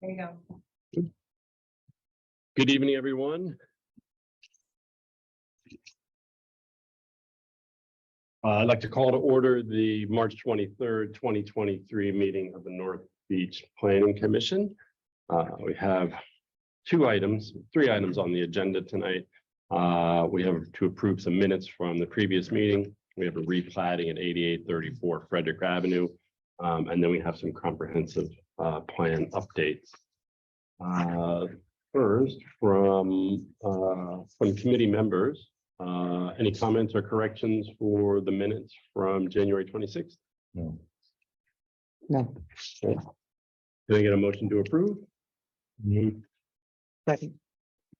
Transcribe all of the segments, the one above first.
There you go. Good evening, everyone. I'd like to call to order the March 23rd, 2023 meeting of the North Beach Planning Commission. We have three items on the agenda tonight. We have to approve some minutes from the previous meeting. We have a replatting at 8834 Frederick Avenue. And then we have some comprehensive plan updates. First, from committee members, any comments or corrections for the minutes from January 26th? No. Okay. Can I get a motion to approve? Move. Second.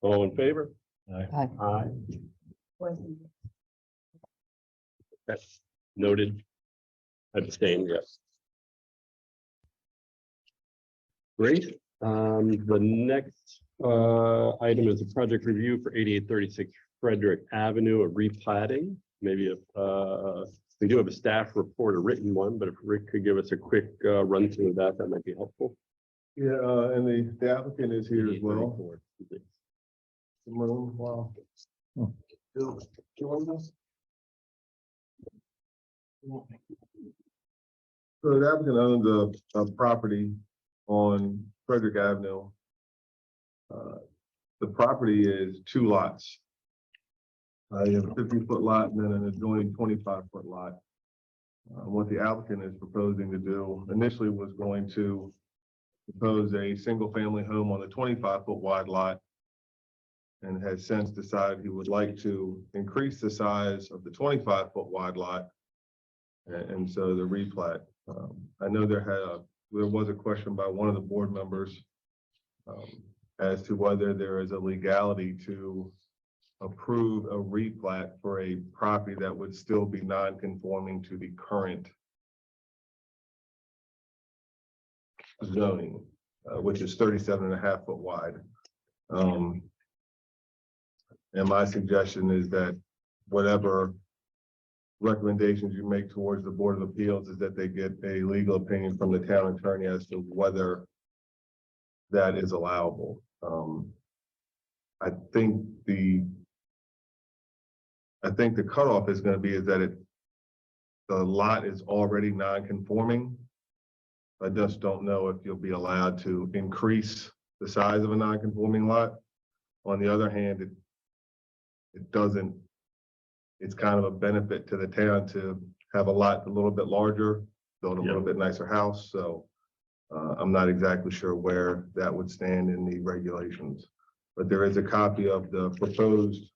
All in favor? Aye. Aye. That's noted. Abstain, yes. Great. The next item is a project review for 8836 Frederick Avenue, a replatting. Maybe if we do have a staff report, a written one, but if Rick could give us a quick run through of that, that might be helpful. Yeah, and the applicant is here as well. 8834. Simone, wow. Oh. Do you want this? So the applicant owns a property on Frederick Avenue. The property is two lots. You have a 50-foot lot and then an adjoining 25-foot lot. What the applicant is proposing to do initially was going to propose a single-family home on a 25-foot wide lot, and has since decided he would like to increase the size of the 25-foot wide lot. And so the replat. I know there was a question by one of the board members as to whether there is a legality to approve a replat for a property that would still be non-conforming to the current zoning, which is 37.5 foot wide. And my suggestion is that whatever recommendations you make towards the Board of Appeals is that they get a legal opinion from the town attorney as to whether that is allowable. I think the cutoff is going to be is that the lot is already non-conforming. I just don't know if you'll be allowed to increase the size of a non-conforming lot. On the other hand, it's kind of a benefit to the town to have a lot a little bit larger, build a little bit nicer house. So I'm not exactly sure where that would stand in the regulations, but there is a copy of the proposed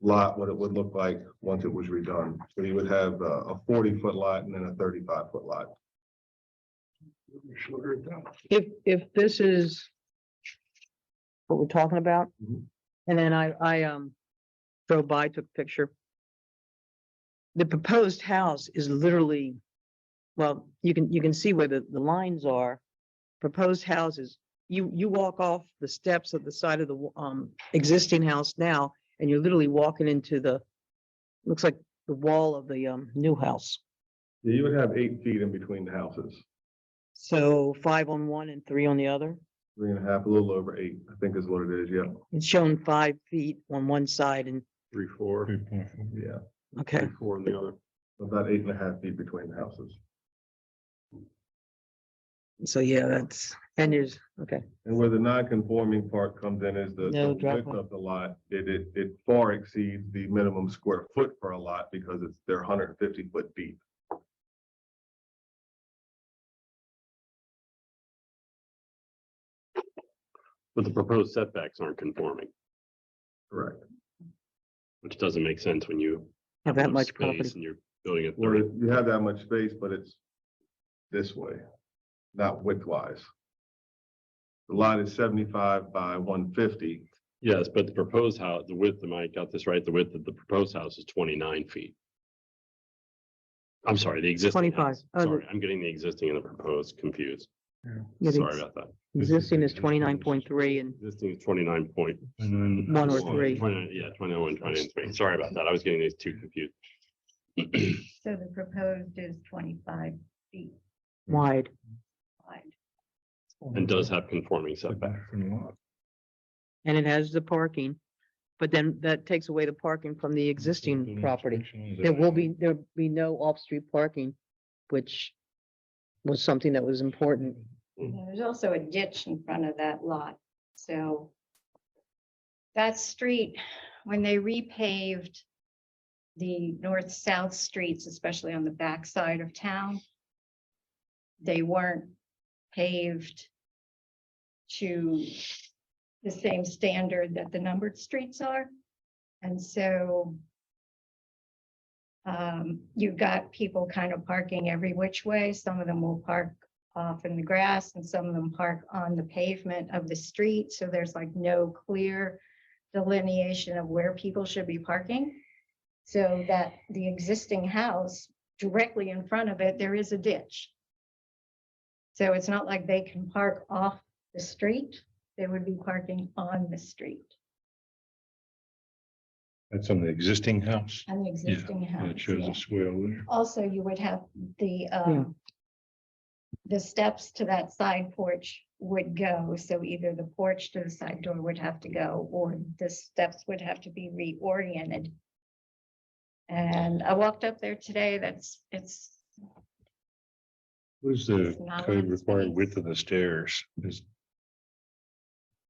lot, what it would look like once it was redone. So you would have a 40-foot lot and then a 35-foot lot. If this is what we're talking about, Mhm. and then I drove by, took a picture. The proposed house is literally, well, you can see where the lines are. Proposed houses, you walk off the steps of the side of the existing house now, and you're literally walking into looks like the wall of the new house. Yeah, you would have 8 feet in between the houses. So 5 on one and 3 on the other. 3.5, a little over 8, I think is what it is. Yeah. It's shown 5 feet on one side and, 3, 4, Yeah. okay. 3, 4 on the other. About 8.5 feet between the houses. So yeah, and there's, okay. And where the non-conforming part comes in is the No width driveway. of the lot. It far exceeds the minimum square foot for a lot because they're 150 foot deep. But the proposed setbacks aren't conforming, Correct. which doesn't make sense when you Have that enough much space property. and you're building a Well, 30. you have that much space, but it's this way, not width-wise. The lot is 75 by 150. Yes, but the proposed house, the width, am I got this right? The width of the proposed house is 29 feet. I'm sorry, the existing 25. house. Oh, the- Sorry, I'm getting the existing and the proposed confused. Yeah, the Sorry about that. Existing is 29.3 and Existing is 29 point. 1 or 3. 29, yeah, 21, 23. Sorry about that. I was getting these two confused. So the proposed is 25 feet. wide. and does have conforming setback. And it has the parking, but then that takes away the parking from the existing property. There'll be no off-street parking, which was something that was important. There's also a ditch in front of that lot, so that street, when they repaved the north-south streets, especially on the back side of town, they weren't paved to the same standard that the numbered streets are. And so you've got people kind of parking every which way. Some of them will park off in the grass and some of them park on the pavement of the street. So there's like no clear delineation of where people should be parking. So that the existing house directly in front of it, there is a ditch. So it's not like they can park off the street. They would be parking on the street That's on the existing house. on the existing house. It shows yeah. a swale there. Also, you would have the steps to that side porch would go. So either the porch to the side door would have to go, or the steps would have to be reoriented. And I walked up there today. It's What is the It's not code on required space. width of the stairs? Is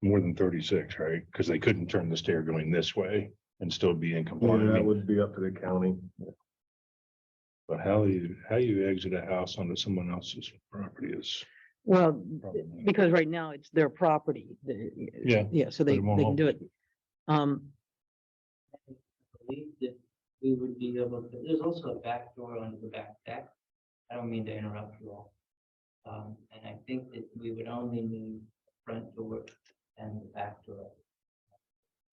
more than 36, right? Because they couldn't turn the stair going this way and still be in Yeah, compliance. that would be up to the county. But how you exit a house onto someone else's property is. Well, problematic. because right now it's their property. Yeah, Yeah, so but they it won't can do it. always Believe that we would be able to, there's also a back door onto the back deck. I don't mean to interrupt you all. And I think that we would only need the front door and the back door.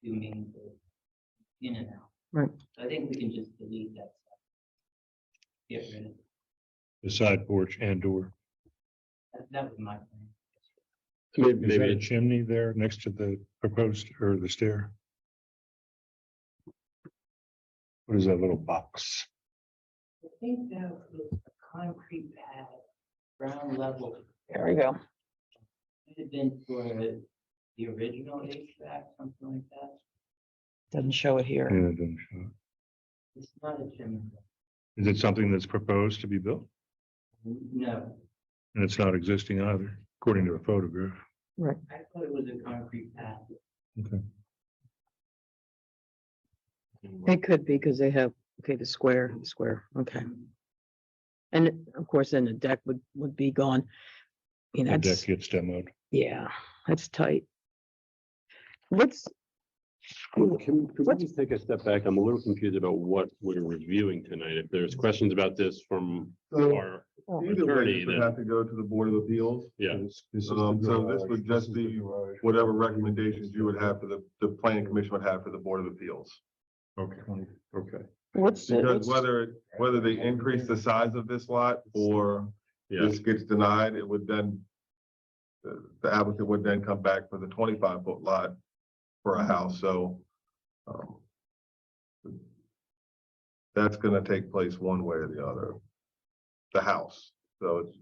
You mean the in and out. Right. So I think we can just delete that. Stuff. Get rid of it. the side porch and door. That was my plan. Maybe, Is that a maybe chimney there next to the proposed or the stair? What is that little box? I think that was a concrete pad, ground level. There we go. It had been for the original HVAC, something like that. Doesn't show it here. Yeah, it doesn't show. It's not a chimney. Is it something that's proposed to be built? No, And it's not existing either, according to a photograph. Right. I thought it was a concrete pad. It could be because they have, okay, the square, okay. And of course, then the deck would be gone. You know, The deck that's, gets demoed. yeah, that's tight. What's, can we just take a step back? I'm a little confused about what we're reviewing tonight. If there's questions about this from So our either way, attorney, this would then have to go to the Board of Appeals. yeah. So this would just be whatever recommendations you would have for the planning commission would have for the Board of Appeals. Okay. Okay. what's, Because what's- whether they increase the size of this lot or Yeah. this gets denied, it would then the applicant would then come back for the 25-foot lot for a house, so that's gonna take place one way or the other. The house, so it's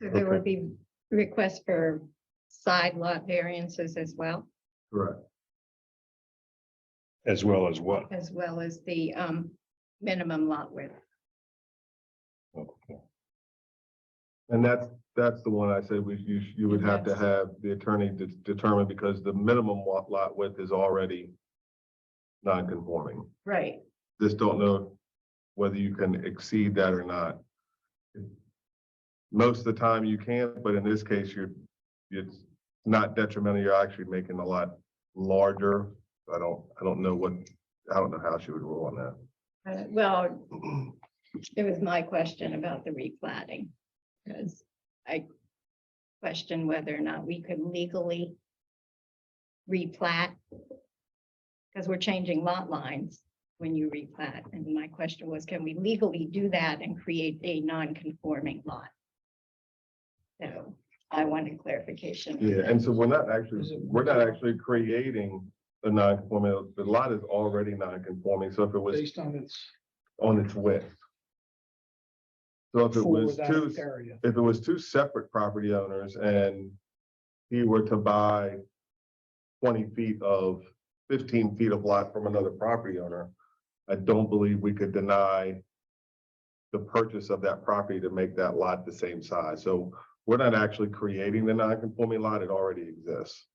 So there would be requests for side lot variances as well, correct. As well as what? as well as the minimum lot width. Okay. And that's the one I said you would have to have the attorney determine because the minimum lot width is already non-conforming. Right. Just don't know whether you can exceed that or not. Most of the time you can, but in this case, it's not detrimental. You're actually making a lot larger. I don't know how she would rule on that. Well, it was my question about the replatting. Because I question whether or not we could legally replat. Because we're changing lot lines when you replat. And my question was, can we legally do that and create a non-conforming lot? So I wanted clarification. on Yeah, that. and so we're not actually creating a non-conforming, the lot is already non-conforming. So if it was Based on its. on its width. So if it for was that two, area. if it was two separate property owners and he were to buy 20 feet of, 15 feet of lot from another property owner, I don't believe we could deny the purchase of that property to make that lot the same size. So we're not actually creating the non-conforming lot, it already exists.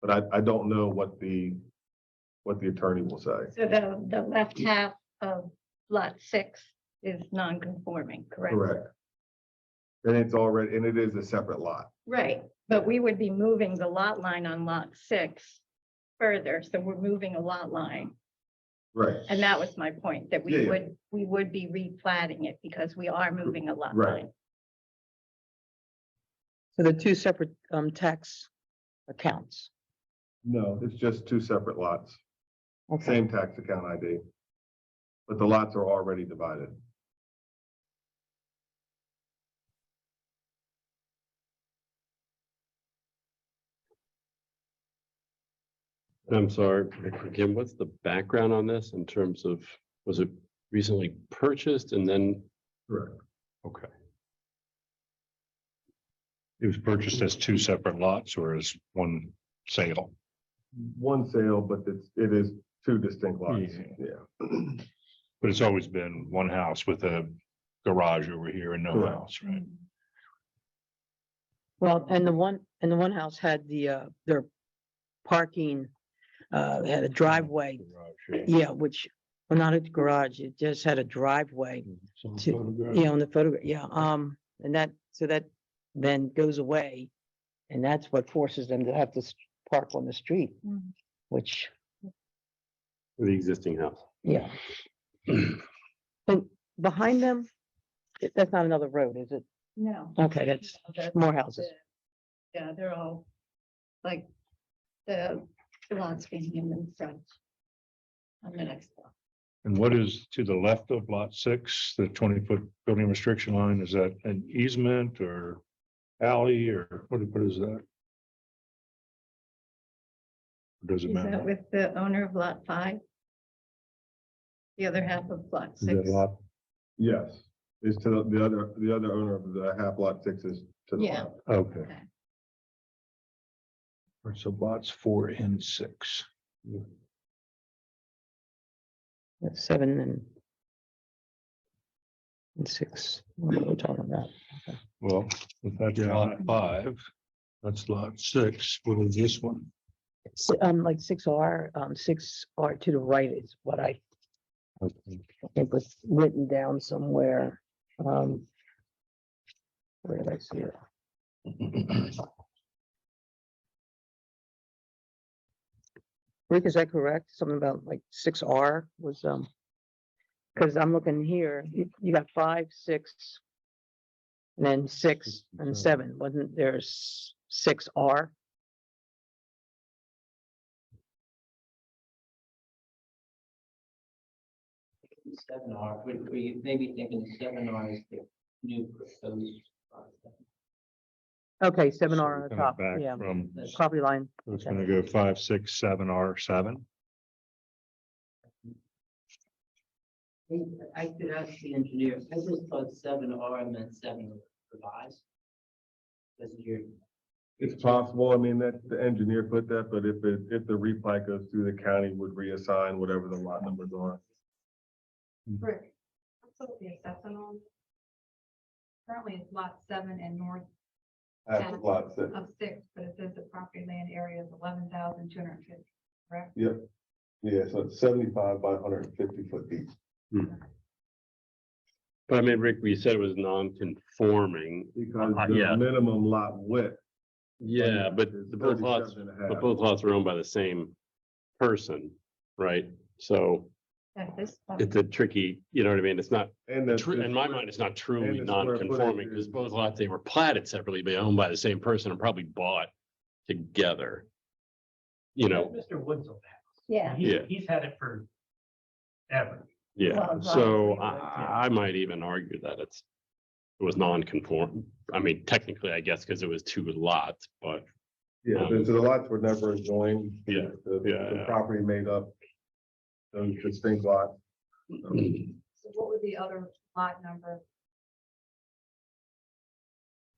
But I don't know what the attorney will say. So the left half of lot 6 is non-conforming, correct? Correct. And it's already, and it is a separate lot. Right, but we would be moving the lot line on lot 6 further, so we're moving a lot line. Right. And that was my point, that Yeah, yeah. we would be replatting it because we are moving a lot Right. line. So the two separate tax accounts. No, it's just two separate lots, Okay, same tax account ID. But the lots are already divided. I'm sorry, again, what's the background on this in terms of, was it recently purchased and then, Correct. okay. It was purchased as two separate lots or as one sale. One sale, but it is two distinct lots. Yeah. Yeah. But it's always been one house with a garage over here and no Correct. house, right? well, and the one house had their parking, they had a driveway, Garage, yeah. yeah, which, well, not a garage, it just had a driveway. Yeah, on the photograph, yeah, and that then goes away. And that's what forces them to have to park on the street, Mhm. which, The existing house. yeah. And behind them, that's not another road, is it? No. Okay, that's That's more houses. Yeah, they're all like the lots being in front. On the next one. And what is to the left of lot 6, the 20-foot building restriction line? Is that an easement or alley or what is that? Does it Is that matter? with the owner of lot 5? The other half of lot Is that 6? lot? Yes, it's to the other owner of the half lot 6 is to the Yeah. left. Okay. Okay. So lots 4 and 6. That's 7 and 6. What are we talking about? Well, if that's lot 5, that's lot 6. What is this one? Like 6R, 6R to the right is what I think was written down somewhere. Where did I see it? Rick, is that correct? Something about like 6R was, because I'm looking here, you got 5, 6. And then 6 and 7, wasn't there 6R? Seven R, were you maybe thinking 7R is the new proposed? Okay, 7R So on we're the coming top, back yeah, From, property line. so it's gonna go 5, 6, 7, R7. I could ask the engineer, I just thought 7R meant 7 revised. Because you're. It's possible, I mean, that the engineer put that, but if the replat goes through, the county would reassign whatever the lot numbers are. Rick, what's the assessment on? Currently it's lot 7 and north Half of lot 6. of 6, but it says the property land area is 11,250, correct? Yep. Yeah, so it's 75 by 150 foot deep. But I mean, Rick, we said it was non-conforming. Because Yeah. the minimum lot width. Yeah, but is the both lots, 37 and a half. but both lots are owned by the same person, right? So At this point. it's a tricky, you know what I mean? It's not, And the. in my mind, it's not truly and the square footage non-conforming because is- both lots, they were platted separately, but owned by the same person and probably bought together. You know, Mr. Woods on that. Yeah. Yeah. He's had it for ever. yeah, Well, so right. I might even argue that it was non-conform. I mean, technically, I guess, because it was two lots, but Yeah, so the lots were never joined. Yeah, The yeah. property made up those distinct lots. So what would the other lot number.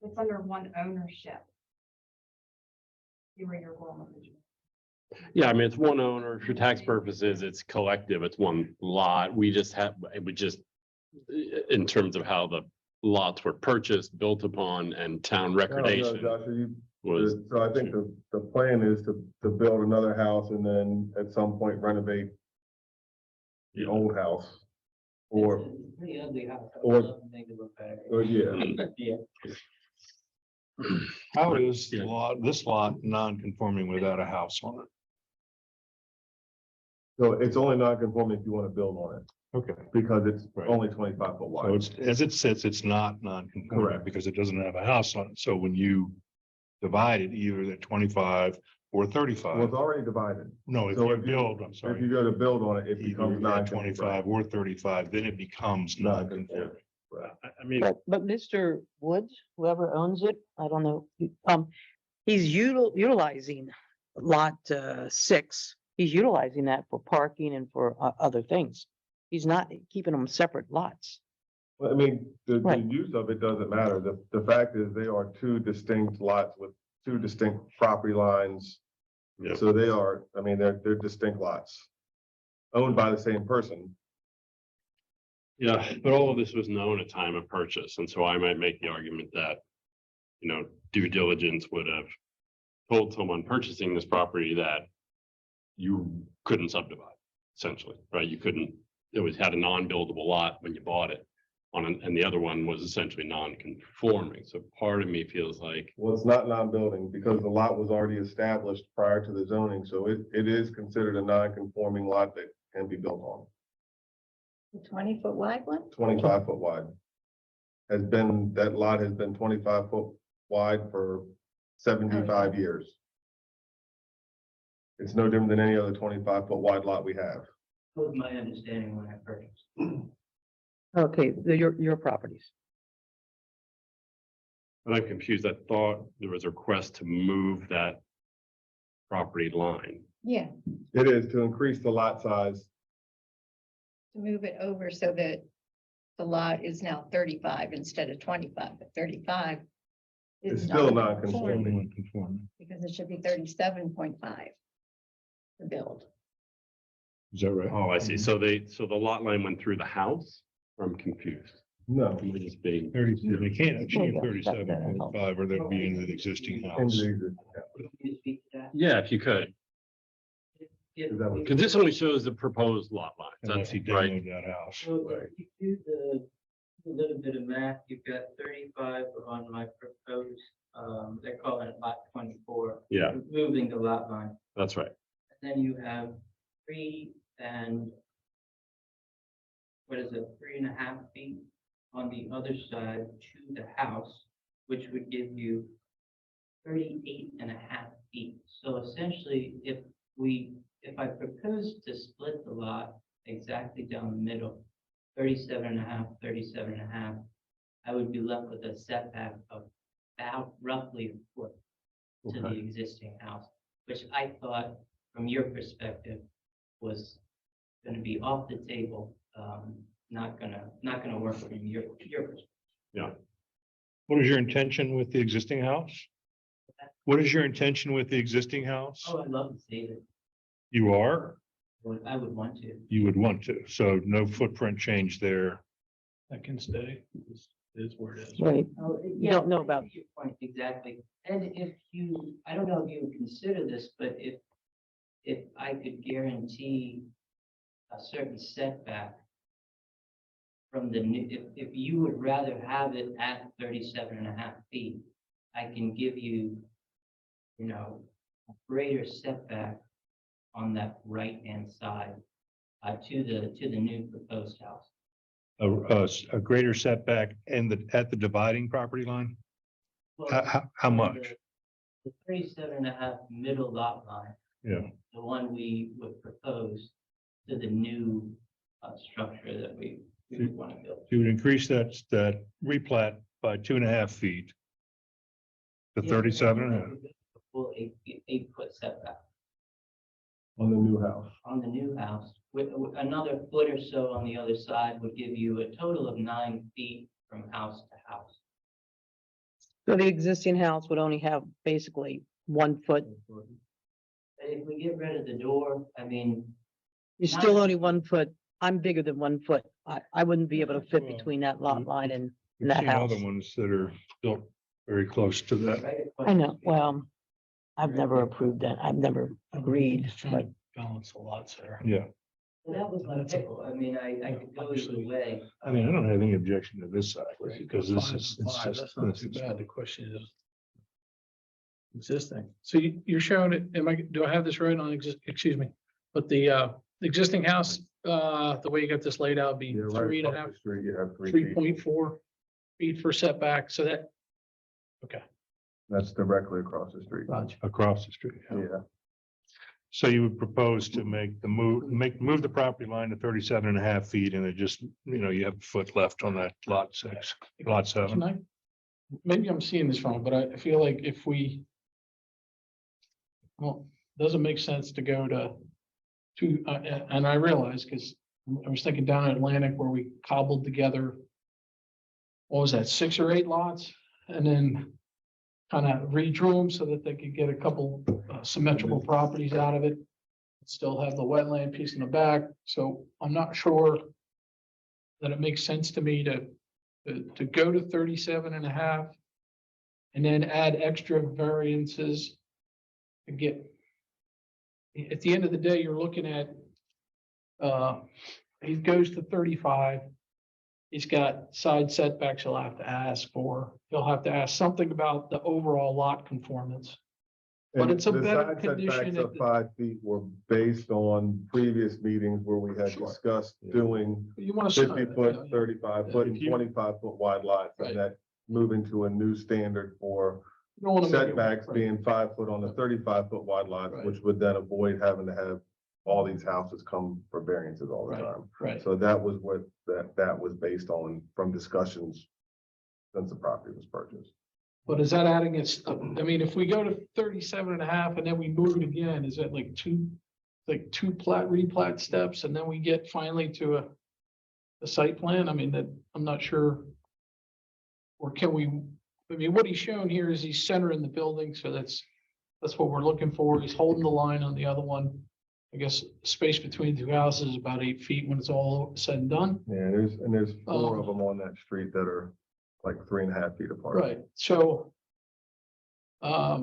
It's under one ownership. See where you're going with it. Yeah, I mean, it's one owner for tax purposes, it's collective, it's one lot. We just have, it would just, in terms of how the lots were purchased, built upon, and town No, recordation Joshua, was. so I think the plan is to build another house and then at some point renovate the old house. Or, It's a pretty ugly house. I or- would love to make it look better. yeah, Yeah. How is Yeah. this lot non-conforming without a house on it? so it's only non-conforming if you want to build on it, Okay. because it's Right. only 25 foot So wide. it's, as it sits, it's not non-conforming Correct. because it doesn't have a house on it. So when you divide it either at 25 or Well, 35, it's already divided. no, if so you if you- build, I'm If sorry. you go to build on it, it Either becomes at non-conforming. 25 or 35, then it becomes non-conforming. I mean, But Mr. Woods, whoever owns it, I don't know, he's utilizing lot 6. He's utilizing that for parking and for other things. He's not keeping them separate lots. Well, I mean, the Right. use of it doesn't matter. The fact is they are two distinct lots with two distinct property lines. Yeah. So they are, I mean, they're distinct lots. Owned by the same person. yeah, but all of this was known at time of purchase, and so I might make the argument that, you know, due diligence would have told someone purchasing this property that you couldn't subdivide, essentially, right? You couldn't, it was, had a non-buildable lot when you bought it and the other one was essentially non-conforming. So part of me feels like, Well, it's not non-building because the lot was already established prior to the zoning, so it is considered a non-conforming lot that can be built on. The 20-foot wide one? 25 foot wide. That lot has been 25 foot wide for 75 years. It's no different than any other 25 foot wide lot we have. That was my understanding when I purchased. Okay, your properties. but I'm confused. I thought there was a request to move that property line. Yeah, It is to increase the lot size. to move it over so that the lot is now 35 instead of 25, but 35 It's is still non-conforming, non-conforming. Non-conforming. because it should be 37.5 to build. Is that right? Oh, I see. So the lot line went through the house? I'm confused. No. Am I just being, 30, they can't achieve Yeah, that- 37.5 or they'd be into the existing into house. the existing house. Can you speak to that? yeah, if you could, If Is that what- we- because this only shows the proposed lot line. Unless he That's right. demoed that house. So if you do a little bit of math, you've got 35 on my proposed, they're calling it lot 24. Yeah. Moving the lot line. That's right. And then you have 3 and what is it, 3.5 feet on the other side to the house, which would give you 38.5 feet. So essentially, if I propose to split the lot exactly down the middle, 37.5, I would be left with a setback of about roughly a foot to the Okay. existing house, which I thought, from your perspective, was gonna be off the table, not gonna work from your perspective. What is your intention with the existing house? What is your intention with the existing house? Oh, I'd love to see that, You are, I would want to. you would want to, so no footprint change there. That can stay, is where it is. Right. Oh, You don't know I about- see your point, exactly. And if you, I don't know if you would consider this, but if I could guarantee a certain setback from the new, if you would rather have it at 37.5 feet, I can give you, a greater setback on that right-hand side, to the new proposed house. A greater setback at the dividing property line? How much? The 37.5 middle lot line. Yeah. The one we would propose to the new structure that we would want to build. You would increase that replat by 2.5 feet to 37.5. Full 8 foot setback On the new house. on the new house with another foot or so on the other side would give you a total of 9 feet from house to house. So the existing house would only have basically 1 foot. But if we get rid of the door, I mean, You're still only 1 foot. I'm bigger than 1 foot. I wouldn't be able to fit Well, between that lot line and We've that seen other house. ones that are built very close to that. right across I the know, street. well, I've never approved that. I've never agreed, Just trying but to balance the lots there. Yeah, So that was my pickle. I mean, I could go either way. I mean, I don't have any objection to this side because this is. it's Five, just- that's not this too is- bad. The question is existing. So you're showing it, do I have this right on, excuse me, but the existing house, the way you got this laid out would be Yeah, right 3.5, across the street, you have 3 3.4 feet. feet for setback, so that, okay. That's directly across the street. Gotcha. Across the street. Yeah, So you would propose to make the move the property line to 37.5 feet and it just, you have a foot left on that lot 6, lot 7. Can I- Maybe I'm seeing this wrong, but I feel like if we. Well, doesn't make sense to go to, and I realize, because I was thinking down in Atlantic where we cobbled together. What was that, 6 or 8 lots? And then kind of redrew them so that they could get a couple symmetrical properties out of it. Still have the wetland piece in the back, so I'm not sure that it makes sense to me to go to 37.5 and then add extra variances to get. At the end of the day, you're looking at, he goes to 35. He's got side setbacks he'll have to ask for. He'll have to ask something about the overall lot conformance. But and it's a the better side condition setbacks if of the- 5 feet were based on previous meetings where we had Sure. discussed Yeah. doing You want to. 50-foot, 35-foot, and If you- 25-foot wide lots, Right. and that moving to a new standard for You don't wanna make it- setbacks right. being 5 foot on the 35-foot wide lots, Right. which would then avoid having to have all these houses come for variances all the Right. time. Right. So that was what that was based on from discussions since the property was purchased. But is that adding it, I mean, if we go to 37.5 and then we move it again, is that like two replat steps and then we get finally to a site plan? I mean, that, I'm not sure. Or can we, I mean, what he's shown here is he's centering the building, so that's what we're looking for. He's holding the line on the other one. I guess space between 2 houses is about 8 feet when it's all said and done. Yeah, there's 4 of Oh. them on that street that are like 3.5 feet apart. Right, so. yeah,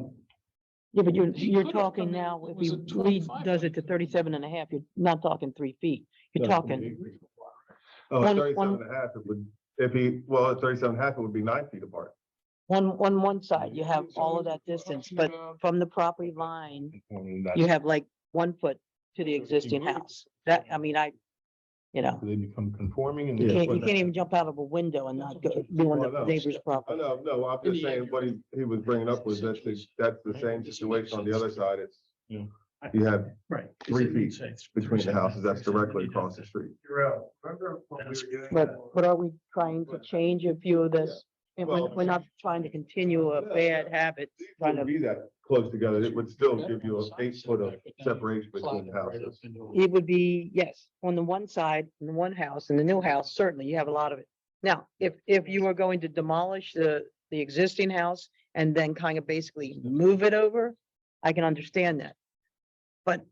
but He you're could have talking come in, now, what if was he it, 25 does it to 37.5, you're not talking 3 feet. You're talking, Oh, One- 37.5, it would, at 37.5, it would be 9 feet apart. on one side, you have all of that So we're distance, talking but about- from the property line, And you that's- have like 1 foot to the existing house. That, I mean, They become conforming and. you Yeah, can't even jump out of a window and not go doing Well, the no. neighbor's I property. know, no, I'm just saying what he was bringing up was that's the same situation on the other side. It's, Yeah. you have Right. 3 feet between the houses. That's directly across the street. But are we trying to change a few of this? And Well- we're not trying to continue a bad habit, It trying would to, be that close together. It would still give you an 8 foot of separation between the houses. it would be, yes, on the one side, in the one house, in the new house, certainly you have a lot of it. Now, if you are going to demolish the existing house and then kind of basically move it over, I can understand that. But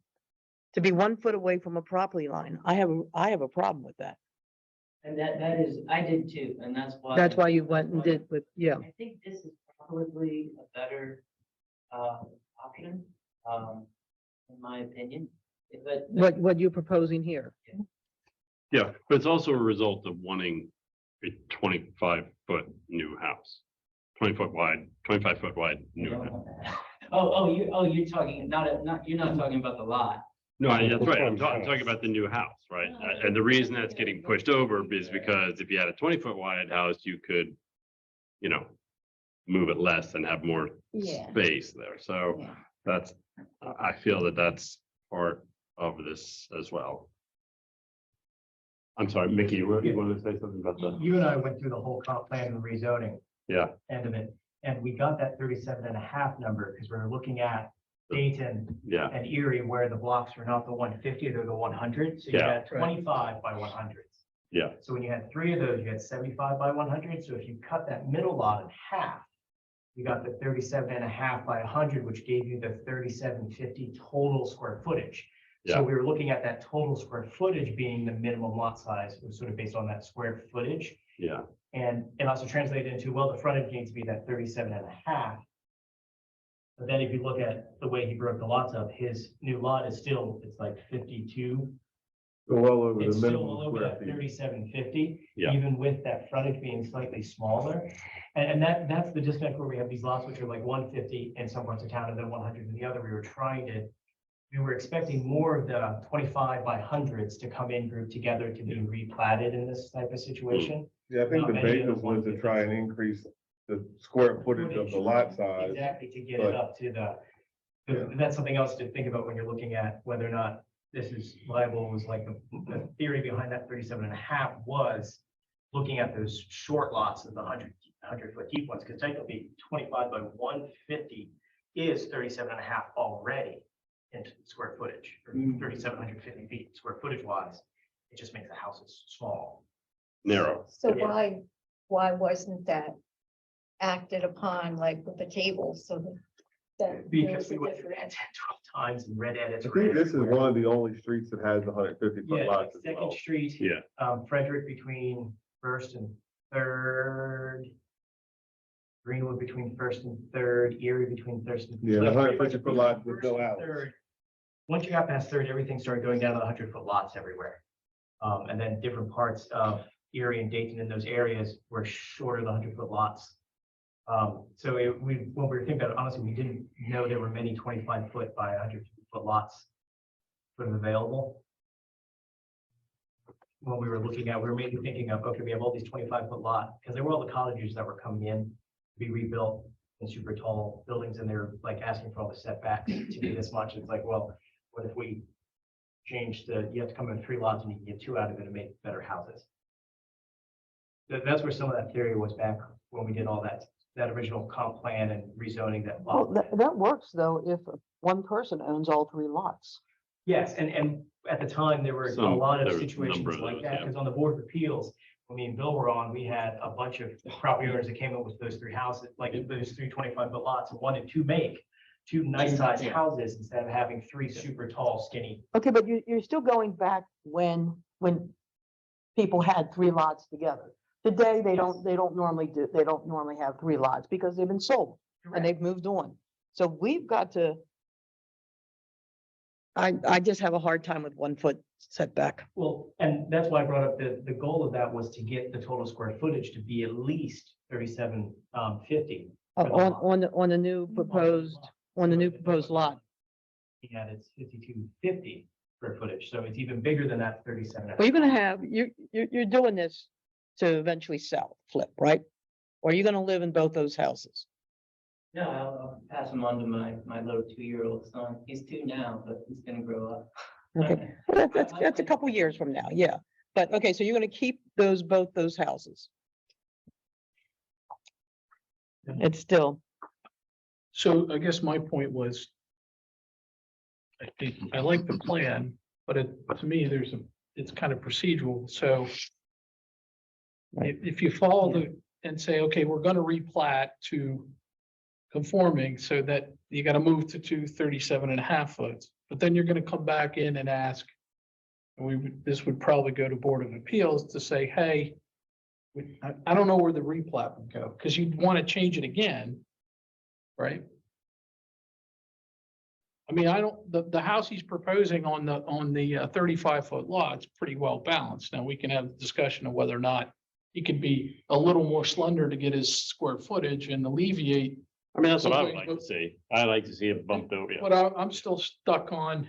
to be 1 foot away from a property line, I have a problem with that. And that is, I did too, and that's why. That's why you went and did with, yeah. I think this is probably a better, option, in my opinion. But. What you're proposing here. Yeah, but it's also a result of wanting a 25-foot new house. 20-foot wide, 25-foot wide new house. You're talking, you're not talking about the lot. No, that's right. I'm talking about the new house, right? And the reason that's getting pushed over is because if you had a 20-foot wide house, you could, move it less and have more Yeah. space there. So Yeah. that's, I feel that that's part of this as well. I'm sorry, Mickey, you wanted to say something about that? You and I went through the whole comp plan and rezoning Yeah, end of it, and we got that 37.5 number because we were looking at Dayton Yeah, and Erie, where the blocks were not the 150, they're the 100. So you Yeah. had 25 by 100s. yeah, So when you had three of those, you had 75 by 100. So if you cut that middle lot in half, you got the 37.5 by 100, which gave you the 3750 total square footage. Yeah. So we were looking at that total square footage being the minimum lot size. It was sort of based on that square footage. yeah, And it also translated into, well, the frontage needs to be that 37.5. But then if you look at the way he broke the lots up, his new lot is still, it's like 52. So well over It's the still minimum well over square that feet. 3750, Yeah. even with that frontage being slightly smaller. And that's the disconnect where we have these lots which are like 150 in some parts of town and then 100 in the other. We were expecting more of the 25 by hundreds to come in grouped together to be replatted in this type of situation. Yeah, I think the Not many of the basis was to try and increase the square footage of the lot size. Exactly, to get but- it up to the, Yeah. that's something else to think about when you're looking at whether or not this is viable, was like the theory behind that 37.5 was looking at those short lots of the 100-foot deep ones, because technically 25 by 150 is 37.5 already in square footage, or 3,750 feet square footage wise. It just makes the houses small. narrow. So Yeah. why wasn't that acted upon like with the tables so that Because there's we a went through difference? that 12 times and read edits. I think this is one of the only streets that has the 150-foot Yeah, lots as Second well. Street. Yeah. Frederick between First and Third. Greenwood between First and Third, Erie between First and. Yeah, the like, pretty 150 much foot lots would First go and out. Third. Once you got past Third, everything started going down to the 100-foot lots everywhere. And then different parts of Erie and Dayton in those areas were shorter than 100-foot lots. So when we were thinking about it, honestly, we didn't know there were many 25-foot by 100-foot lots sort of available. When we were looking at, we were mainly thinking of, okay, we have all these 25-foot lot, because they were all the cottages that were coming in to be rebuilt in super tall buildings, and they're like asking for all the setbacks to be this much. It's like, well, what if we change you have to come in 3 lots and you can get 2 out of it and make better houses? That's where some of that theory was back when we did all that original comp plan and rezoning that. Well, that works though, if one person owns all 3 lots. Yes, and at the time, there were a Some- lot there of was a situations number of like those, that, yeah. because on the Board of Appeals, when me and Bill were on, we had a bunch of property owners that came up with those 3 houses, like those 3 25-foot lots, and wanted to make 2 nice sized houses instead of having 3 super tall, skinny. Okay, but you're still going back when people had 3 lots together. Today, they don't normally have 3 lots because they've been sold and they've moved on. So we've got to. I just have a hard time with 1 foot setback. Well, and that's why I brought up the goal of that was to get the total square footage to be at least 3750. On the new proposed lot. Yeah, it's 5250 square footage, so it's even bigger than that 37. Well, you're gonna have, you're doing this to eventually sell, flip, right? Or are you gonna live in both those houses? No, I'll pass them on to my little 2-year-old son. He's 2 now, but he's gonna grow up. Okay, well, that's a couple years from now, yeah. But, okay, so you're gonna keep both those houses. It's still, So I guess my point was, I think, I like the plan, but to me, it's kind of procedural, so if you follow and say, okay, we're gonna replat to conforming so that you gotta move to 237.5 foot, but then you're gonna come back in and ask, and this would probably go to Board of Appeals to say, hey, I don't know where the replat would go, because you'd want to change it again, right? I mean, the house he's proposing on the 35-foot lot's pretty well balanced. Now, we can have a discussion of whether or not he could be a little more slender to get his square footage and alleviate. I mean, that's what I would Something, like to see. I like to see it bumped over. But I'm still stuck on,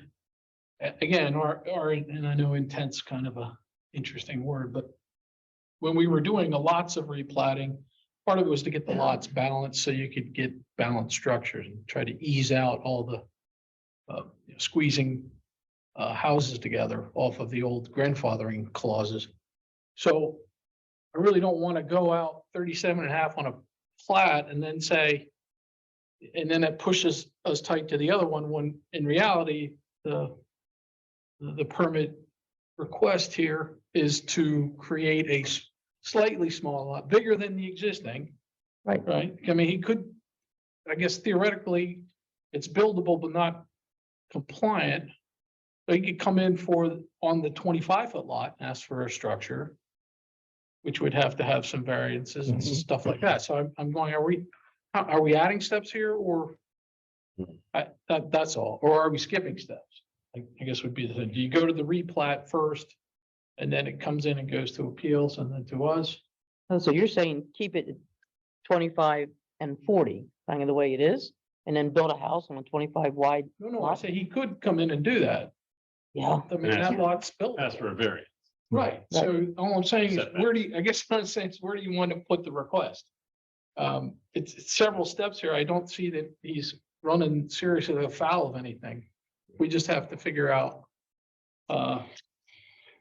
again, and I know intent's kind of a interesting word, but when we were doing lots of replatting, part of it was to get the lots balanced so you could get balanced structures and try to ease out all the squeezing houses together off of the old grandfathering clauses. So I really don't want to go out 37.5 on a plat and then say, and then it pushes us tight to the other one, when in reality, the permit request here is to create a slightly small lot, bigger than the existing. Right. Right? I mean, he could, I guess theoretically, it's buildable but not compliant. So he could come in on the 25-foot lot, and ask for a structure, which would have to have some variances and stuff like that. So I'm going, are we adding steps here, or? That's all, or are we skipping steps? I guess would be the thing. Do you go to the replat first? And then it comes in and goes to appeals and then to us? Oh, so you're saying keep it at 25 and 40, kind of the way it is, and then build a house on a 25 wide? No, I say he could come in and do that. Yeah, I mean, that lot's built. Ask for a variance. Right, so all I'm saying is, Setback. I guess what I'm saying is, where do you want to put the request? It's several steps here. I don't see that he's running seriously afoul of anything. We just have to figure out.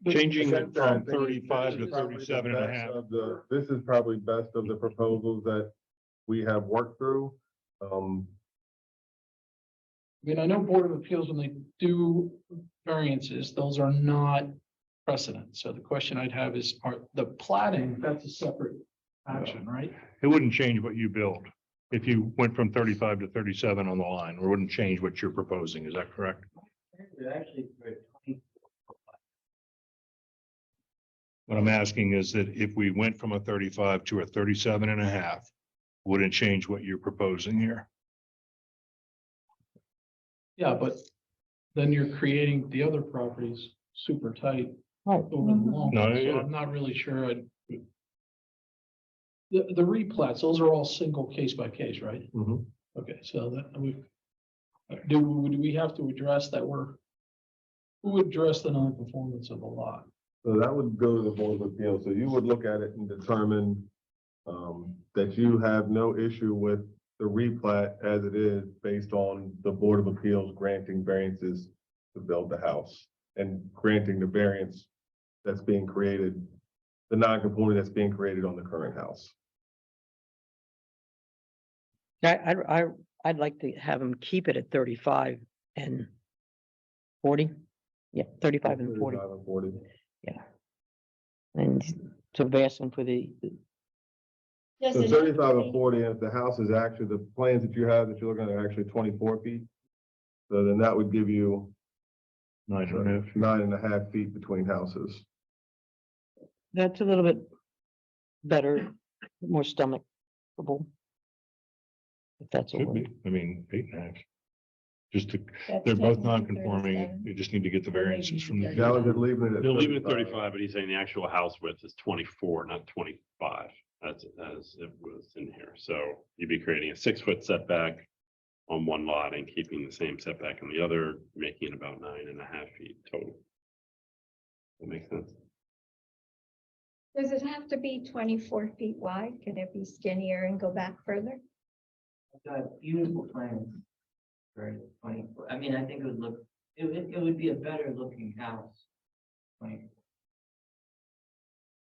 Changing it I from think 35 to this is probably the 37 and a best half. of the- This is probably best of the proposals that we have worked through. I mean, I know Board of Appeals, when they do variances, those are not precedent. So the question I'd have is, are the plating, that's a separate action, right? It wouldn't change what you build. If you went from 35 to 37 on the line, it wouldn't change what you're proposing. Is that correct? Actually, for 20 What I'm asking is that if we went from a 35 to a 37 and a half, wouldn't change what you're proposing here. Yeah, but then you're creating the other properties super tight right. over the long. No, run, So yeah. I'm not really sure. The replats, those are all single case by case, right? Mhm. Okay, so that do we have to address that who would address the non-conformance of the lot? So that would go to the Board of Appeals. So you would look at it and determine that you have no issue with the replat as it is based on the Board of Appeals granting variances to build the house and granting the variance that's being created, the non-conformity that's being created on the current house. I'd like to have him keep it at 35 and 40. Yeah, 35 and 40. 35 and 40. And so of asking for Does So it have 35 to and be- 40, and if the house is actually, the plans that you have that you're looking at are actually 24 feet. So then that would give you 9.5. 9.5 feet between houses. that's a little bit better, more stomachable. If that's a Could word. be. I mean, 8.5. Just to, that's they're both technically non-conforming. 37. You just need to get the variances from the. That was it, leaving it at. They'll leave it at 35, but he's saying the actual house width is 24, not 25, as it was in here. So you'd be creating a 6-foot setback on one lot and keeping the same setback on the other, making it about 9.5 feet total. That makes sense. Does it have to be 24 feet wide? Can it be skinnier and go back further? I've got beautiful plans for 24. I mean, I think it would be a better looking house. 20.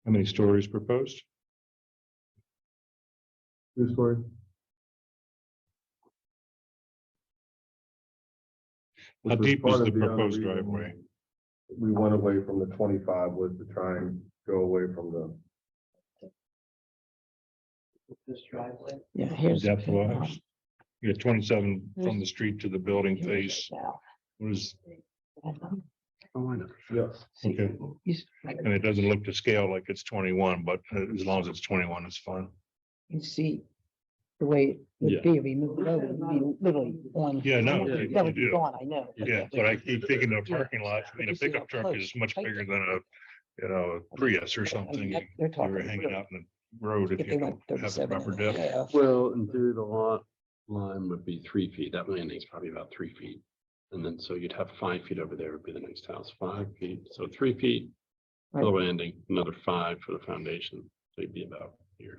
How many stories proposed? 2-story. How Which was deep part is the of other proposed reason driveway? We went away from the 25 was to try and go away from the, This driveway. Yeah, here's. Depth wise? You got 27 from the street to the building face. What is, Oh, I know. yes. okay, and it doesn't look to scale like it's 21, but as long as it's 21, it's fine. You see the way it Yeah. would be if we moved it over, it would be literally on. Yeah, no, Yeah, you That would be do. gone, I know. Yeah, but I keep thinking of parking lot. I mean, a You see how pickup truck close, is much tight bigger they- than a Prius or I mean, something. they're You talking were hanging really- out in the road if If they you went don't have the 37 proper and a depth. half. Well, in theory, the lot line would be 3 feet. That landing's probably about 3 feet. And then, so you'd have 5 feet over there would be the next house, 5 feet. So 3 feet for the landing, another 5 for the foundation. So you'd be about here.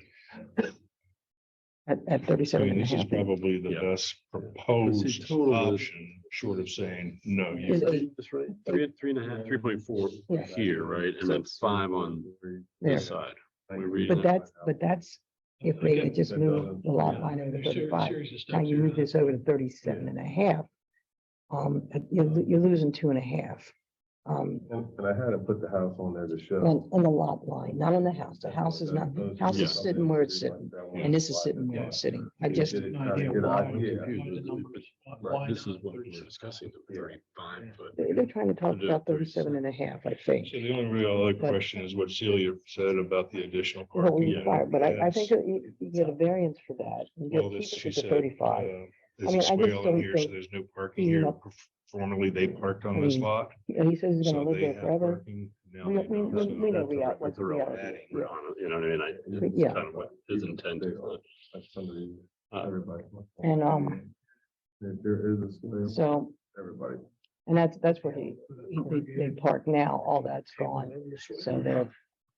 At I 37 mean, and a this is half. probably the Yeah. best proposed total is- option, short of saying, no, Is you. it- That's right. 3.5, 3.4 Yeah. here, right? And then 5 on There. this side. We're reading But it. that's if they Again, had just that moved doesn't- the lot Yeah, line over to there's ser- 35. series of Now steps you here. move this over to 37.5. You're losing 2.5. And I had to put the house on there to show. On the lot line, not on the house. The house is not, the house is Yeah. sitting where it's sitting, and this is sitting where it's sitting. I just, An Kinda idea get an why- idea. why the numbers- Right. why This the is what we're 36. discussing, the 35 foot. they're trying to talk Do about 37. 37.5, I think. So the only real other But- question is what Celia said about the additional What parking. we require, but I think That's- that you get a variance for that. You Well, get this, keep she it to said, 35. there's mean, a I just swale in don't here, so think there's no parking you here. know- Formerly, they parked on this Mm. lot. And he says he's So gonna live they there have forever. parking. Now We- they we- don't. we- So we know that's a- we are- that's what's a real reality, adding yeah. On it, you know what I mean? It's Yeah. kind of what his intent is. That's somebody, Uh, everybody. And, There is a swale, So, everybody. and that's where they park now. All that's gone. So they're,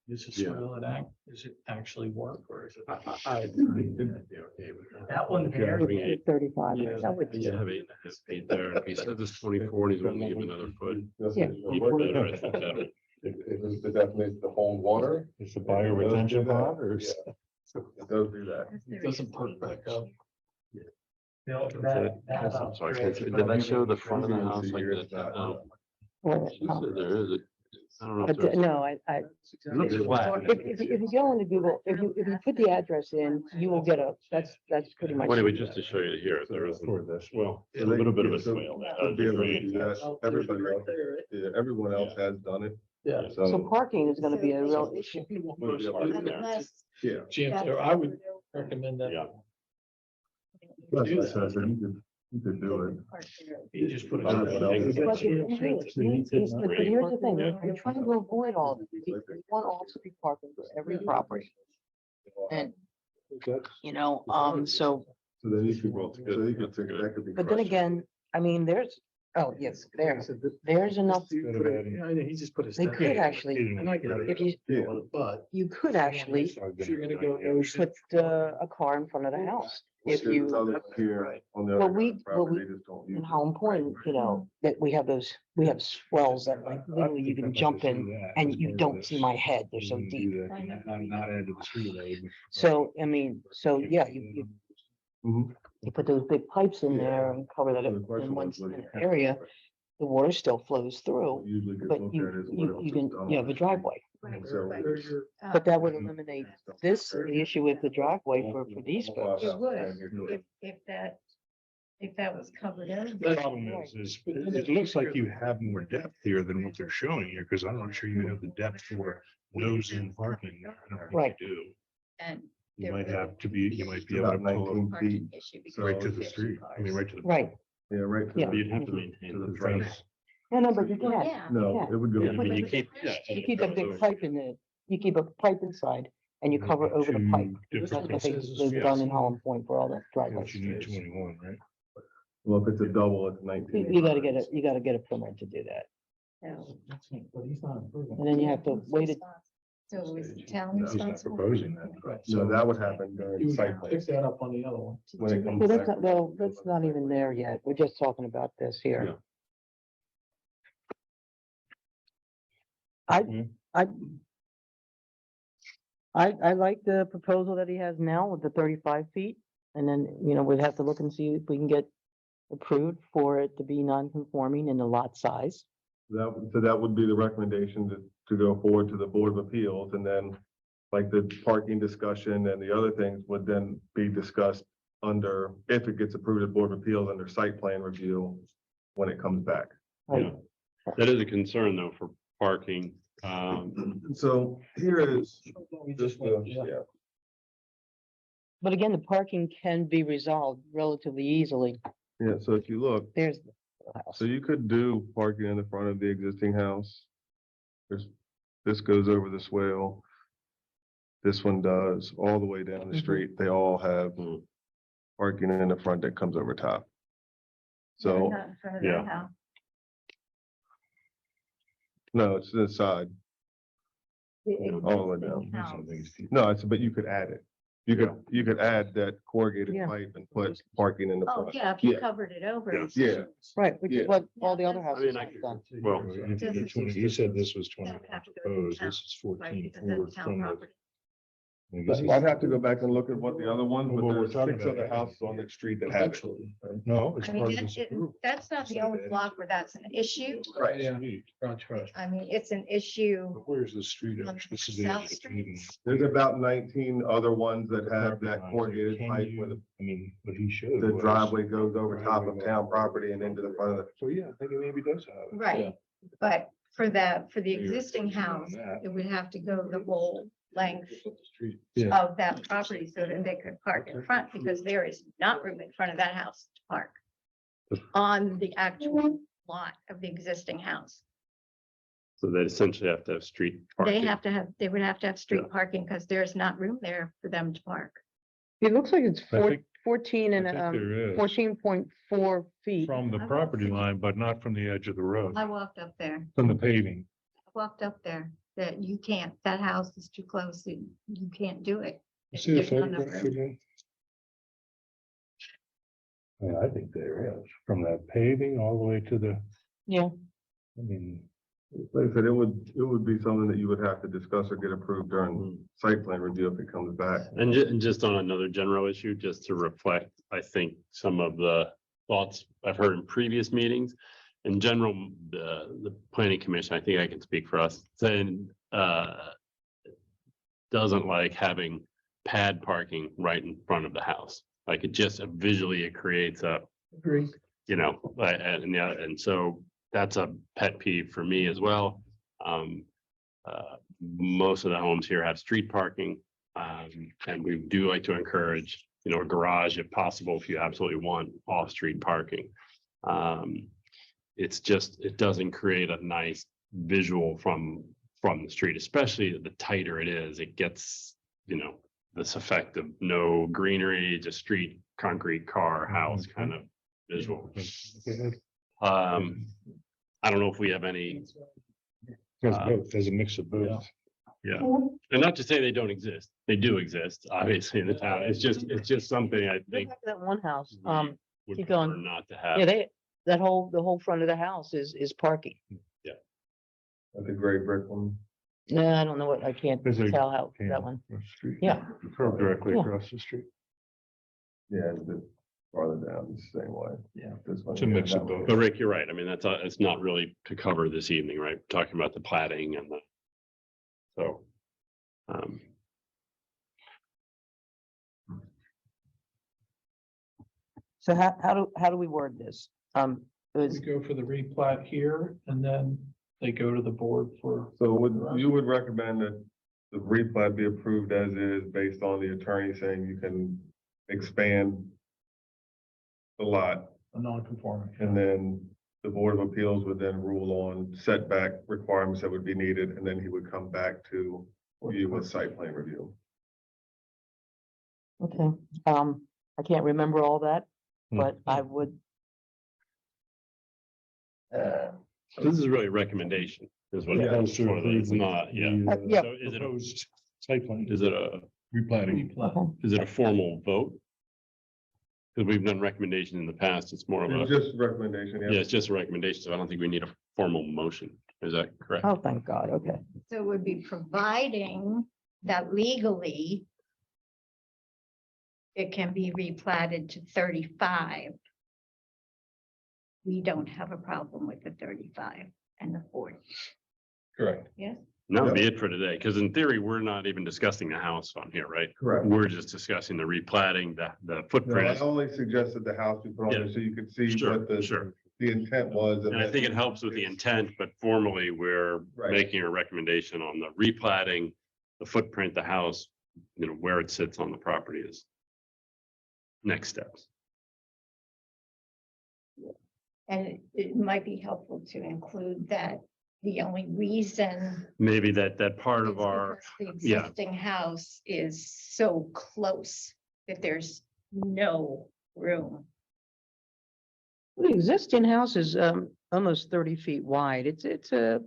Is it Yeah. swell it act, is it actually work or is it? I think that'd be okay with that. That one Yeah, there, bring it. 35. Yeah, That would- you have 8.5 feet there. If he said this 24 and he's willing to give another foot. Yeah. Even better, I think that'll- Is the definition to hold water? It's a buyer retention pond or? is- It does do that. It doesn't perk back up. Bill, I'm sorry, did that show the front of the house like that? No. or, She said there is. I don't know. if but there's- no, It looks flat. if you go into Google, if you put the address in, you will get that's pretty much. Well, anyway, just to show you here, there is, For this. well, a little bit of a swale Should be able to do there. that. Everybody else, yeah, everyone else has done it. Yeah. So So, parking is gonna be a real issue. Unless yeah. Jim, so I would recommend that. Yeah. That's what it says, and you could do it. You just put it. But But here's the thing, you're trying to avoid all this. You want off-street parking for every property. And, you know, so, So then you could, Well, it's so you good. could take, that could be. but then crushed. again, I mean, there's enough, He just put his. they could actually, if you, Yeah. But. you could actually If you're gonna go. put a car in front of the house. If There's you, others here on the Well, other we- side of the well, property, they just don't use and it. how important, you know, that we have swells that like literally you can jump in and you don't see my head. They're so deep. Not into the street. So, I mean, so yeah, you Mhm. you put those big pipes in there and cover that So up the question in one was, what do you have? area, the water still flows through, What usually gets but looked you, at is what you, else you is can, done you on have a the driveway. street. So But that would eliminate this, the issue with the driveway for these folks. It would, if that was covered over. The problem is it looks like you have more depth here than what they're showing here, because I'm not sure you have the depth for nose in parking. I don't think you Right. do. And You there might really have to be, you might be About able to pull 19 parking feet. issue So right to because the of street. I mean, right to the. Right. Yeah, right. to Yeah. the- But you'd have to to maintain the the fence. fence. No, but you Well, can't. yeah. No, Yeah. it would go. Yeah, I mean, you keep, yeah. You keep a big pipe in the, you keep a pipe inside and you cover over the pipe. That's what they've done in Holland Point for all the driveways. But you need 21, right? Well, if it's a double, it's 19. You gotta get a permit to do that. But he's not improving. And then you have to wait it. So is the town No, He's not responsible? proposing that. So that would happen during You site plan. pick that up on the other one. When it comes Well, that's back. not, well, that's not even there yet. We're just talking about this here. Yeah. Mhm. I like the proposal that he has now with the 35 feet. And then, you know, we'd have to look and see if we can get approved for it to be non-conforming in the lot size. So that would be the recommendation to go forward to the Board of Appeals, and then like the parking discussion and the other things would then be discussed under, if it gets approved at Board of Appeals, under site plan review when it comes back. Right? Yeah. That is a concern though for parking. So here is We just just went, the, yeah. yeah, But again, the parking can be resolved relatively easily. yeah, so if you look, There's the house. so you could do parking in the front of the existing house. This goes over the swale. This one does, all the way down the Mhm. street, they all have Mm. parking in the front that comes over top. So, Not in front of yeah. their house. no, it's inside, The all the way existing down. house. no, it's, but you could add it. You could add that corrugated Yeah. pipe and put parking in the Oh, front. yeah, if you Yeah. covered it over. Yeah. it's- Yeah. Right, which Yeah. is what all the other Yeah, houses I have mean, done. Well, You said this was 24 have to go to proposed, town, this is Right, 14 because forward that's town from the property. I'd have to go back and look at what the other ones, but Well, we're there's talking 6 about other that. houses on that street that have it. No, it's I part mean, of this group. that's not the only block where that's an issue. Right. Yeah. I mean, it's an issue. But where's the street? on This is the South edge of the Street. paving. There's about 19 other ones that have that Can corrugated pipe you- where the I mean, what he showed. the was- driveway goes over top of town property and into the front of the. So, yeah, I think it maybe does have it. Right, but for the You're existing focusing on house, that. it would have to go the whole length Yeah. of that property so that they could park in front, because there is not room in front of that house to park on the actual lot of the existing house. So they essentially have to have street They parking. they would have to have street Yeah. parking because there's not room there for them to park. It looks like it's I think- 14 and, I think there is. 14.4 feet. From the property line, but not from the edge of the road, I walked up there, from the paving. walked up there, that you can't, that house is too close, you can't do it. See the There's not enough photograph room. again? Yeah, I think there is, from that paving all the way to the, Yeah, I mean, Like I said, it would be something that you would have to discuss or get approved during site plan review if it comes back. And just on another general issue, just to reflect, I think, some of the thoughts I've heard in previous meetings. In general, the planning commission, I think I can speak for us, saying, doesn't like having pad parking right in front of the house. Like it just visually, it creates a, Agree. you know, and so that's a pet peeve for me as well. Most of the homes here have street parking. And we do like to encourage, you know, a garage if possible, if you absolutely want off-street parking. It's just, it doesn't create a nice visual from the street, especially the tighter it is, it gets, you know, this effect of no greenery, just street, concrete, car, house kind of visual. I don't know if we have any, there's a mix of both. yeah, and not to say they don't exist, they do exist, obviously, in the town, it's just something I Go think. back to that one house, would keep going. prefer Not to yeah, have, the whole front of the house is parking. The gray brick one. No, I don't know what, I can't There's a- tell how, Yeah, that one. across the street. Yeah. Curve directly Yeah. across the street. Yeah, and a bit farther down, it's the same way. Yeah. This one, It's a yeah, mix that of one. both. but Rick, you're right, I mean, it's not really to cover this evening, right, talking about the plating and the. So. So how do we word this? We Is, go for the replat here and then they go to the board for. So you would recommend that the replat be approved as is based on the attorney saying you can expand the lot, A non-conforming. and then the Board of Appeals would then rule on setback requirements that would be needed, and then he would come back to you with site plan review. okay, I can't remember all that, Hmm. but I would. This is really a recommendation, is what it Yeah. is, it's not, yeah. Yeah. So is it, Proposed site plan, is it a, replanning. Replat. is it a formal vote? Because we've done recommendation in the past, it's more of It's a, just a recommendation, yeah, it's just a recommendation, so I don't think we need a formal motion, is that correct? Oh, thank God, okay. So it would be providing that legally it can be replatted to 35. We don't have a problem with the 35 and the 40. Correct. Yes, No, be it for today, because in theory, we're not even discussing the house on here, right? Correct. We're just discussing the replatting, the No, footprint. I is- only suggested the house we put on there so you could see Sure, what the sure. intent was. And I think it helps with the intent, but formally, we're Right. making a recommendation on the replatting, the footprint, the house, you know, where it sits on the property is. Next steps. and it might be helpful to include that the only reason Maybe that part is of our, because the yeah. existing house is so close that there's no room. The existing house is almost 30 feet wide. It's a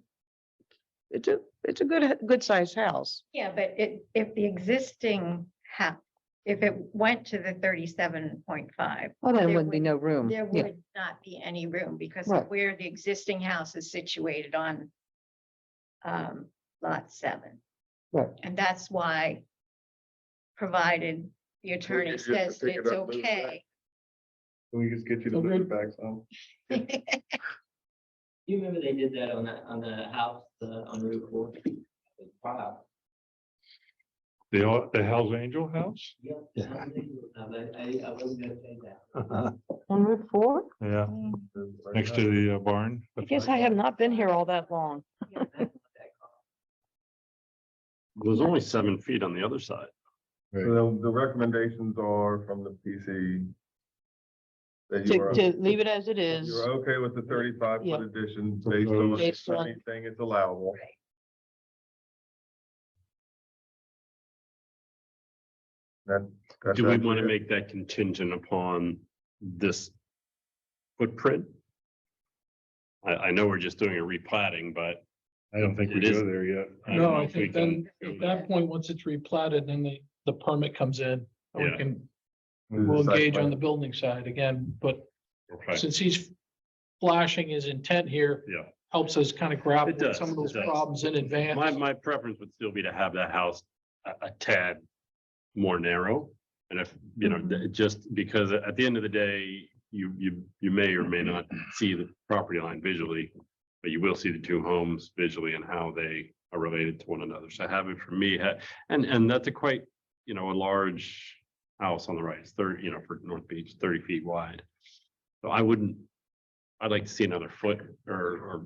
good sized house. Yeah, but if the existing house, if it went to the 37.5, Oh, then There wouldn't be would- no room. there Yeah, would not be any room because Right. of where the existing house is situated on lot 7. Right. And that's why provided the attorney just to says that pick it it's up, move it back. okay. Can we just get you to Okay. move it back some? You remember they did that on the house, on Route 4? Wow. The Hell's Angel house? Yeah. I wasn't gonna say that. On Route 4? Yeah, next to the barn. I guess I have not been here all that long. There's only 7 feet on the other side. So the recommendations are from the PC. That you To, are, to leave it as it is. you're okay with the 35 Yeah. foot addition based on the Based on- thing it's allowable. That. that's Do we actually want to it. make that contingent upon this footprint? I know we're just doing a replatting, but I don't think we It is- go there yet. don't No, know I if we think can then, do at that point, once it's replatted, then the permit comes in. And we Yeah. can, Do the we'll site engage on plan. the building side again, but Okay. since he's flashing his intent here. Yeah. Helps us kind of grapple It with does, some of it those does. problems in advance. My preference would still be to have that house a tad more narrow. And if, you know, just because at the end of the day, you may or may not see the property line visually, but you will see the two homes visually and how they are related to one another. So have it for me, and that's a quite, you know, a large house on the right, it's 30, you know, for North Beach, 30 feet wide. So I'd like to see another foot or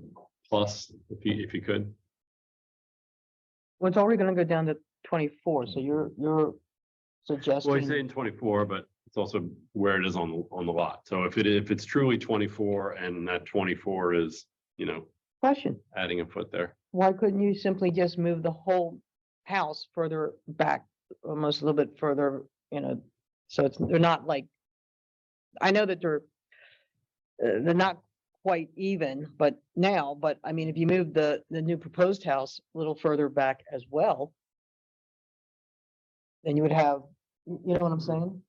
plus if you could. Well, it's already gonna go down to 24, so you're Well, he's suggesting, saying 24, but it's also where it is on the lot. So if it's truly 24 and that 24 is, you know, question, adding a foot there. why couldn't you simply just move the whole house further back, almost a little bit further, you know? So they're not like, I know that they're not quite even, but I mean, if you move the new proposed house a little further back as well, then you would have, you know what I'm saying?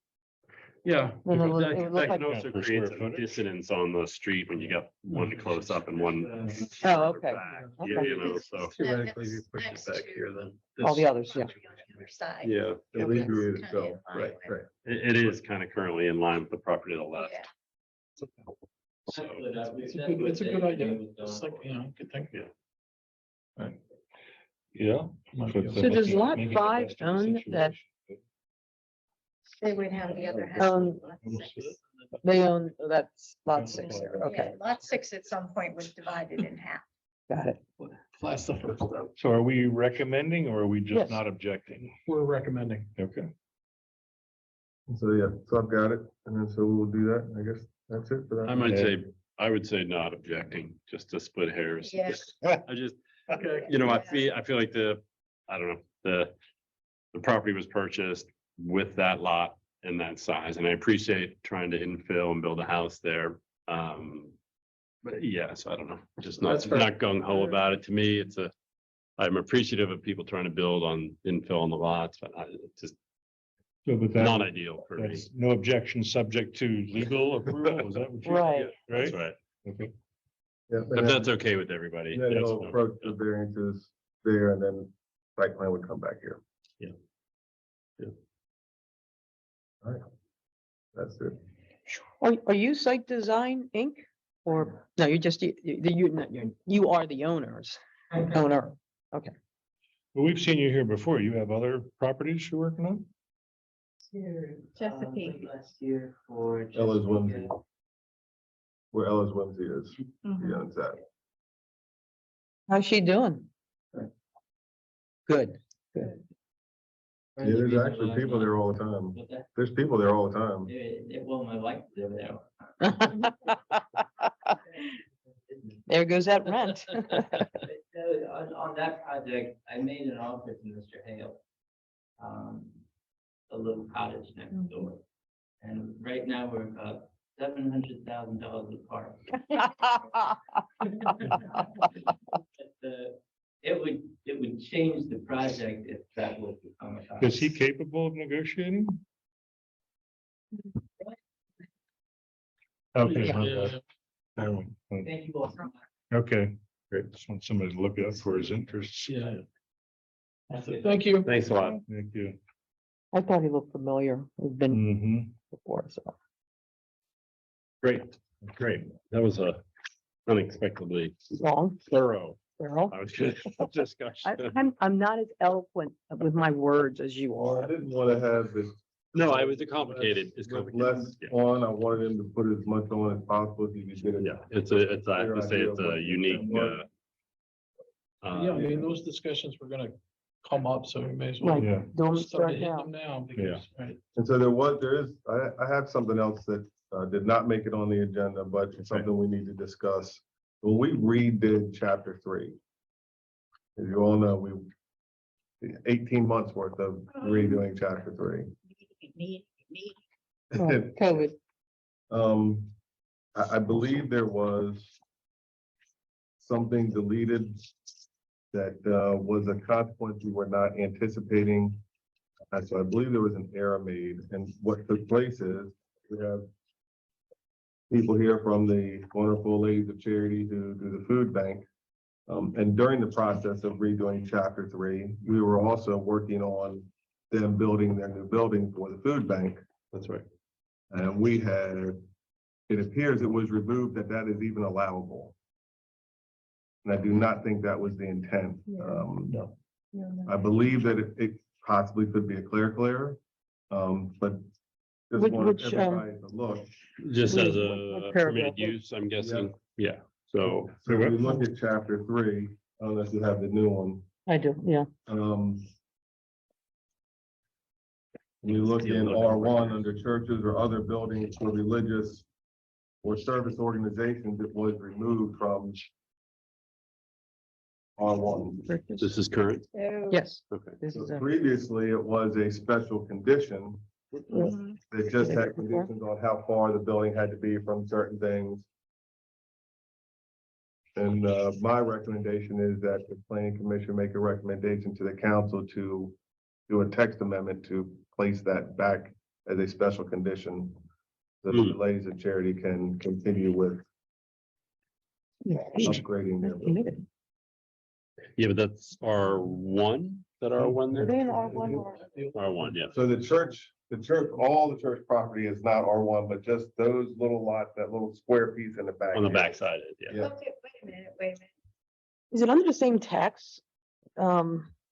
Yeah. Then it would- That it would look that can like- also Per create square some footage? dissonance on the street when you got one close up and one. Oh, further okay. back, Okay. You know, so, Theoretically, you push it back here, then. All the others, yeah. Side. Yeah, It alleviates itself, Right, right. it is kind of currently in line with the property to the left. Yeah. So, It's a good idea. It's like, you know, good thing. Yeah. So does lot 5 own that? They would have the other Um, half. They own, that's lot 6 there, Yeah, okay, lot 6 at some point was divided in half. got it. That's the first step. So are we recommending or are we just Yes. not objecting? We're recommending. Okay. So, yeah, so I've got it, and then so we'll do that, I guess that's it for I that. might say, I would say not objecting, just to split hairs. Yes. I just, Okay. you know, Yeah. I feel like I don't know, the property was purchased with that lot and that size, and I appreciate trying to infill and build a house there. But yeah, so I don't know, just That's fair. not gung ho about it. To me, I'm appreciative of people trying to build on infill on the lots, but it's just So, but not that, ideal for me. that's no objection subject to legal approval, is that what you? Right. That's Right? right. Okay. Yeah, and If then- that's okay with everybody. Then yes, he'll no, approach yeah. the variances there, and then site plan would come back here. Yeah. Yeah. All right. That's it. Are you Site Design Inc? Or, no, you're just, you are the owner. Well, we've seen you here before. You have other properties you're working on? Chesapeake. Last year for. Ella's Chesapeake, Whimsy. Where Ella's Whimsy is, Mhm. he owns that. How's she doing? Good. Yeah, there's actually people there all the time. But that, There's people there all the time. well, my wife lives there. There goes that rent. On that project, I made an offer to Mr. Hale. A little cottage next door. And right now we're about $700,000 apart. It would change the project if that would become a. Is he capable of negotiating? Okay. Yeah. Thank you all so much. Okay, great. Just want somebody to look out for his interests. Yeah. Thank you. Thanks a lot. Thank you. I thought he looked familiar. We've been Mhm. before, so. Great, great. That was a unexpectedly Wrong, thorough Earl. discussion. I'm not as eloquent with my words as you Well, I are. didn't want to have this. No, I was complicated. It's with complicated. less Yeah. on, I wanted him to put as much on as possible if you could get it. Yeah, I have to say it's a unique, Yeah, I mean, uh, those discussions were gonna come up, so we may as well Right, Yeah. don't start start hitting now. them now because, right. And so I have something else that did not make it on the agenda, but it's something we need to discuss. When we redid chapter 3, as you all know, 18 months worth of redoing chapter 3. Right, COVID. I believe there was something deleted that was a consequence we were not anticipating. So I believe there was an error made, and what took place is we have people here from the wonderful Ladies of Charity who do the food bank. And during the process of redoing chapter 3, we were also working on them building their new building for the food bank. that's right. And it appears it was removed that is even allowable. And I do not think that was the intent. No. I believe that it possibly could be a clerical error. But just Which- want which, everybody to look. Just What- as what a paragraph? permitted use, I'm guessing. Yeah, so. So if we look at chapter 3, unless you have the new one, I do, yeah. you look in R1 under churches or other buildings for religious or service organizations, it was removed from R1. This is current. So, Yes, Okay. this is So a, previously, it was a special condition mhm. that just had conditions on how far the building had to be from certain things. And my recommendation is that the planning commission make a recommendation to the council to do a text amendment to place that back as a special condition. So that the Ladies of Charity can continue with upgrading their building. Yeah, but that's R1, that R1 are they there? in R1 or? R1, yeah. So the church, all the church property is not R1, but just those little lots, that little square piece in the back. On the here. backside, yeah. Yeah. Okay, wait a minute. Is it under the same tax?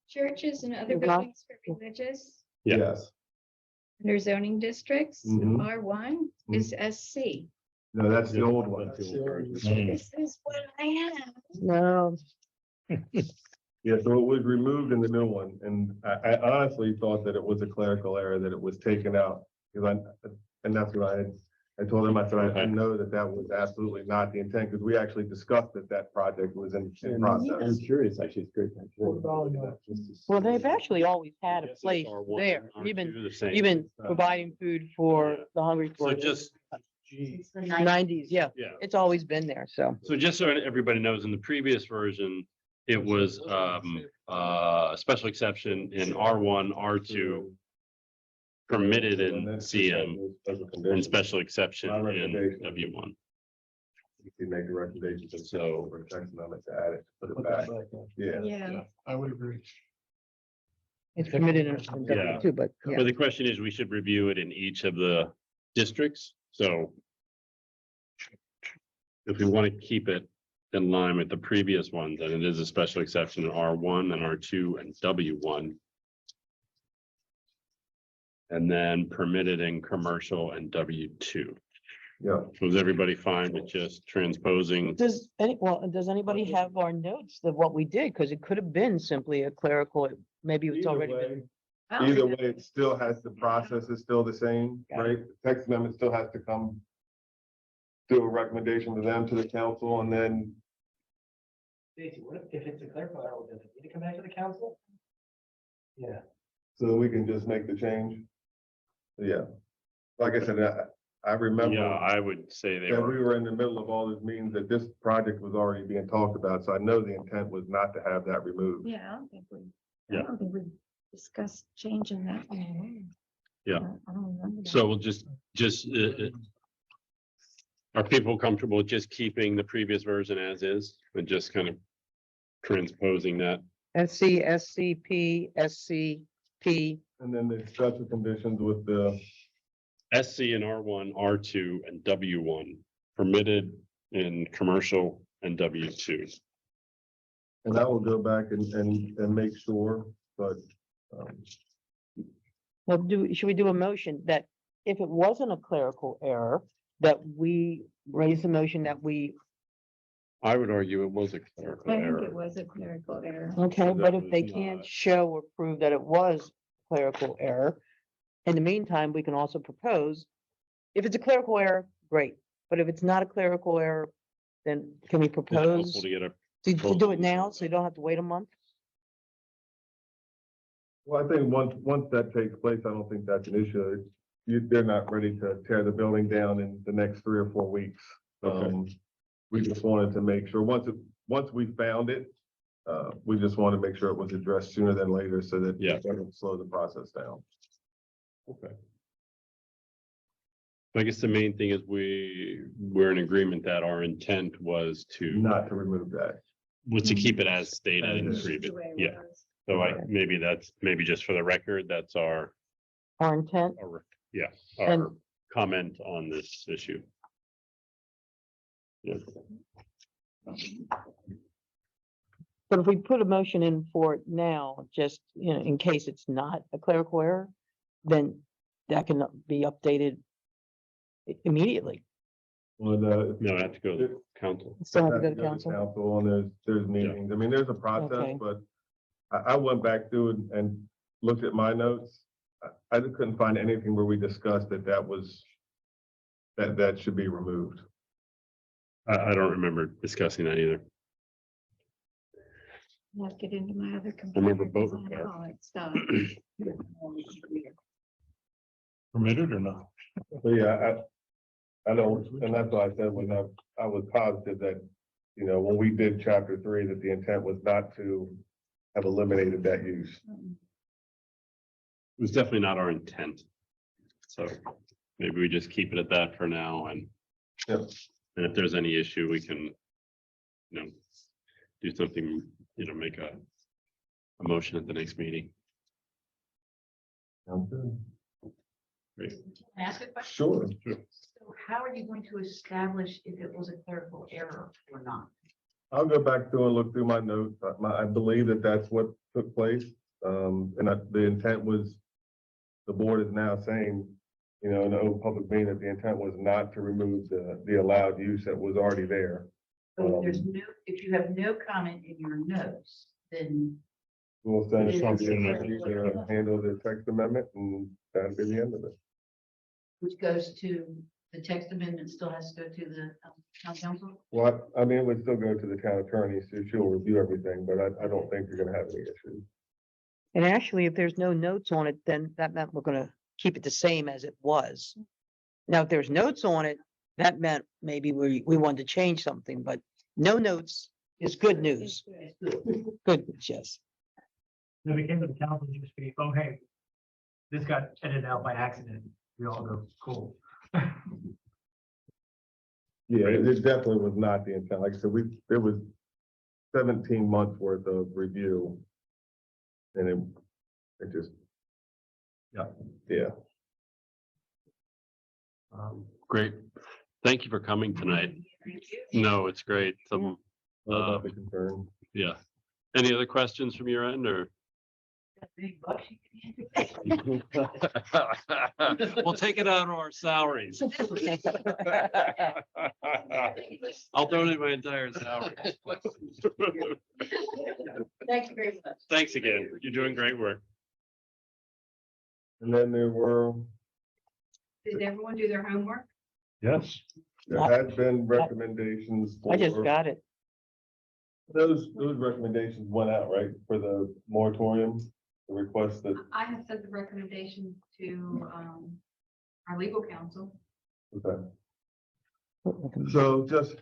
Churches and other Not- buildings for religious, Yeah. Yes. under zoning districts, Mhm. R1 is SC. No, that's the old one. This is what I have. No, Yeah, so it was removed in the new one, and I honestly thought that it was a clerical error, that it was taken out. Because and that's what I told him, I said, I know that was absolutely not the intent, because we actually discussed that project was in process. curious, actually, it's great. well, they've actually always had a place there, even providing food for Yeah. the hungry. So for just, the 90s, yeah, yeah, it's always been there, so. so just so everybody knows, in the previous version, it was a special exception in R1, R2, permitted in CM, and special exception in W1. You can make a recommendation to So- for text amendment to add it, put it back. Yeah. Yeah. I would agree. It's permitted in Yeah. W2, but yeah. But the question is, we should review it in each of the districts, so if we want to keep it in line with the previous ones, and it is a special exception in R1 and R2 and W1. And then permitted in commercial and W2. Yeah. Was everybody fine with just transposing? Does does anybody have our notes of what we did? Because it could have been simply a clerical, maybe it's Either already way. been. Either way, it still has, the process is still the same, Got right? The text amendment still has to come do a recommendation to them, to the council, and then Stacy, what if it's a clerical error, does it need to come back to the council? Yeah. so we can just make the change. Yeah. Like I said, I remember. Yeah, I would say they that we were, were in the middle of all these meetings, that this project was already being talked about, so I know the intent was not to have that removed. Yeah, I don't think we. Yeah. I don't think we discussed changing that. Yeah. I don't remember. that. so we'll just, are people comfortable with just keeping the previous version as is and just kind of transposing that? SC, SCP, SC, P, And then the special conditions with the, SC and R1, R2, and W1 permitted in commercial and W2. and I will go back and make sure, but, well, should we do a motion that if it wasn't a clerical error, that we raise the motion that we, I would argue it was a clerical I think error. it was a clerical error. okay, that but if was they can't not- show or prove that it was clerical error, in the meantime, we can also propose, if it's a clerical error, great, but if it's not a clerical error, then can we It's propose helpful to get a, to do proposal. it now, so you don't have to wait a month? well, I think once that takes place, I don't think that's an issue. They're not ready to tear the building down in the next 3 or 4 weeks. Okay. We just wanted to make sure, once we found it, we just want to make sure it was addressed sooner than later so that Yeah. it doesn't slow the process down. okay. I guess the main thing is we're in agreement that our intent was to Not to remove that. keep it as stated in As is. previous. The way it Yeah, was. so Okay. maybe just for the record, that's our, Our intent, yeah, And- our comment on this issue. Yeah. but if we put a motion in for it now, just, you know, in case it's not a clerical error, then that can be updated immediately. Well, No, I have to go to council. Still have to go to council. Council, and there's meetings. I mean, there's a process, Okay. but I went back through and looked at my notes. I just couldn't find anything where we discussed that should be removed. I don't remember discussing that either. Let's get into my other remember computer. 'cause both I of know how it stopped. Permitted or not? So, yeah, I know, and that's why I said when I was positive that, you know, when we did chapter 3, that the intent was not to have eliminated that use. It was definitely not our intent. So maybe we just keep it at that for now and. Yep. And if there's any issue, we can, do something, make a motion at the next meeting. Sounds good. Great. Ask a question. Sure. So how are you going to establish if it was a clerical error or not? I'll go back through and look through my notes. I believe that that's what took place. The intent was, the board is now saying, in the open public meeting, that the intent was not to remove the allowed use that was already there. So if there's no, if you have no comment in your notes, then We'll send it to Assumption the that- attorney to handle the text amendment, and that'll be the end of it. which goes to, the text amendment still has to go to the town council? Well, I mean, it would still go to the town attorney, so she'll review everything, but I don't think you're gonna have any issues. And actually, if there's no notes on it, then that meant we're gonna keep it the same as it was. Now, if there's notes on it, that meant maybe we wanted to change something, but no notes is good news. Good, news, yes. If it came to the council, you just be, oh, hey, this got edited out by accident. We all go, cool. Yeah, it definitely was not the intent. Like I said, it was 17 months worth of review. And it just. Yeah. Great. Thank you for coming tonight. No, it's great. What about the concern? Yeah. Any other questions from your end or? We'll take it out of our salaries. I'll donate my entire salary. Thank you very much. Thanks again. You're doing great work. And then there everyone do their homework? Yes. has been recommendations. I just for- got it. Those recommendations went out, right, for the moratorium, the request that, I have sent the recommendation to, our legal counsel. okay. So just.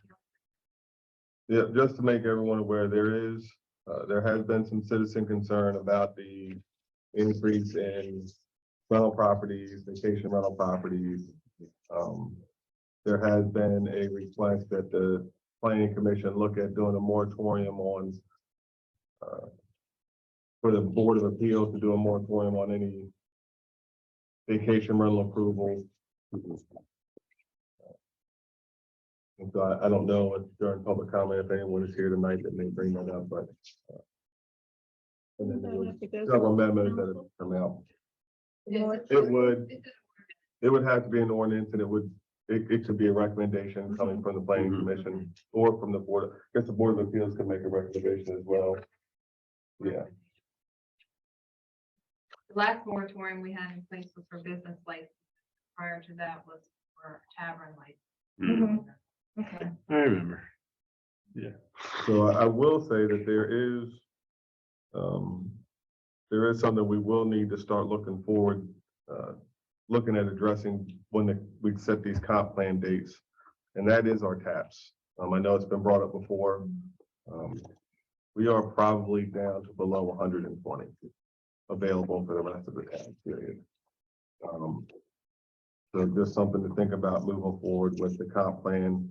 Yeah, just to make everyone aware, there has been some citizen concern about the increase in rental properties, vacation rental properties. There has been a request that the planning commission look at doing a moratorium on for the Board of Appeals to do a moratorium on any vacation rental approval. And so I don't know if during public comment, if anyone is here tonight that may bring that up, but. And then there was several memos that have come out. It would have to be an ordinance and it could be a recommendation coming from the planning commission or from the board. I guess the Board of Appeals can make a recommendation as well. Yeah, The last moratorium we had in place was for business license. Prior to that was for tavern license. Mhm. Okay. I remember. so I will say that there is something we will need to start looking forward, looking at addressing when we set these comp plan dates. And that is our taps. I know it's been brought up before. We are probably down to below 120 available for the rest of the tax period. So just something to think about moving forward with the comp plan,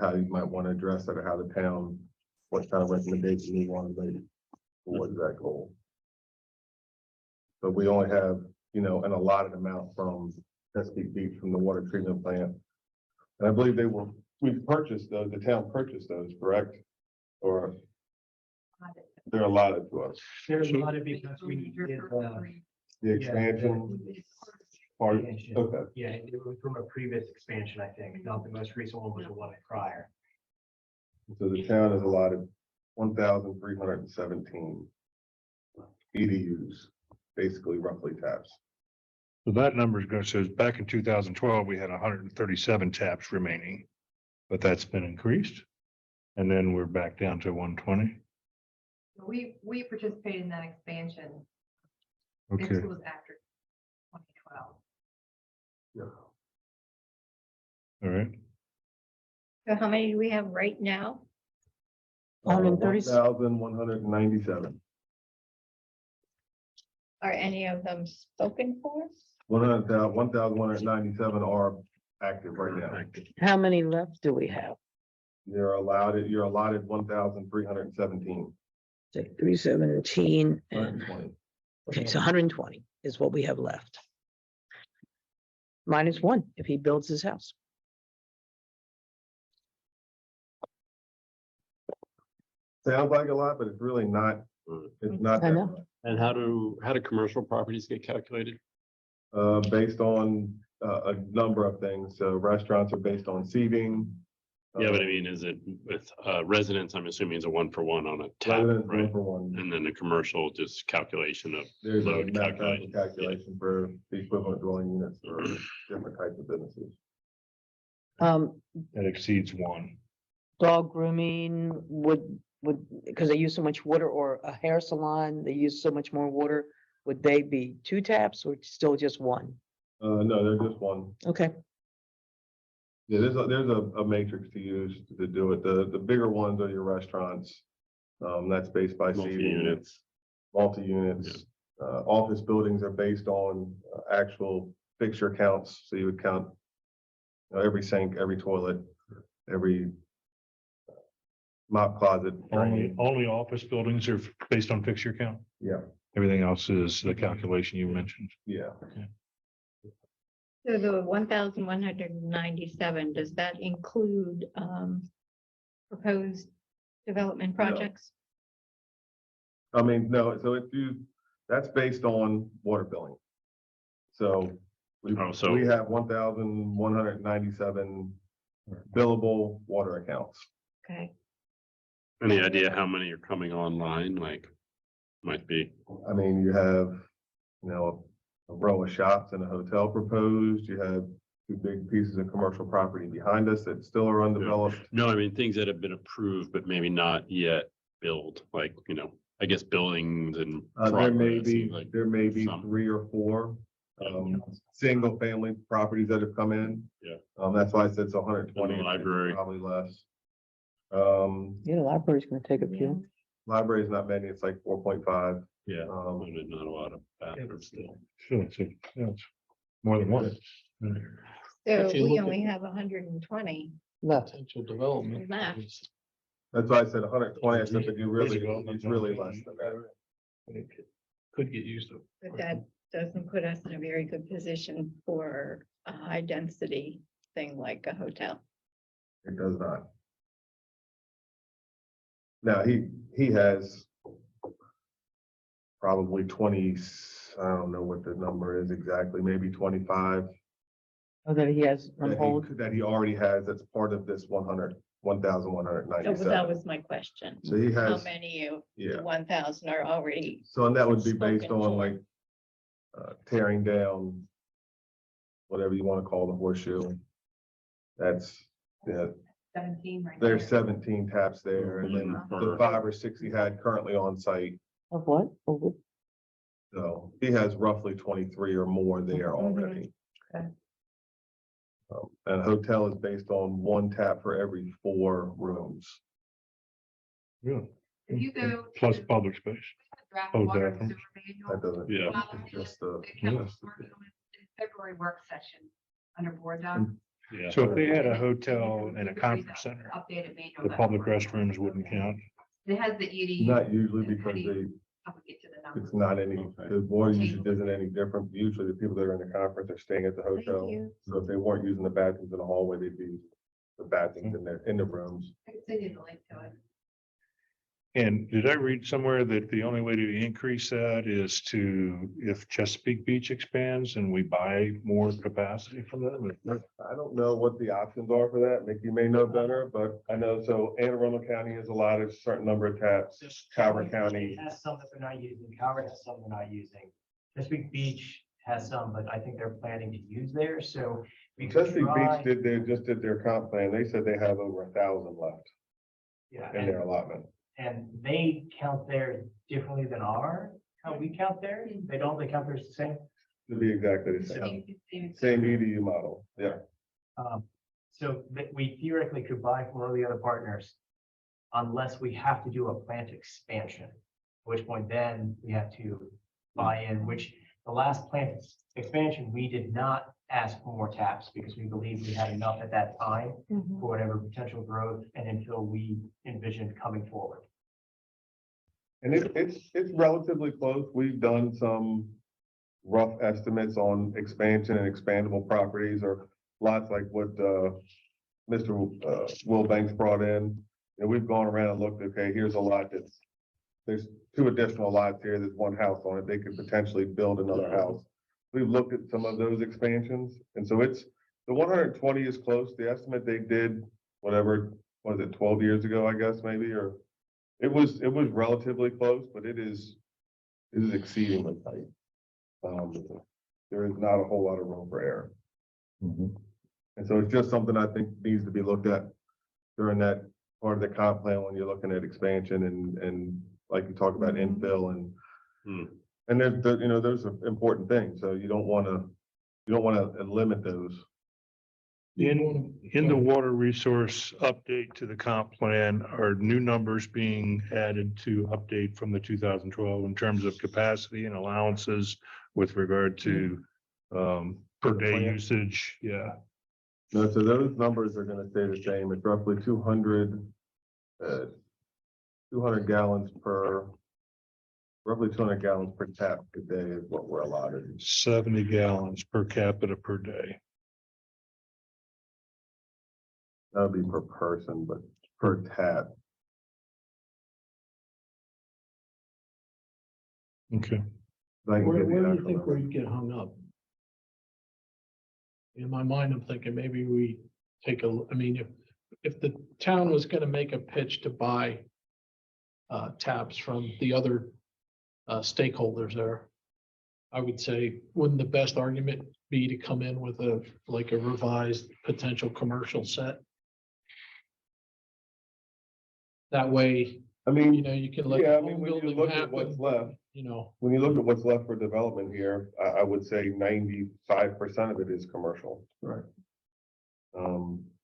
how you might want to address that or how the town, what kind of recommendation you want to make towards that goal. But we only have, an allotted amount from Chesapeake Beach from the water treatment plant. And I believe we purchased those, the town purchased those, correct? Or they're allotted to us. There's a lot of because we did, The expansion part, okay. yeah, it was from a previous expansion, I think, not the most recent one was the one prior. So the town is allotted 1,317 EDUs, basically roughly taps. So that number is going to, says back in 2012, we had 137 taps remaining. But that's been increased. And then we're back down to 120. We participated in that expansion. This Okay, was after 2012. all right. So how many do we have right now? 130. 1,197. Are any of them spoken for? 1,197 are active right now. How many left do we have? You're allotted 1,317. Say 317 and, 120. okay, so 120 is what we have left. Minus one if he builds his house. Sounds like a lot, but it's really not. It's not. I that know. much. And how do commercial properties get calculated? Based on a number of things. So restaurants are based on seating. Yeah, but I mean, is it with residents? I'm assuming it's a 1-for-1 on a tap, Residents, one right? for one. And then the commercial just calculation of There's a load mathematical calculation. calculation for the equivalent dwelling units for different types of businesses. That exceeds one. Dog grooming because they use so much water, or a hair salon, they use so much more water. Would they be 2 taps or still just one? No, they're just one. Okay, Yeah, there's a matrix to use to do it. The bigger ones are your restaurants. That's based by seating. Multi-units. Multi-units. Office buildings are based on actual fixture counts. So you would count every sink, every toilet, every mop closet. Only office buildings are based on fixture count. Yeah, Everything else is the calculation you mentioned. yeah. So the 1,197, does that include proposed development projects? I mean, no, so that's based on water billing. So we so- have 1,197 billable water accounts. Okay, Any idea how many are coming online? Like, might be. I mean, you have, a row of shops and a hotel proposed. You have 2 big pieces of commercial property behind us that still are undeveloped. No, I mean, things that have been approved, but maybe not yet built, like, I guess buildings and. progress and, like, There may be some. 3 or 4 single family properties that have come in. Yeah. That's why I said it's 120. And the library. Probably less. yeah, the library's gonna take a few. Library is not many, it's like 4.5. Yeah, Um, not a lot of bathrooms still. Sure, it's more than one. so If you we look at- only have 120 Left. Potential development. left. That's why I said 120, I said, but it's really less than that. It could get used up. But that doesn't put us in a very good position for a high density thing like a hotel. It does not. Now, he has probably 20, I don't know what the number is exactly, maybe 25 Oh, that he has on hold. that he already has, that's part of this 1,197. That was my question. So he How has, many of yeah, the 1,000 are already? so and that would be based Spoken on for. like tearing down whatever you want to call the horseshoe. That's, yeah, 17 right there's there. 17 taps there, and then the 5 or 6 he had currently on site. Of what? Of what? So he has roughly 23 or more there already. Okay. And hotel is based on 1 tap for every 4 rooms. Yeah. If you go. Plus to public space. draft oh, water and bathrooms. sewer manual, That doesn't. Yeah. it's Just the. they kept working on it in February work session under board doc. Yeah. So if they had a hotel and a conference center, Updated manual. the that public works. restrooms wouldn't count. It has the ED. Not usually and because Penny I'll get to the number. it's not any, Okay. the board usually isn't any different. Usually the people that are in the conference are staying at the Thank hotel. you. So if they weren't using the bathrooms in the hallway, they'd be the bathrooms in the rooms. I can send you the link to it. And did I read somewhere that the only way to increase that is to, if Chesapeake Beach expands and we buy more capacity from them? I don't know what the options are for that. Mickey may know better, but I know, so Anne Arundel County has allotted a certain number of taps. Calvert County, Has some that they're not using. Calvert has some they're not using. Chesapeake Beach has some, but I think they're planning to use theirs, so. we could Chesapeake try- Beach just did their comp plan. They said they have over 1,000 left Yeah, in their allotment. and they count theirs differently than how we count theirs. They count theirs the same. To be exactly the same, Same- same EDU model, yeah. So that we theoretically could buy from one of the other partners unless we have to do a plant expansion, at which point then we have to buy in, which the last plant expansion, we did not ask for more taps because we believed we had enough at that time Mhm. for whatever potential growth and until we envisioned coming forward. And it's relatively close. We've done some rough estimates on expansion and expandable properties or lots like what Mr. Will Banks brought in. And we've gone around and looked, okay, here's a lot there's 2 additional lots here. There's 1 house on it. They could potentially build another house. We've looked at some of those expansions. And so the 120 is close. The estimate they did, whatever, was it 12 years ago, I guess, maybe, or it was relatively close, but it is exceedingly tight. There is not a whole lot of room for error. And so it's just something I think needs to be looked at during that part of the comp plan when you're looking at expansion and like you talk about infill and and those are important things. So you don't want to limit those. In the water resource update to the comp plan, are new numbers being added to update from the 2012 in terms of capacity and allowances with regard to per day plan? usage? Yeah. No, so those numbers are gonna stay the same. It's roughly 200 gallons roughly 200 gallons per tap per day is what we're allotted. 70 gallons per capita per day. That would be per person, but per tap. Okay. I can Where give you do that you think number. we'd get hung up? In my mind, I'm thinking maybe we take I mean, if the town was gonna make a pitch to buy taps from the other stakeholders there, I would say, wouldn't the best argument be to come in with a revised potential commercial set? That way, I mean, you can let yeah, the I mean, home when you building look at what's happen, left, when you look at what's left for development here, I would say 95% of it is commercial. Right.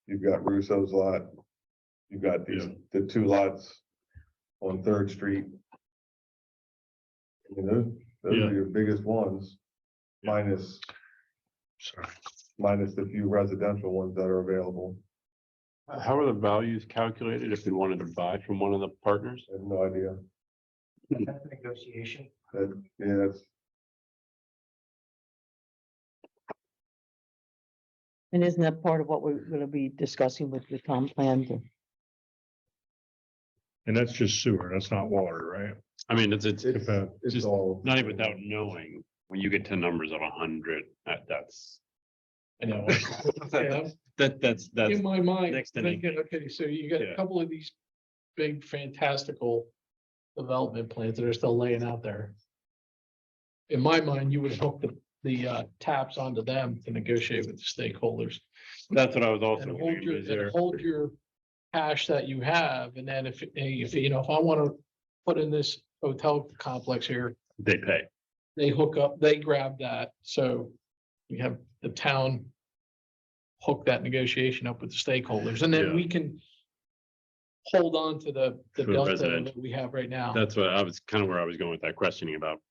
You've got Russo's lot. You've got the 2 lots on 3rd Street. I mean, those Yeah. are your biggest ones, minus Sorry. the few residential ones that are available. How are the values calculated if we wanted to buy from one of the partners? I have no idea. That's a negotiation. Yeah, that's, And isn't that part of what we're gonna be discussing with the comp plan? And that's just sewer, that's not water, right? I mean, it's it's just all. not even without knowing, when you get to numbers of 100, that's. I know. That's, In my mind, next to thinking, okay, so you got Yeah. a couple of these big fantastical development plans that are still laying out there. In my mind, you would hook the taps onto them to negotiate with the stakeholders that's what I was also. and hold wondering, your, is there- and hold your cash that you have. And then if, you know, if I want to put in this hotel complex here, They pay. they hook up, they grab that. So we have the town hook that negotiation up with the stakeholders, and Yeah. then we can hold on to the For the delta residential. that we have right now. That's what I was kind of where I was going with that questioning about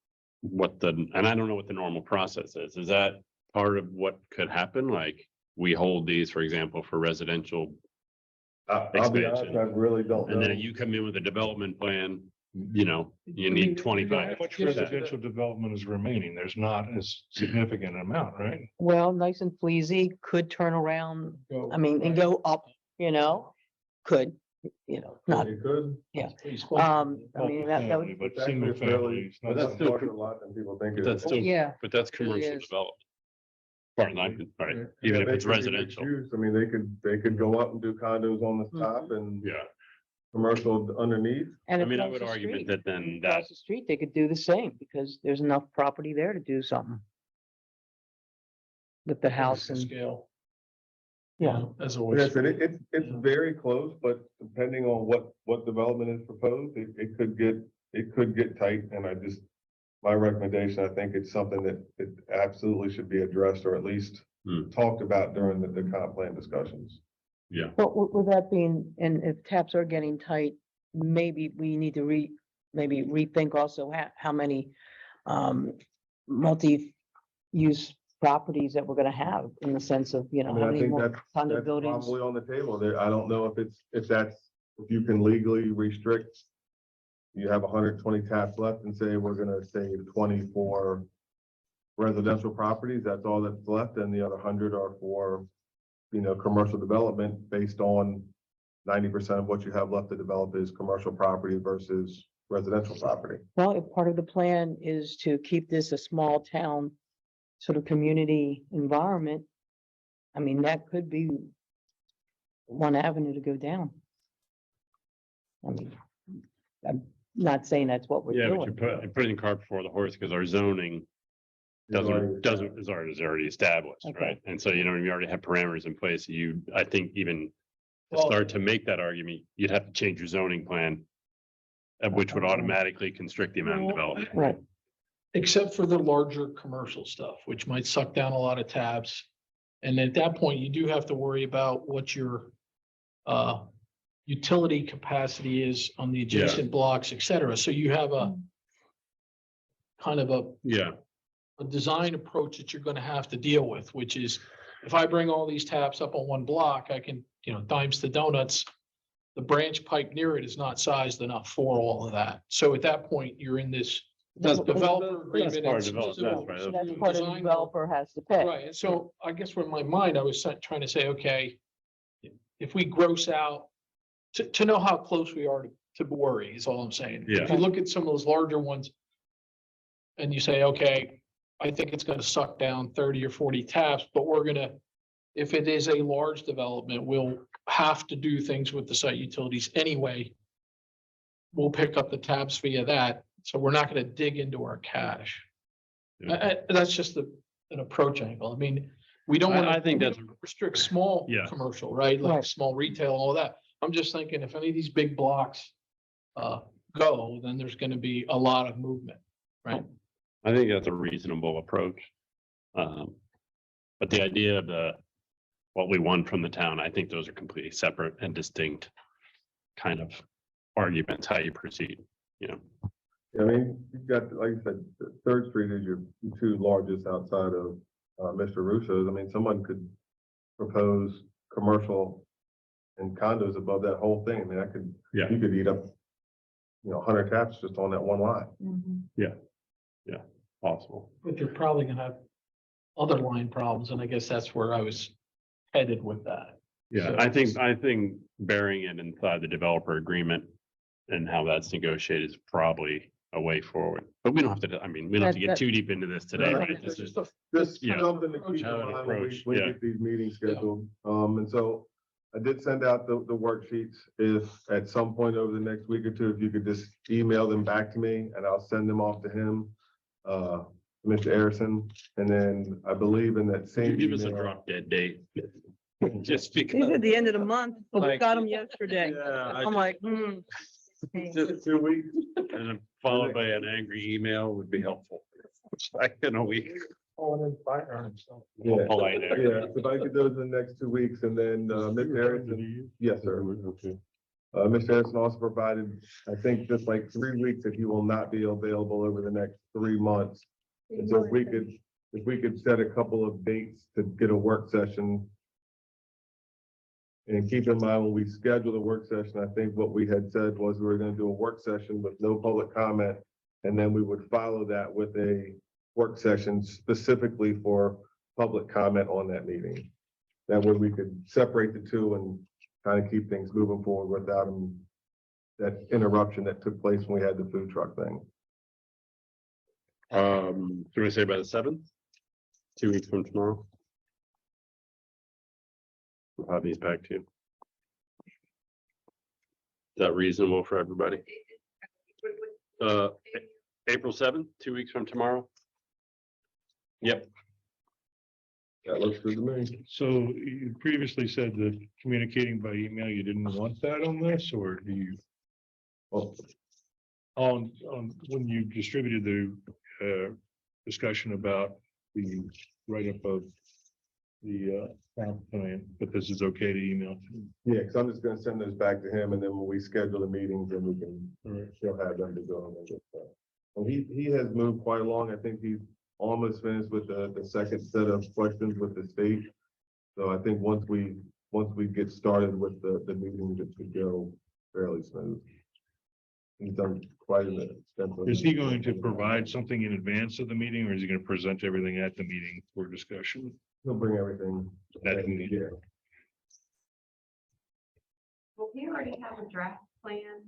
what and I don't know what the normal process is. Is that part of what could happen? Like, we hold these, for example, for residential, I'll be honest, expansion. I really don't and know. then you come in with a development plan, you know, you I mean, need you're gonna 25. How much Yeah. residential development is remaining? There's not a significant amount, right? Well, nice and fleasy, could turn around, Go, I mean, and go up, you know, could, you know, not, You could. pretty close. I mean, that would, Multifamily, But It's single actually fairly- family. is But not that's That's still larger lot than people think But it that's is. still, yeah, but that's it really commercial is. development. Part of, right, Yeah. even Yeah, if they it's could be residential, mixed use. I mean, they could go up and do condos on the top and yeah. commercial underneath. and I mean, I across would the argue street- that then and that, across the street, they could do the same, because there's enough property there to do something. With the house and, Scale. yeah, As Like I always. said, it's Yeah. very close, but depending on what development is proposed, it could get tight. And my recommendation, I think it's something that it absolutely should be addressed or at least Hmm. talked about during the comp plan discussions. yeah, but with that being, and if taps are getting tight, maybe we need to maybe rethink also how many multi-use properties that we're gonna have, in the sense of, you I know, mean, how I many think more that's condo buildings. probably on the table there. I don't know if you can legally restrict. You have 120 taps left and say, we're gonna save 20 for residential properties. That's all that's left. And the other 100 are for, commercial development based on 90% of what you have left to develop is commercial property versus residential property. Well, if part of the plan is to keep this a small town sort of community environment, I mean, that could be one avenue to go down. I mean, I'm not saying that's what we're yeah, but doing. you're putting the cart before the horse, because our zoning is already established, Okay. right? And so, you already have parameters in place. I think even to Well- start to make that argument, you'd have to change your zoning plan, which would automatically constrict the amount of Well, development. Right, Except for the larger commercial stuff, which might suck down a lot of tabs. And at that point, you do have to worry about what your utility capacity is on the adjacent blocks, et cetera. So you have a kind of Yeah, a design approach that you're gonna have to deal with, which is if I bring all these taps up on one block, I can, dimes to donuts. The branch pipe near it is not sized enough for all of that. So at that point, you're in this That's- developer that's agreement. part and of development, civil- that's right. civil that's part of the design work. developer has to pay. Right, and so I guess in my mind, I was trying to say, okay, if we gross out, to know how close we are to worry is all I'm saying. If Yeah. you look at some of those larger ones and you say, okay, I think it's gonna suck down 30 or 40 taps, but if it is a large development, we'll have to do things with the site utilities anyway. We'll pick up the taps via that, so we're not gonna dig into our cash. That's just an approach angle. I mean, we don't want I think that's, restrict small Yeah. commercial, right? Like Right. small retail, all that. I'm just thinking if any of these big blocks go, then there's gonna be a lot of movement, right? I think that's a reasonable approach. But the idea of what we want from the town, I think those are completely separate and distinct kind of arguments, how you proceed, I mean, you've got, like you said, Third Street is your two largest outside of Mr. Russo's. I mean, someone could propose commercial and condos above that whole thing. I mean, Yeah. you could eat up 100 taps just on that one lot. Possible. But you're probably gonna have other line problems, and I guess that's where I was headed with that. Yeah, So- I think burying it inside the developer agreement and how that's negotiated is probably a way forward. But we don't have to, I mean, we don't have to get That- too deep into this today, No, right? This is, Just Yeah. something to keep in How it mind when approach, we yeah. get these meetings scheduled. And so I did send out the worksheets. If at some point over the next week or two, if you could just email them back to me and I'll send them off to him. Mr. Harrison, and then I believe in that Could same. you give us a email- drop dead date? Just These because. at the end of the month, but we Like- got them yesterday. Yeah, I'm like, just 2 weeks. And then followed by an angry email would be helpful. Like in a week. Oh, and then fire on himself. Yeah. Polite. Yeah, if I could do those in the next 2 weeks and then, Mr. Harrison, yes, sir. Okay. Mr. Harrison also provided, I think, just like 3 weeks that he will not be available over the next 3 months. And so if we could set a couple of dates to get a work session. And keep in mind, when we schedule the work session, I think what we had said was we were gonna do a work session with no public comment. And then we would follow that with a work session specifically for public comment on that meeting. That way we could separate the two and kind of keep things moving forward without that interruption that took place when we had the food truck thing. Do we say by the 7th? 2 weeks from tomorrow? We'll have these back to you. Is that reasonable for everybody? April 7th, 2 weeks from tomorrow? Yep. That looks good to me. So you previously said that communicating by email, you didn't want that on this, or do you? Well, On, when you distributed the, discussion about the write-up of the, comp plan, but this is okay to email. yeah, because I'm just gonna send those back to him and then when we schedule the meetings, then we can, Alright. he'll have them to go and get stuff. And he has moved quite along. I think he's almost finished with the second set of questions with the state. So I think once we get started with the meetings, it should go fairly smooth. He's done quite a bit. Is he going to provide something in advance of the meeting, or is he gonna present everything at the meeting for discussion? He'll bring everything. At the meeting. Yeah. Well, we already have a draft plan.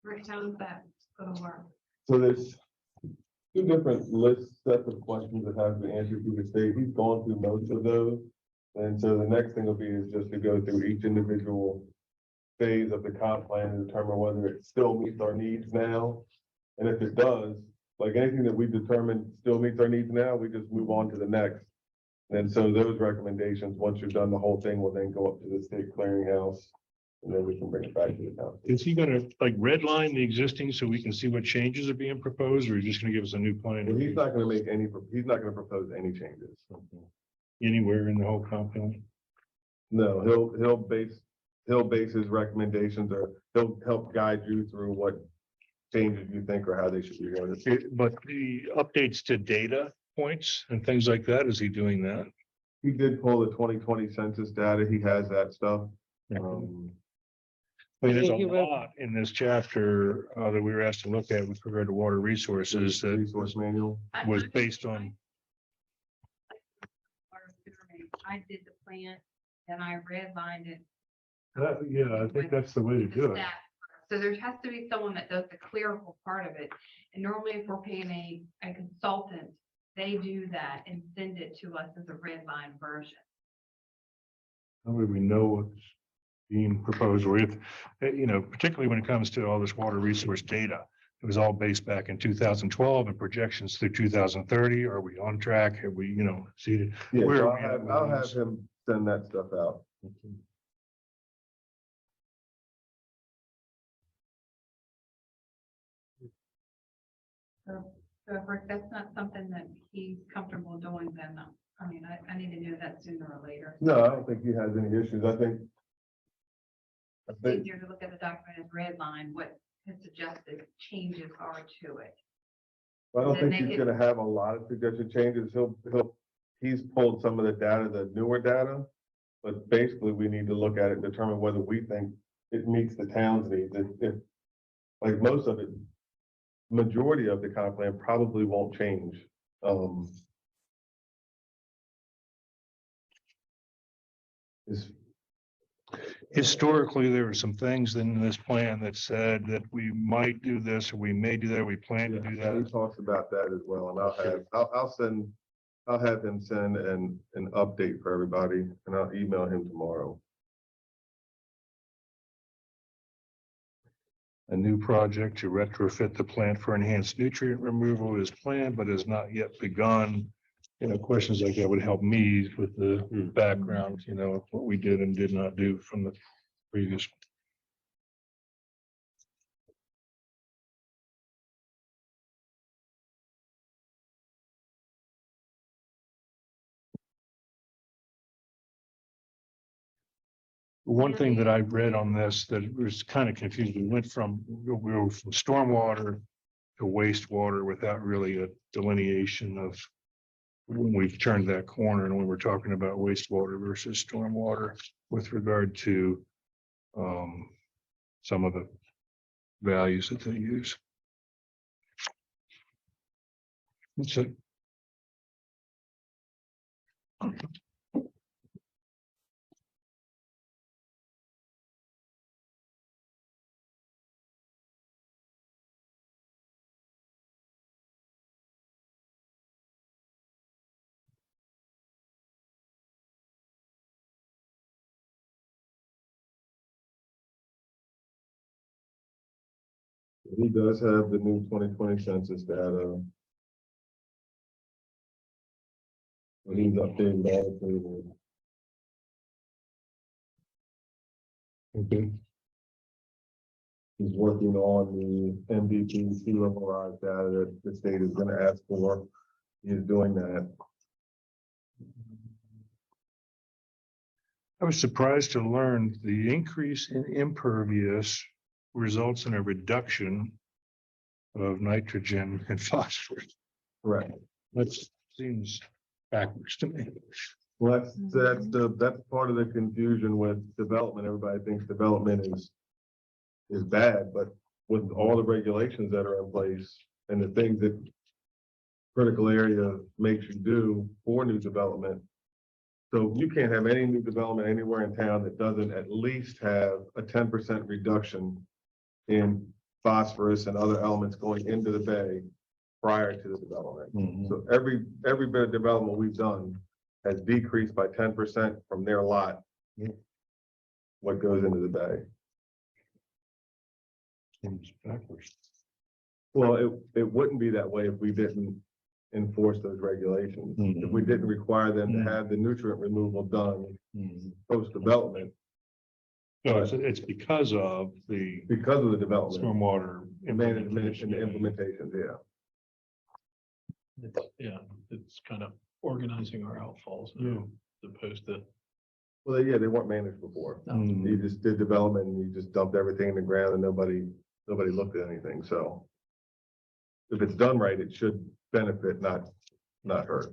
Rick, how's that gonna work? So there's two different sets of questions that have to be answered through the state. He's gone through most of those. And so the next thing will be is just to go through each individual phase of the comp plan and determine whether it still meets our needs now. And if it does, like anything that we determine still meets our needs now, we just move on to the next. And so those recommendations, once you're done, the whole thing will then go up to the state clearinghouse. And then we can bring it back to the council. Is he gonna like redline the existing so we can see what changes are being proposed, or is he just gonna give us a new plan? And he's not gonna make any, he's not gonna propose any changes. Anywhere in the whole compound? No, he'll base his recommendations or he'll help guide you through what changes you think or how they should be worded. But the updates to data points and things like that, is he doing that? He did pull the 2020 census data. He has that stuff. I mean, there's a He wrote- lot in this chapter that we were asked to look at with regard to water resources that Resource manual. was based on, I did the plan, then I redlined it. yeah, I think that's the way to do it. That. So there has to be someone that does the clerical part of it. And normally if we're paying a consultant, they do that and send it to us as a red line version. That way we know what's being proposed, or if, particularly when it comes to all this water resource data. It was all based back in 2012 and projections through 2030. Are we on track? Have we, see? Yeah, Where so are we at with I'll have those? him send that stuff out. So if Rick, that's not something that he's comfortable doing, then, I need to know that sooner or later. No, I don't think he has any issues. I think It's easier to look at the document as red line, what his suggested changes are to it. I don't Then think make he's it- gonna have a lot of suggested changes. He's pulled some of the data, the newer data. But basically, we need to look at it and determine whether we think it meets the town's needs. If like most of it, majority of the comp plan probably won't change. It's Historically, there were some things in this plan that said that we might do this, or we may do that, we plan to do Yeah, he that. talks about that as well, and I'll have him send an update for everybody, and I'll email him tomorrow. A new project to retrofit the plant for enhanced nutrient removal is planned, but has not yet begun. You know, questions like that would help me with the background, you know, of what we did and did not do from the previous. One thing that I read on this that was kind of confusing, we went from stormwater to wastewater without really a delineation of when we turned that corner and when we're talking about wastewater versus stormwater with regard to some of the values that they use. So He does have the new 2020 census data. And he's updated all the tables. okay. He's working on the MVP sea level rise data that the state is gonna ask for. He's doing that. I was surprised to learn the increase in impervious results in a reduction of nitrogen and phosphorus. Correct. That seems backwards to me. Well, that's part of the confusion with development. Everybody thinks development is bad, but with all the regulations that are in place and the things that critical area makes you do for new development. So you can't have any new development anywhere in town that doesn't at least have a 10% reduction in phosphorus and other elements going into the bay prior to the development. So every bit of development we've done has decreased by 10% from their lot. What goes into the bay. Seems backwards. Well, it wouldn't be that way if we didn't enforce those regulations. If we didn't require them to have the nutrient removal done post-development No, it's because of the because of the development. stormwater Management and the implementations, yeah. Yeah, it's kind of organizing our outfalls Yeah. as opposed to. Well, yeah, they weren't managed before. Mm. You just did development and you just dumped everything in the ground and nobody looked at anything, so. If it's done right, it should benefit, not hurt.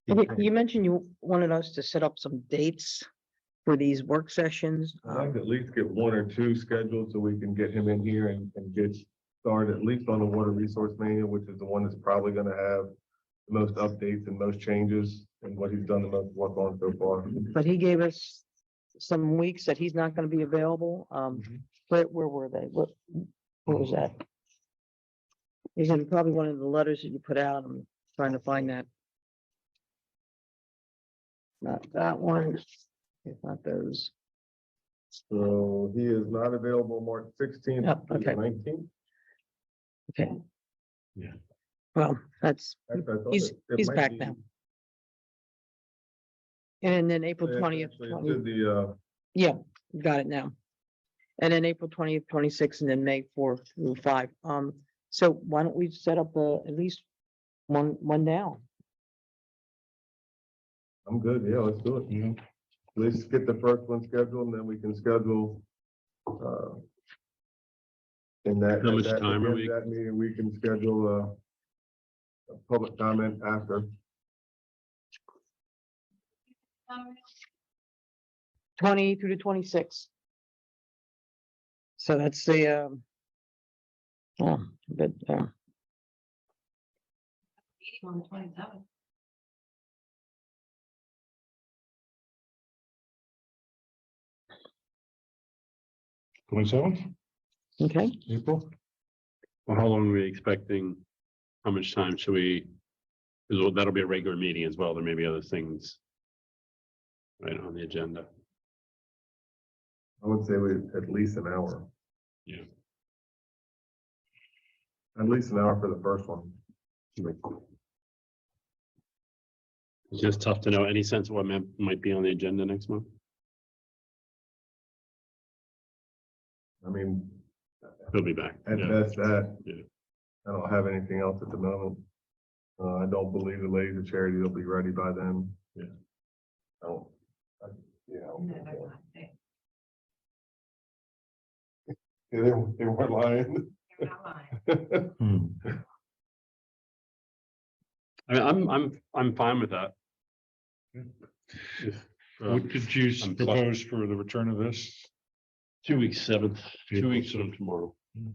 You mentioned you wanted us to set up some dates for these work sessions. I'd like to at least get one or two scheduled so we can get him in here and get started at least on the water resource manual, which is the one that's probably gonna have the most updates and most changes and what he's done the most work on so far. But he gave us some weeks that he's not gonna be available. Where were they? What was that? He's in probably one of the letters that you put out. I'm trying to find that. Not that one. It's not those. So he is not available March 16th, Oh, okay. 19th. Okay. Yeah. Well, that's, Actually, I thought he's it might back be- now. And then April Yeah, 20th, actually, it did the, yeah, got it now. And then April 20th, 26th, and then May 4th through 5. So why don't we set up at least one now? I'm good, yeah, let's do it. Yeah. Let's get the first one scheduled and then we can schedule, in that. How much that- time are in we- That meeting, we can schedule a public comment after. 20 through the 26th. So that's the But, Meeting on the 27th. Twenty-seventh, okay, April? Well, how long are we expecting? How much time should we? 'Cause that'll be a regular meeting as well. There may be other things. Right on the agenda. I would say at least an hour. Yeah. At least an hour for the first one. It's just tough to know any sense of what might be on the agenda next month. I mean, He'll be back. at Yeah. best that. Yeah. I don't have anything else at the moment. I don't believe the ladies of charity will be ready by then. Yeah. I don't, you know. No, they're not. Yeah, they weren't lying. They're not lying. I mean, I'm fine with that. If, What did you I'm propose for the return of this? 2 weeks, 7th, 2 April weeks from 7th. tomorrow. Hmm.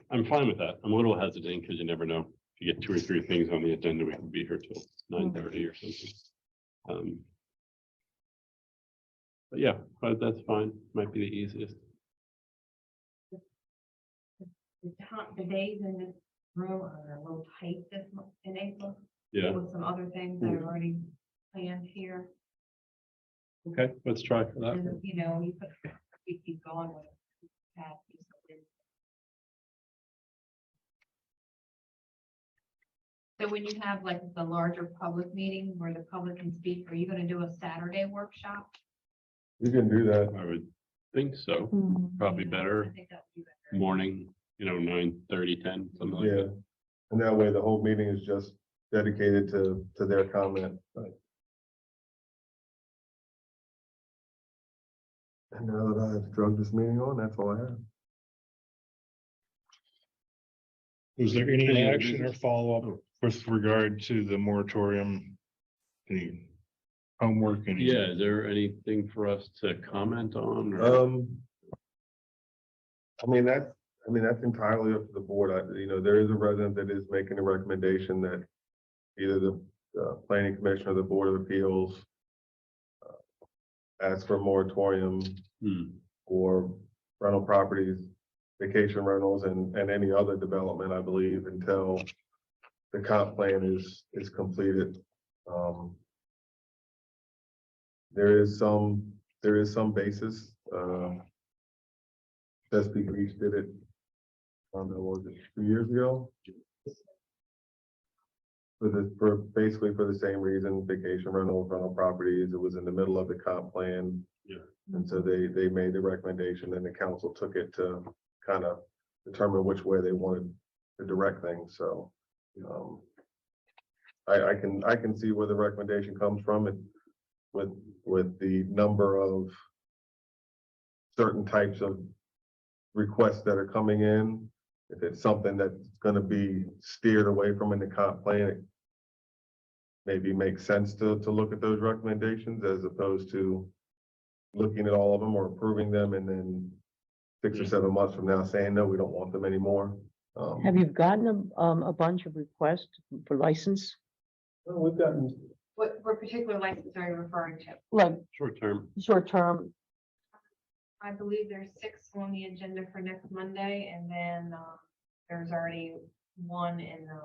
I'm fine with that. I'm a little hesitant because you never know. If you get 2 or 3 things on the agenda, we can be here till 9:30 or something. But yeah, but that's fine. Might be the easiest. The days in this room are a little tight this month in April, Yeah, with some other things that are already planned here. okay, let's try for that. And, you know, we keep going with that. So when you have like the larger public meeting where the public can speak, are you gonna do a Saturday workshop? You can do that. I would think so. Probably I better think that would be better. morning, 9:30, 10, something like Yeah. that. And that way the whole meeting is just dedicated to their comment. And now that I've drugged this meeting on, that's all I have. Was there any Any other action or business? follow-up with regard to the moratorium? Any homework? Any? Yeah, is there anything for us to comment on? or- I mean, that's entirely up to the board. There is a resident that is making a recommendation that either the planning commission or the board of appeals ask for a moratorium Hmm, for rental properties, vacation rentals and any other development, I believe, until the comp plan is completed. There is some basis, Chesapeake Beach did it. I don't know, was it 2 years ago? Basically for the same reason, vacation rentals, rental properties, it was in the middle of the comp plan. Yeah. And so they made the recommendation and the council took it to kind of determine which way they wanted to direct things, so. I can see where the recommendation comes from and with the number of certain types of requests that are coming in. If it's something that's gonna be steered away from in the comp plan, it maybe makes sense to look at those recommendations as opposed to looking at all of them or approving them and then 6 or 7 months from now saying, no, we don't want them anymore. have you gotten a bunch of requests for license? We've gotten, What particular license are you referring to? Like short term. short term, I believe there's 6 on the agenda for next Monday, and then there's already 1 in the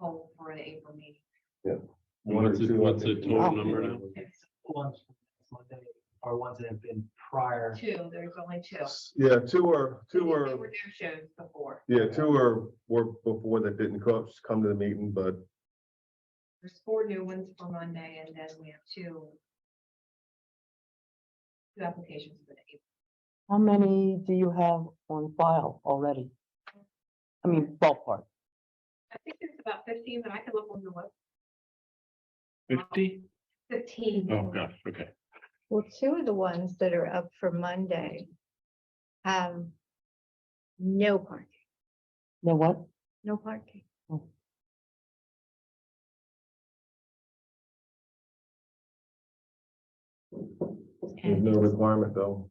poll for the April meeting. What's the total Wow. number now? It's ones from next Monday are ones that have been prior. 2, there's only 2. yeah, two They are, were no shows before. yeah, were before that didn't come to the meeting, but There's 4 new ones for Monday, and then we have 2 applications for the April. how many do you have on file already? I mean, ballpark. I think there's about 15, but I can look on the web. 50? 15. Oh, gosh, okay. Well, 2 of the ones that are up for Monday have no parking, Know what? no parking. there's no requirement though.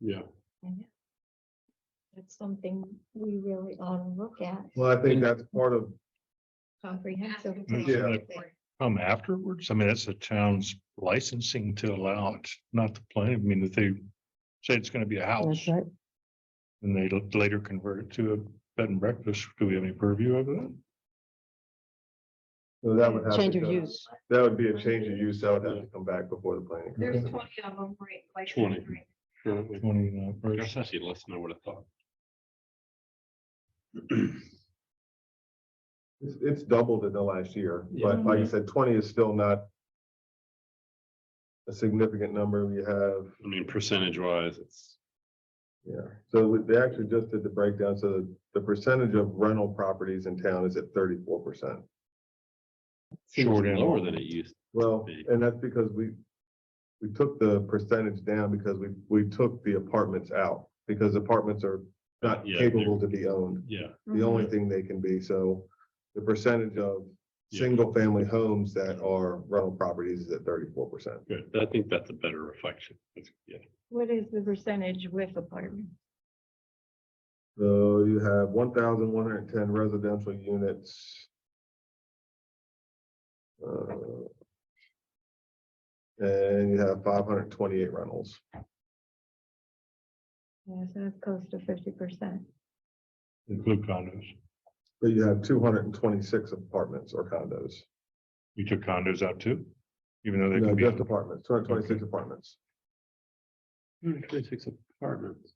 Yeah. That's something we really ought to look at Well, I think that's part of, comprehensive. Yeah. Come afterwards. I mean, that's the town's licensing to allow it, not the plan. I mean, if they say it's gonna be a house That's right. and they later convert it to a bed and breakfast, do we have any purview over that? so that would have. to Change of go- use. That would be a change of use. That would have to come back before the planning. There's commission. 20 of them, right? like 20. right. Currently. 20, That's actually less than I would have thought. It's doubled in the last year, but Yeah. like I said, 20 is still not a significant number. We have, I mean, percentage wise, it's. yeah, so they actually just did the breakdown, so the percentage of rental properties in town is at 34%. Seems Short end. lower than it used. Well, Be. and that's because we took the percentage down because we took the apartments out, because apartments are not Yeah, capable to be owned. Yeah, The only thing they can be, so the percentage of Yeah. single-family homes that are rental properties is at 34%. good. I think that's a better reflection. Yeah. What is the percentage with apartments? So you have 1,110 residential units. And you have 528 rentals. Yes, that's close to 50%. include condos. But you have 226 apartments or condos. You took condos out too? Even though they No, can be. just apartments, 226 apartments. 126 apartments.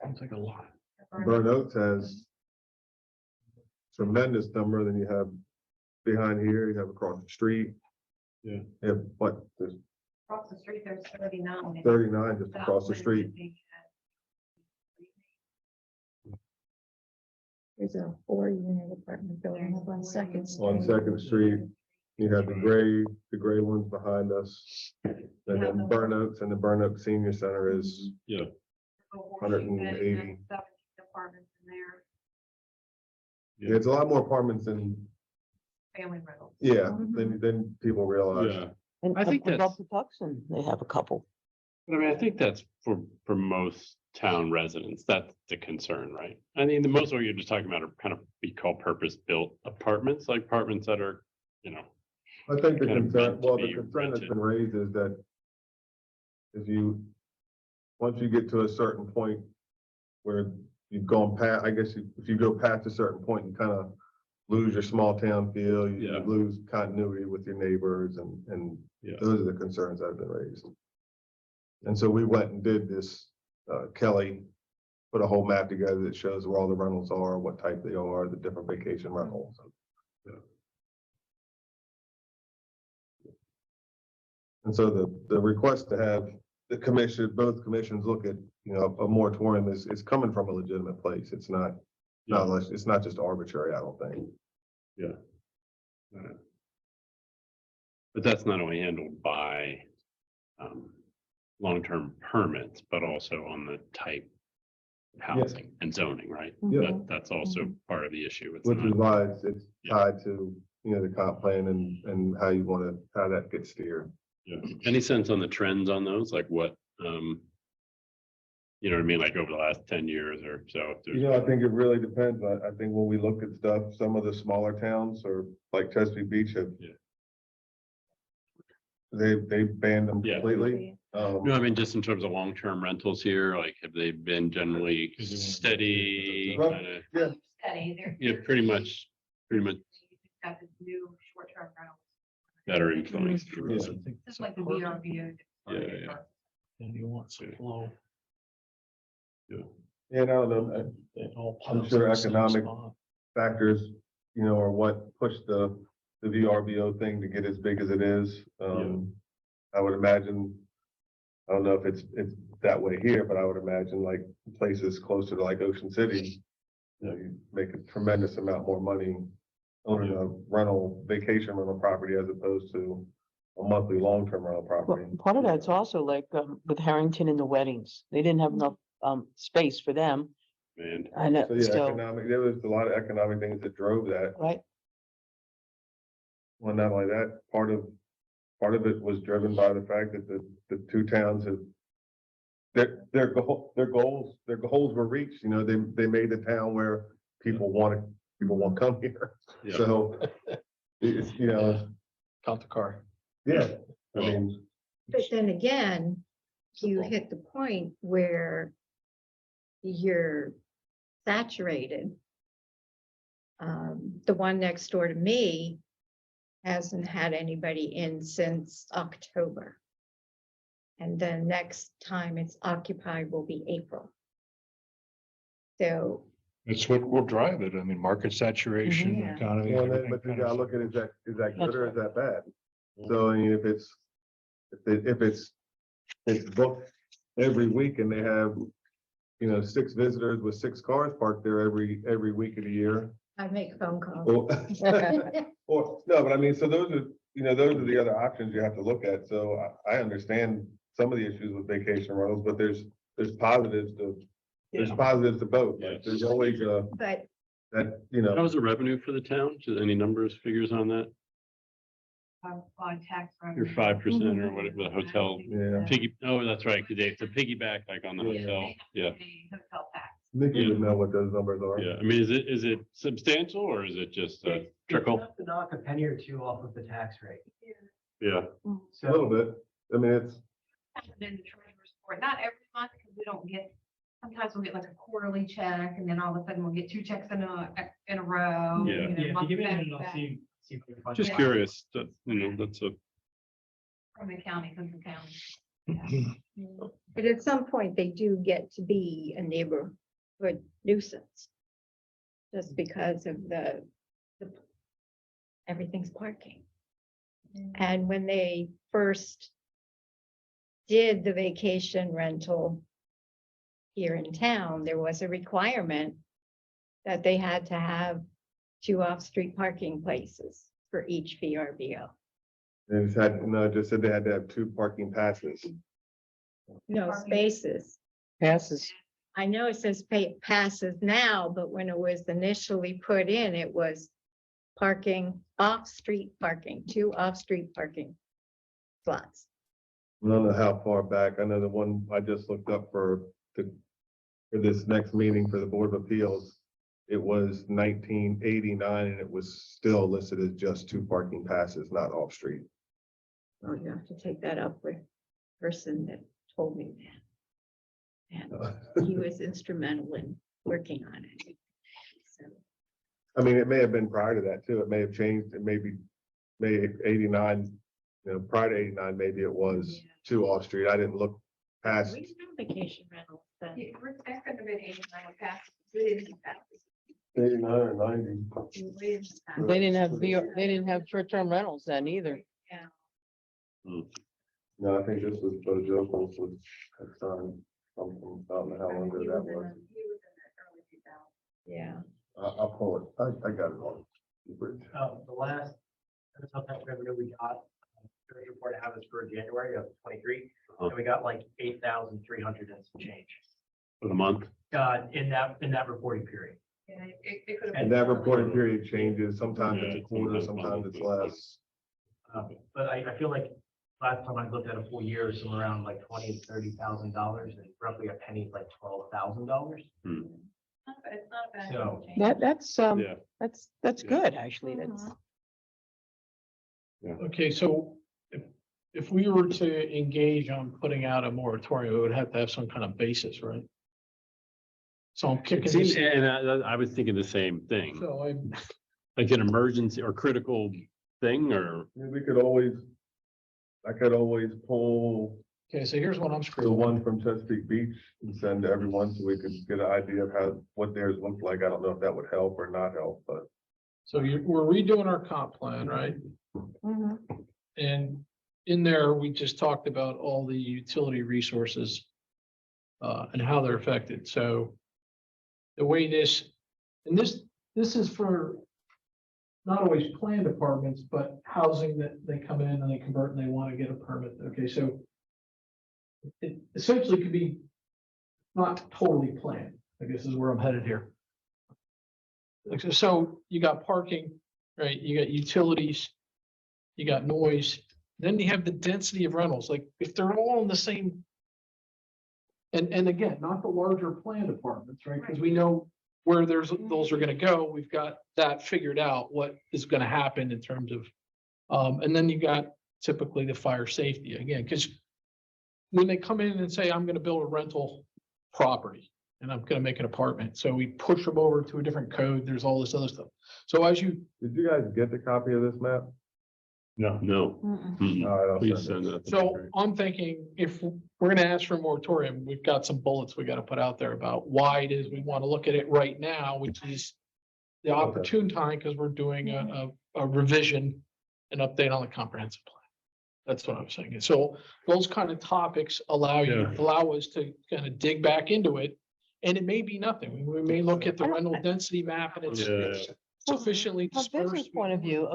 Sounds like a lot. Burn Oaks has tremendous number, then you have behind here, you have across the street. Yeah. You have what, there's Across the street, there's 39. 39 just That across the one street. would be There's a 4-unit apartment building up on Second On Street. Second Street, you have the gray ones behind us. And then Burn Oaks, and the Burn Oaks Senior Center is Yeah, at 180. 17 apartments in there, Yeah, it's a lot more apartments than, family rentals. yeah, than people realize. yeah. And I think above that's- the Tucson, they have a couple. But I mean, I think that's for most town residents, that's the concern, right? I mean, the most of what you're just talking about are kind of be called purpose-built apartments, like apartments that are, you know. I think the Kind of concern, meant to well, the be concern that's rented. been raised is that if you, once you get to a certain point where you've gone past, I guess if you go past a certain point, you kind of lose your small town feel, you Yeah. lose continuity with your neighbors, and Yeah. those are the concerns that have been raised. And so we went and did this, Kelly put a whole map together that shows where all the rentals are, what type they are, the different vacation rentals. And so the request to have the commission, both commissions look at, a moratorium is coming from a legitimate place. It's not, it's not just arbitrary, I don't think. But that's not only handled by long-term permits, but also on the type of housing and zoning, right? Yeah. That's also part of the issue. It's Which is not, why it's Yeah. tied to, the comp plan and how you want to, how that gets steered. yeah. Any sense on the trends on those, like what, you know what I mean, like over the last 10 years or so? if there's- I think it really depends. I think when we look at stuff, some of the smaller towns or like Chesapeake Beach have. Yeah. They banned them Yeah. completely. No, I mean, just in terms of long-term rentals here, like have they been generally Is it- steady? Well, Kind of, Yeah. Steady, they're. yeah, pretty much Got this new short-term rentals. that are influenced. Yeah. Just like the VRBO. Yeah. And you want some flow. And I don't know, It all I'm piles sure in the same economic- spot. factors, are what pushed the VRBO thing to get as big as it is. I would imagine, I don't know if it's that way here, but I would imagine like places closer to like Ocean City, you make a tremendous amount more money owning a vacation rental property as opposed to a monthly long-term rental property. Well, part of that's also like with Harrington and the weddings. They didn't have enough space for them. Man, I know, So yeah, so, there was a lot of economic things that drove that. right? Well, not only that, part of part of it was driven by the fact that the two towns have their goals were reached, you know, they made the town where people won't come here. Yeah. So it's, you know, Count the car. yeah, I mean, But then again, you hit the point where you're saturated. The one next door to me hasn't had anybody in since October. And then next time it's occupied will be April. So, That's what will drive it. I mean, market saturation, Yeah. economy. well, everything but you kind of gotta look at, is that That's good or is that bad? So, I mean, if it's booked every week and they have, you know, 6 visitors with 6 cars parked there every week of the year. I make phone calls. Or, or, no, but I mean, so those are, you know, those are the other options you have to look at. So I understand some of the issues with vacation rentals, but there's positives to both. Like, there's always But that, you How know, was the revenue for the town? Just any numbers, figures on that? On tax. Your 5% or whatever, the hotel yeah, that's right, because they have to piggyback like on the hotel. Yeah, Hotel tax. Nikki would know what those numbers are. yeah. I mean, is it substantial or is it just a It's trickle? enough to knock a penny or two off of the tax rate. Yeah, A little So, bit. I mean, it's, In the treasurer's report, not every month, because we don't get, sometimes we'll get like a quarterly check, and then all of a sudden we'll get 2 checks in a row. Yeah. you know, yeah, if you month give me a back minute, to I'll back see. if we can find just it. curious, that, you know, that's a, From the county, from the county. But at some point, they do get to be a neighborhood nuisance. Just because of everything's parking. And when they first did the vacation rental here in town, there was a requirement that they had to have 2 off-street parking places for each VRBO. they just had, no, it just said they had to have 2 parking passes. No spaces. Passes. I know it says passes now, but when it was initially put in, it was parking, off-street parking, 2 off-street parking slots. I don't know how far back. I know the one I just looked up for this next meeting for the Board of Appeals. It was 1989 and it was still listed as just 2 parking passes, not off-street. Oh, you have to take that up with the person that told me that. And he was instrumental in working on it. So, I mean, it may have been prior to that too. It may have changed. It may 89, you know, prior to 89, maybe it was 2 off-street. I didn't look past. we didn't have vacation rentals then. Yeah, we're back in the mid-89 passes. We didn't have 89 or 90. passes. We didn't have They didn't have, they didn't have short-term rentals then either. No, I think this was Bojangles was at the time. I don't know how long ago that was. Yeah. I'll pull it. I got it on. The last, hotel tax revenue we got, the report I have is for January of 23, and we got like 8,300 and some change. for the month. In that reporting period. Yeah, it could have. And that reporting period changes. Sometimes it's a quarter, sometimes it's less. But I feel like last time I looked at a full year, somewhere around like $20,000-$30,000, and roughly a penny is like $12,000. It's not a bad. So- change. Yeah. That's Yeah. good, actually. That's, Okay, so if we were to engage on putting out a moratorium, it would have to have some kind of basis, right? So I'm kicking It seems, this, and I was thinking the same thing, so I, like an emergency or critical thing or, We could always, I could always pull okay, so here's what I'm the screwing. one from Chesapeake Beach and send to everyone so we could get an idea of what theirs looked like. I don't know if that would help or not help, but. So we're redoing our comp plan, right? Mhm. And in there, we just talked about all the utility resources and how they're affected. So the way this, and this is for not always planned apartments, but housing that they come in and they convert and they want to get a permit. Okay, so it essentially could be not totally planned, I guess is where I'm headed here. Like, so you got parking, right? You got utilities, you got noise, Then you have the density of rentals, like if they're all in the same. And again, not the larger planned apartments, right? Because we know where those are gonna go. We've got that figured out, what is gonna happen in terms of. And then you got typically the fire safety again, because. When they come in and say, I'm gonna build a rental property and I'm gonna make an apartment, so we push them over to a different code, there's all this other stuff. So as you, Did you guys get the copy of this map? No. No. Mm-mm. All right, I'll Please send it. send that. so I'm thinking if we're gonna ask for a moratorium, we've got some bullets we gotta put out there about why it is we wanna look at it right now, which is. The opportune time, because we're doing a revision, an update on the comprehensive plan. That's what I'm saying. And so those kind of topics allow us to kind of dig back into it. And it may be nothing. We may look at the rental density map and it's sufficiently From a business dispersed. point of view,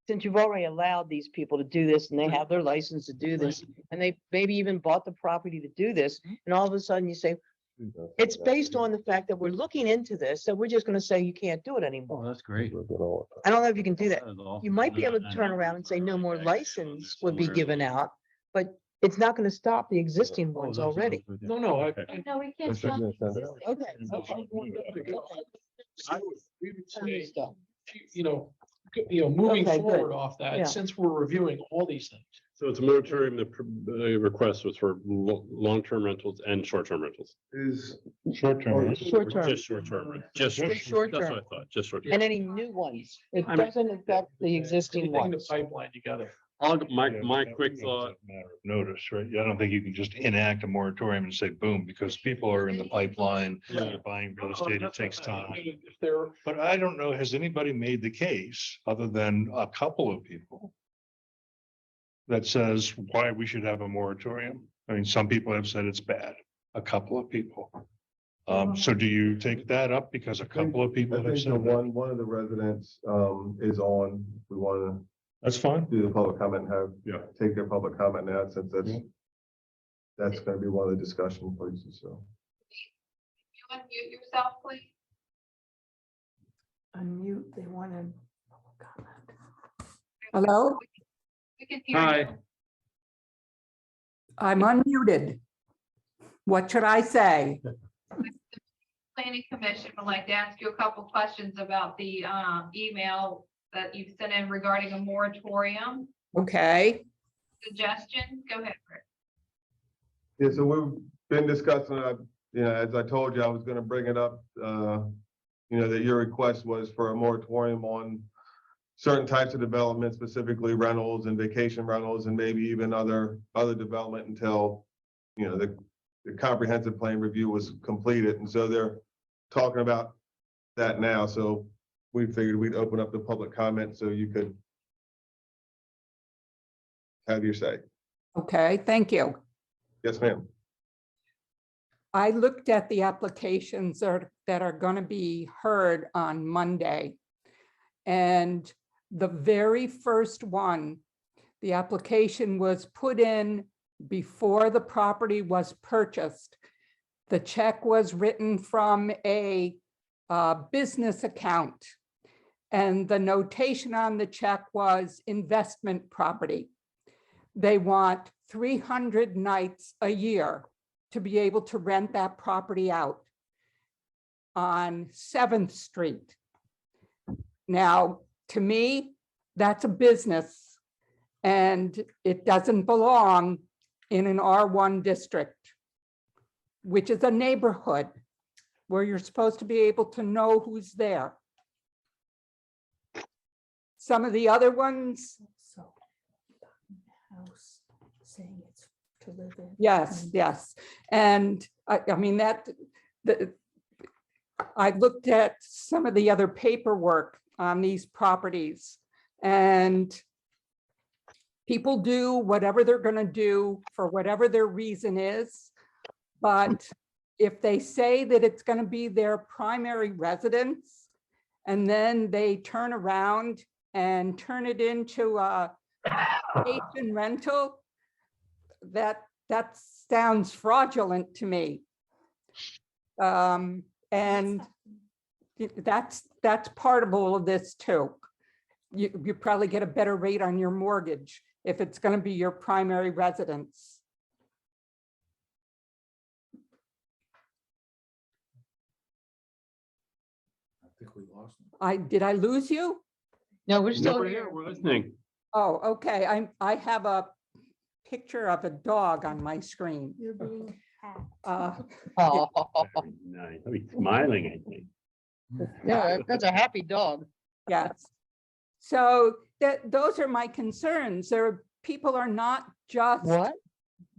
since you've already allowed these people to do this and they have their license to do this, and they maybe even bought the property to do this, and all of a sudden you say, it's based on the fact that we're looking into this, so we're just gonna say you can't do it anymore. Oh, that's great. I don't know if you can do that. That is awesome. You might be able to I turn know. around and say no more Okay. license would be Somewhere. given out, but it's not gonna stop the existing Oh, ones that's already. good. No, no, No, we can't. That's what I'm gonna send it. Okay. We would say, you know, moving Okay, good. forward off Yeah. that, since we're reviewing all these things. So it's a moratorium, the request was for long-term rentals and short-term rentals. Is, Short-term. Short term. Just short-term, just Just short that's term. what I thought, just short. And any new ones. It I mean- doesn't affect the existing Anything in the ones. pipeline together. My quick thought, Matter of notice, right? I don't think you can just enact a moratorium and say boom, because people are in the pipeline, they're buying real estate, it takes time. If they're, But I don't know, has anybody made the case, other than a couple of people, that says why we should have a moratorium? I mean, some people have said it's bad, a couple of people. So do you take that up because a couple of I people have think the said that? one of the residents, is on, we want That's fine. to do the public comment, and Yeah. take their public comment now, since that's gonna be one of the discussion places, so. You unmute yourself, please. Unmute, they want to. Hello, We can hear you. hi, I'm unmuted. What should I say? Planning Commission would like to ask you a couple questions about the email that you sent in regarding a moratorium Okay, suggestion. Go ahead, Rick. Yeah, so we've been discussing, as I told you, I was gonna bring it up, that your request was for a moratorium on certain types of development, specifically rentals and vacation rentals, and maybe even other development until, the comprehensive plan review was completed. And so they're talking about that now. So we figured we'd open up the public comment so you could have your say. okay, thank you. Yes, ma'am. I looked at the applications that are going to be heard on Monday. And the very first one, the application was put in before the property was purchased. The check was written from a business account. And the notation on the check was investment property. They want 300 nights a year to be able to rent that property out on 7th Street. Now, to me, that's a business and it doesn't belong in an R1 district, which is a neighborhood where you're supposed to be able to know who's there. Some of the other ones, yes, yes. And I mean, I looked at some of the other paperwork on these properties and people do whatever they're going to do for whatever their reason is. But if they say that it's going to be their primary residence and then they turn around and turn it into a vacation rental, that sounds fraudulent to me. And that's part of all of this too. you probably get a better rate on your mortgage if it's going to be your primary residence. I think we lost them. Did I lose you? No, we're No, still we're here. here, we're listening. Oh, okay. I have a picture of a dog on my screen. Uh, Oh, Very nice. I'll be smiling, I think. yeah, that's a happy dog. Yes. So those are my concerns. People are not just. What?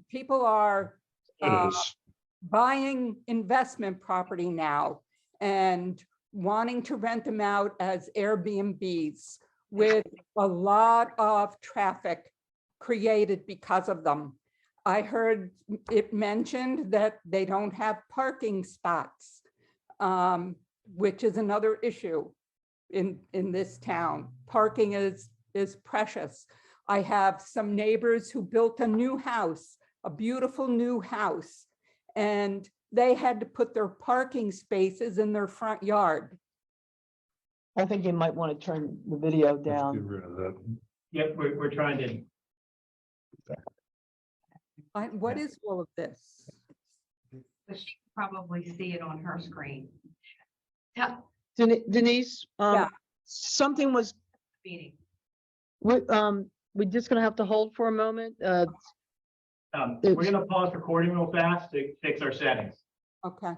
People are It is. buying investment property now and wanting to rent them out as Airbnbs with a lot of traffic created because of them. I heard it mentioned that they don't have parking spots, which is another issue in this town. Parking is precious. I have some neighbors who built a new house, a beautiful new house, and they had to put their parking spaces in their front yard. I think you might want to turn the video Let's get down. rid of that. Yep, we're trying to. What is all of this? But she can probably see it on her screen. Denise, Yeah. something was, Meeting. we're just gonna have to hold for a moment. We're gonna pause recording real fast to fix our settings. Okay.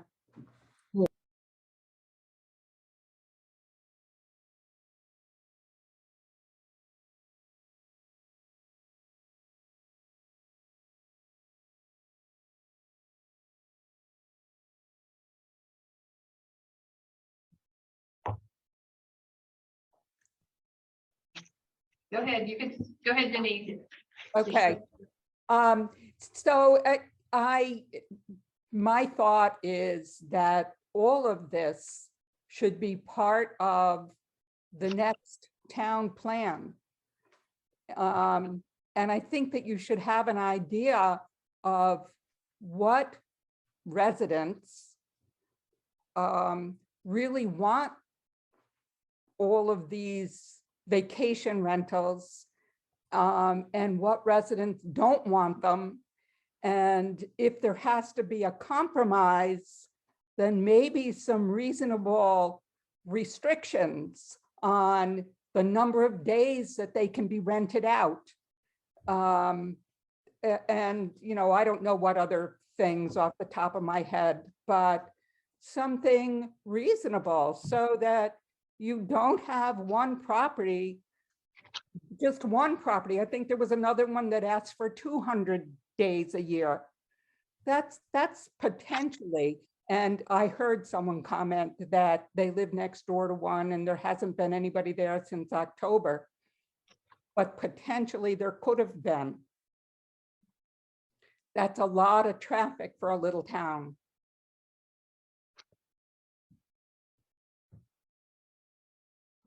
Go ahead, you can, go ahead, Denise. Okay. So my thought is that all of this should be part of the next town plan. And I think that you should have an idea of what residents really want all of these vacation rentals, and what residents don't want them. And if there has to be a compromise, then maybe some reasonable restrictions on the number of days that they can be rented out. And, I don't know what other things off the top of my head, but something reasonable so that you don't have one property, just one property. I think there was another one that asked for 200 days a year. That's potentially, and I heard someone comment that they live next door to one and there hasn't been anybody there since October. But potentially there could have been. That's a lot of traffic for a little town.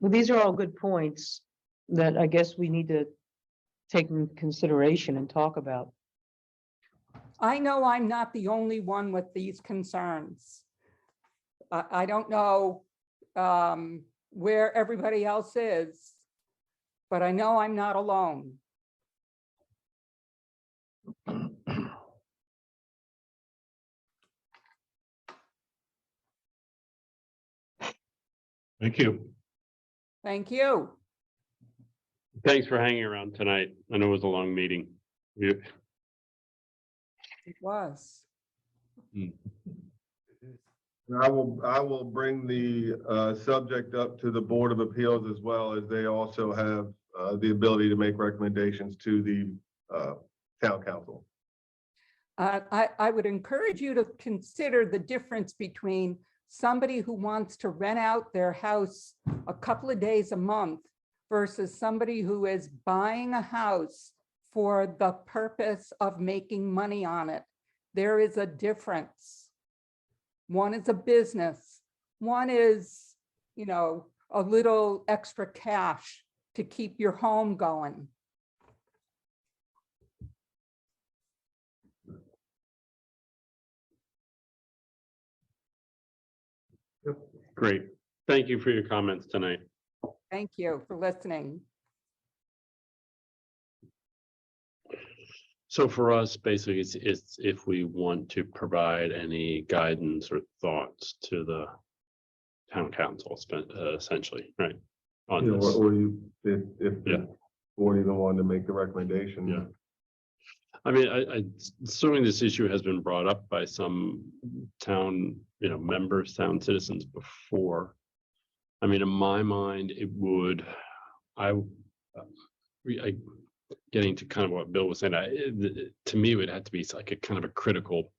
Well, these are all good points that I guess we need to take in consideration and talk about. I know I'm not the only one with these concerns. I don't know where everybody else is, but I know I'm not alone. Thank you. Thank you. Thanks for hanging around tonight. I know it was a long meeting. It was. And I will bring the subject up to the Board of Appeals as well, as they also have the ability to make recommendations to the town council. I would encourage you to consider the difference between somebody who wants to rent out their house a couple of days a month versus somebody who is buying a house for the purpose of making money on it. There is a difference. One is a business. One is, a little extra cash to keep your home going. Great. Thank you for your comments tonight. Thank you for listening. So for us, basically, it's if we want to provide any guidance or thoughts to the town council, essentially, right? You On know, this, or you, if Yeah. the board even wanted to make the recommendation. Yeah. I mean, I assuming this issue has been brought up by some town, members, town citizens before. I mean, in my mind, it would, I getting to kind of what Bill was saying, to me, it would have to be like a kind of a critical,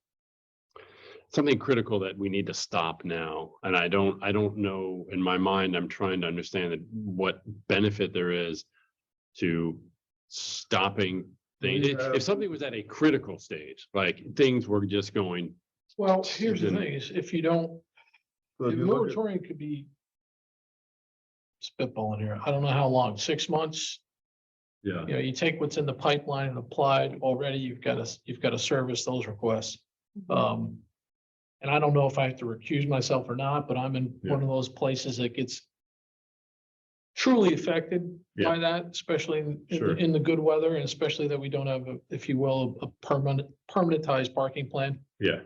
something critical that we need to stop now. And I don't know, in my mind, I'm trying to understand what benefit there is to stopping things. If something was at a critical stage, like things were just going, Well, here's the Then- thing is if you don't, So the if you look at, moratorium could be spitballing here. I don't know how long, 6 months. yeah, You take what's in the pipeline and applied already, you've got to service those requests. And I don't know if I have to recuse myself or not, but I'm in one of those places that gets truly affected by that, especially Sure. in the good weather, and especially that we don't have, if you will, a permanentized parking plan. yeah,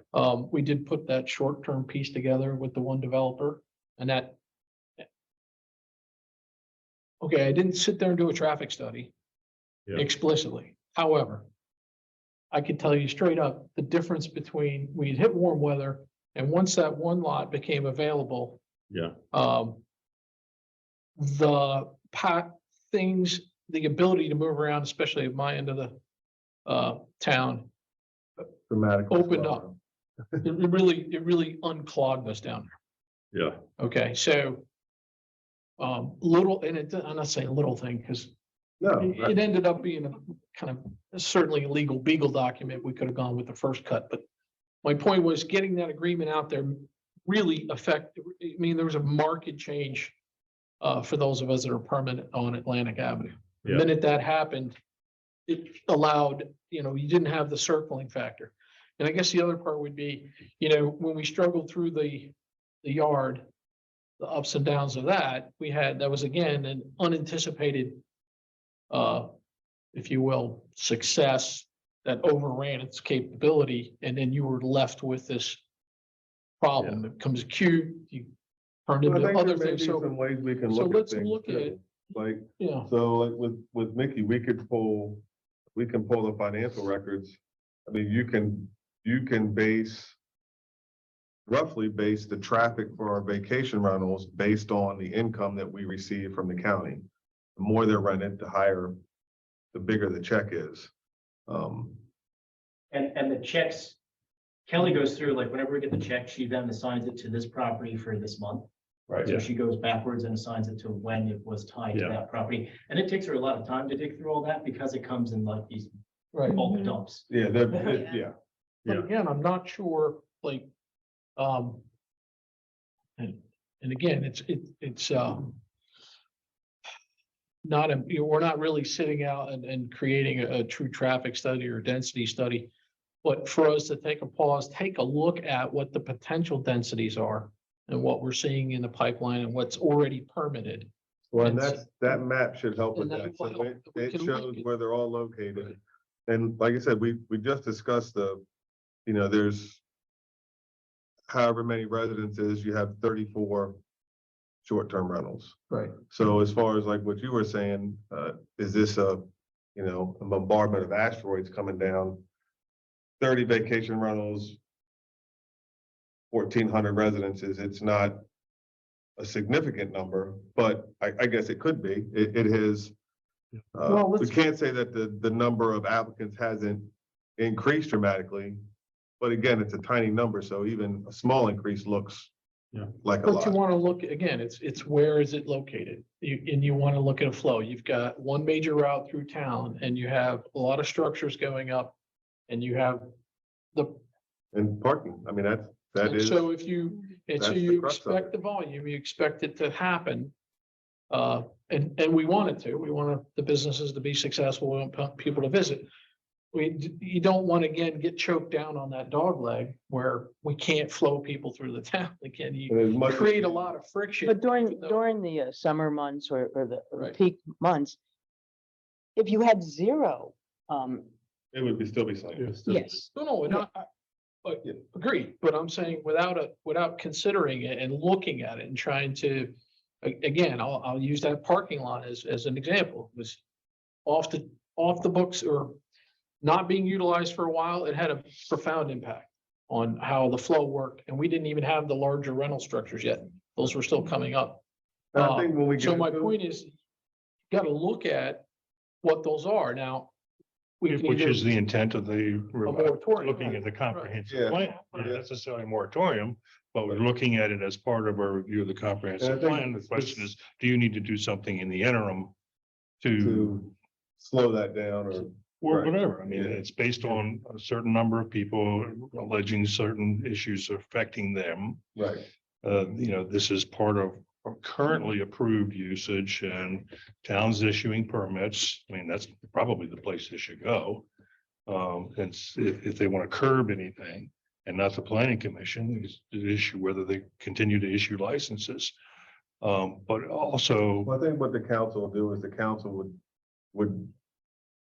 We did put that short-term piece together with the one developer and that. Okay, I didn't sit there and do a traffic study Yeah. explicitly. However, I can tell you straight up, the difference between, we hit warm weather and once that one lot became available, yeah, the things, the ability to move around, especially at my end of the town, dramatically opened slower. up. It really unclogged us down there. yeah, Okay, so little, and I'm not saying little thing, because No, it ended up being a kind of certainly a legal Beagle document. We could have gone with the first cut, but my point was getting that agreement out there really there was a market change for those of us that are permanent on Atlantic Avenue. The Yeah. minute that happened, it allowed, you didn't have the circling factor. And I guess the other part would be, when we struggled through the yard, the ups and downs of that, that was again an unanticipated, if you will, success that overran its capability, and then you were left with this problem. It becomes acute, you turned Well, I into think other there may things. be So, some ways we can so look at let's things look at too. it. Like, yeah, so like with Mickey, we can pull the financial records. I mean, you can roughly base the traffic for our vacation rentals based on the income that we receive from the county. The more they're rented, the bigger the check is. And the checks, Kelly goes through, like, whenever we get the check, she then assigns it to this property for this month. Right. So she goes backwards and assigns it to when it was tied to Yeah. that property. And it takes her a lot of time to dig through all that because it comes in like these right. bulk dumps. Yeah, Yeah. But Yeah. again, I'm not sure, and again, it's we're not really sitting out and creating a true traffic study or density study. But for us to take a pause, take a look at what the potential densities are and what we're seeing in the pipeline and what's already permitted. Well, and And that map should help with and that. that will So help. it We it can shows look at- where they're all located. And like I said, we just discussed there's however many residences, you have 34 short-term rentals. Right. So as far as like what you were saying, is this a bombardment of asteroids coming down? 30 vacation rentals, 1,400 residences, it's not a significant number, but I guess it could be. It is. Well, We let's- can't say that the number of applicants hasn't increased dramatically. But again, it's a tiny number, so even a small increase looks Yeah. like a But you lot. want to look, again, it's where is it located? And you want to look at a flow. You've got one major route through town and you have a lot of structures going up. And you have And parking, I mean, that and is, so if you, and so that's the you crux of expect it. the volume, you expect it to happen. And we want it to, we want the businesses to be successful, we want people to visit. you don't want to again get choked down on that dog leg where we can't flow people through the town. Again, you And as much as- create a lot of friction. But during, No. during the summer months or the Right. peak months, if you had zero, It would still be something. yes. No, and but agreed, but I'm saying without considering it and looking at it and trying to, again, I'll use that parking lot as an example. It was off the books or not being utilized for a while. It had a profound impact on how the flow worked, and we didn't even have the larger rental structures yet. Those were still coming up. And I think when we So get my into it- point is, you gotta look at what those are now. We can Which either- is the intent of the, moratorium, looking right, at the Yeah. comprehensive plan, not necessarily moratorium, but we're looking at it as part of our review of the comprehensive think plan. The question is, do you need to do something in the interim to, To slow that down or, or right. whatever? I mean, Yeah. it's based on a certain number of people alleging certain issues affecting them. right, This is part of currently approved usage and towns issuing permits. I mean, that's probably the place they should go. And if they want to curb anything and not the planning commission, is the issue whether they continue to issue licenses. But also, well, I think what the council will do is the council would,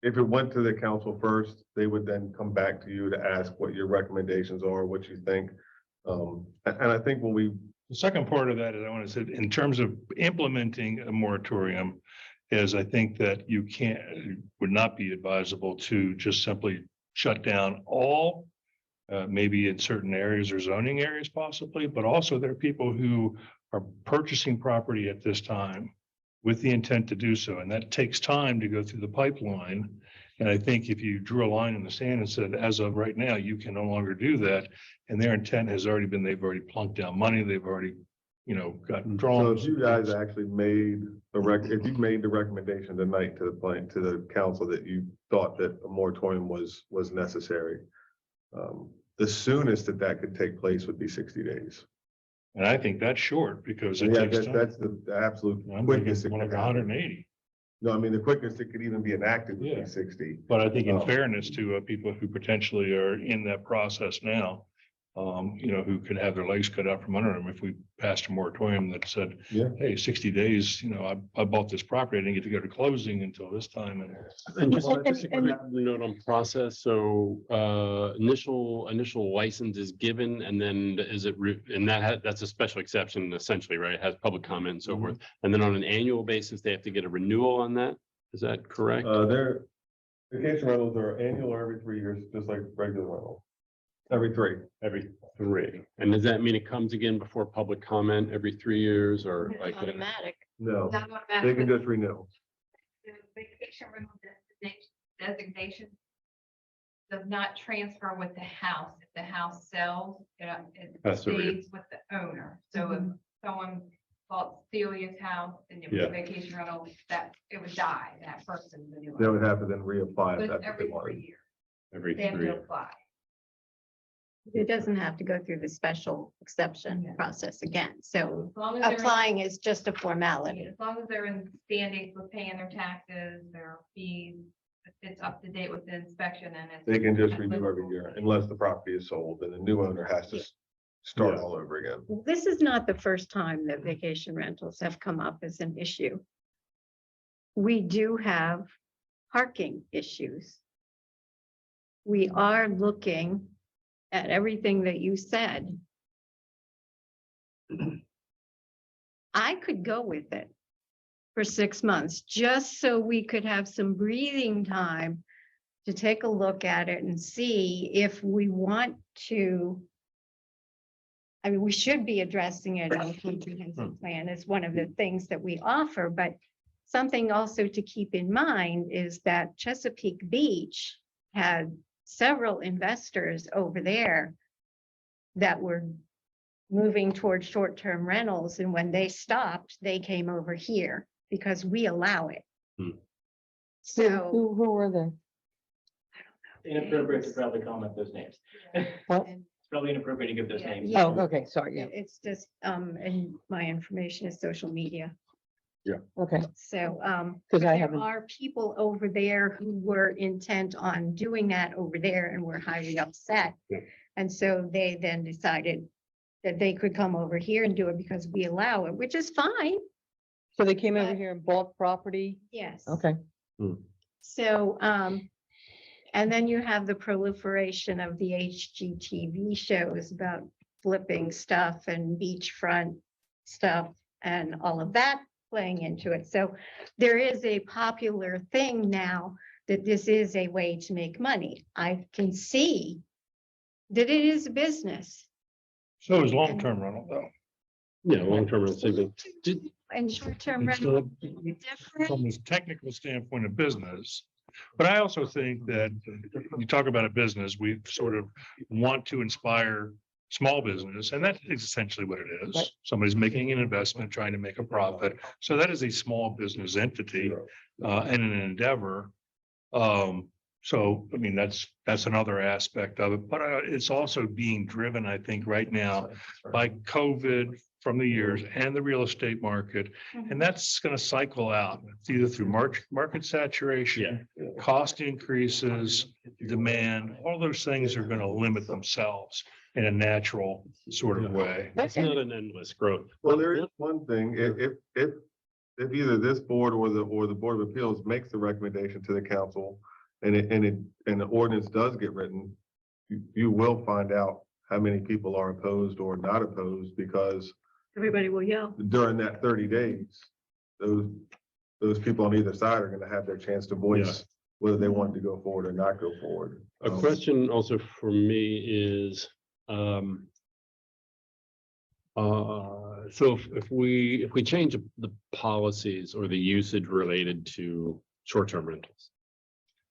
if it went to the council first, they would then come back to you to ask what your recommendations are, what you think. And I think when we, the second part of that is I want to say, in terms of implementing a moratorium, is I think that you can't, it would not be advisable to just simply shut down all, maybe in certain areas or zoning areas possibly, but also there are people who are purchasing property at this time with the intent to do so, and that takes time to go through the pipeline. And I think if you drew a line in the sand and said, as of right now, you can no longer do that, and their intent has already been, they've already plunked down money, they've already, gotten so drawn. if you guys actually made if you made the recommendation tonight to the council that you thought that a moratorium was necessary. The soonest that could take place would be 60 days. And I think that's short because it Yeah, takes time. that's the absolute I'm quickest. thinking it more could like happen. 180. No, I mean, the quickest it could even be enacted would Yeah. be 60. But I think in Oh. fairness to people who potentially are in that process now, who could have their legs cut out from under them if we passed a moratorium that said, Yeah. hey, 60 days, I bought this property, I didn't get to go to closing until this time. And just Well, just a and- quick note on process, so initial license is given and then is it, and that's a special exception essentially, right? It has public comment and so forth. And then on an annual basis, they have to get a renewal on that? Is that correct? Their vacation rentals are annual or every 3 years, just like regular rental. Every 3. Every 3. And does that mean it comes again before public comment every 3 years or like? Automatic. No, Not they automatic, can but just renew. the vacation rental designation does not transfer with the house. If the house sells, it Has to re- stays with the owner. So if someone bought Celia's house and it was Yeah. a vacation rental, that it would die, that person. the new They would owner. have to then reapply if But that's what they every 3 wanted. years, Every they have 3. to apply. It doesn't have to go through the special exception Yeah. process again. So As long as they're in- applying is just a formality. As long as they're in standings with paying their taxes, their fees, if it's up to date with the inspection and it's. They can just renew every year unless the property is sold and the new owner has to start Yeah. all over again. This is not the first time that vacation rentals have come up as an issue. We do have parking issues. We are looking at everything that you said. I could go with it for 6 months, just so we could have some breathing time to take a look at it and see if we want to. I mean, we should be addressing it in the comprehensive plan as one of the things that we offer, but something also to keep in mind is that Chesapeake Beach had several investors over there that were moving towards short-term rentals, and when they stopped, they came over here because we allow it. Hmm. So. Who were they? Inappropriate to probably comment those names. It's What? probably inappropriate to give those Yeah. names. Yeah. Oh, okay, sorry, yeah. It's just, and my information is social media. Okay, So, because I there haven't, are people over there who were intent on doing that over there and were highly upset. Yeah. And so they then decided that they could come over here and do it because we allow it, which is fine. so they came over but- here and bought property? Yes. Okay, So, and then you have the proliferation of the HGTV shows about flipping stuff and beachfront stuff and all of that playing into it. So there is a popular thing now that this is a way to make money. I can see that it is a business. So is long-term rental though. Yeah, long-term rental, same thing. Did- And short-term It's rental still- is different. From this technical standpoint of business. But I also think that you talk about a business, we sort of want to inspire small business, and that is essentially what it Right. is. Somebody's making an investment, trying to make a profit. So that is a small business entity and an endeavor. So, I mean, that's another aspect of it, but it's also being driven, I think, right now by COVID from the years and the real estate market. And that's gonna cycle out. It's either through market saturation, cost increases, demand, all those things are gonna limit themselves in a natural sort of way. It's not an endless growth. Well, there is one thing, if either this board or the Board of Appeals makes the recommendation to the council and the ordinance does get written, you will find out how many people are opposed or not opposed, because Everybody will yell. during that 30 days, those people on either side are gonna have their chance to voice whether they want to go forward or not go forward. A question also for me is, so if we change the policies or the usage related to short-term rentals,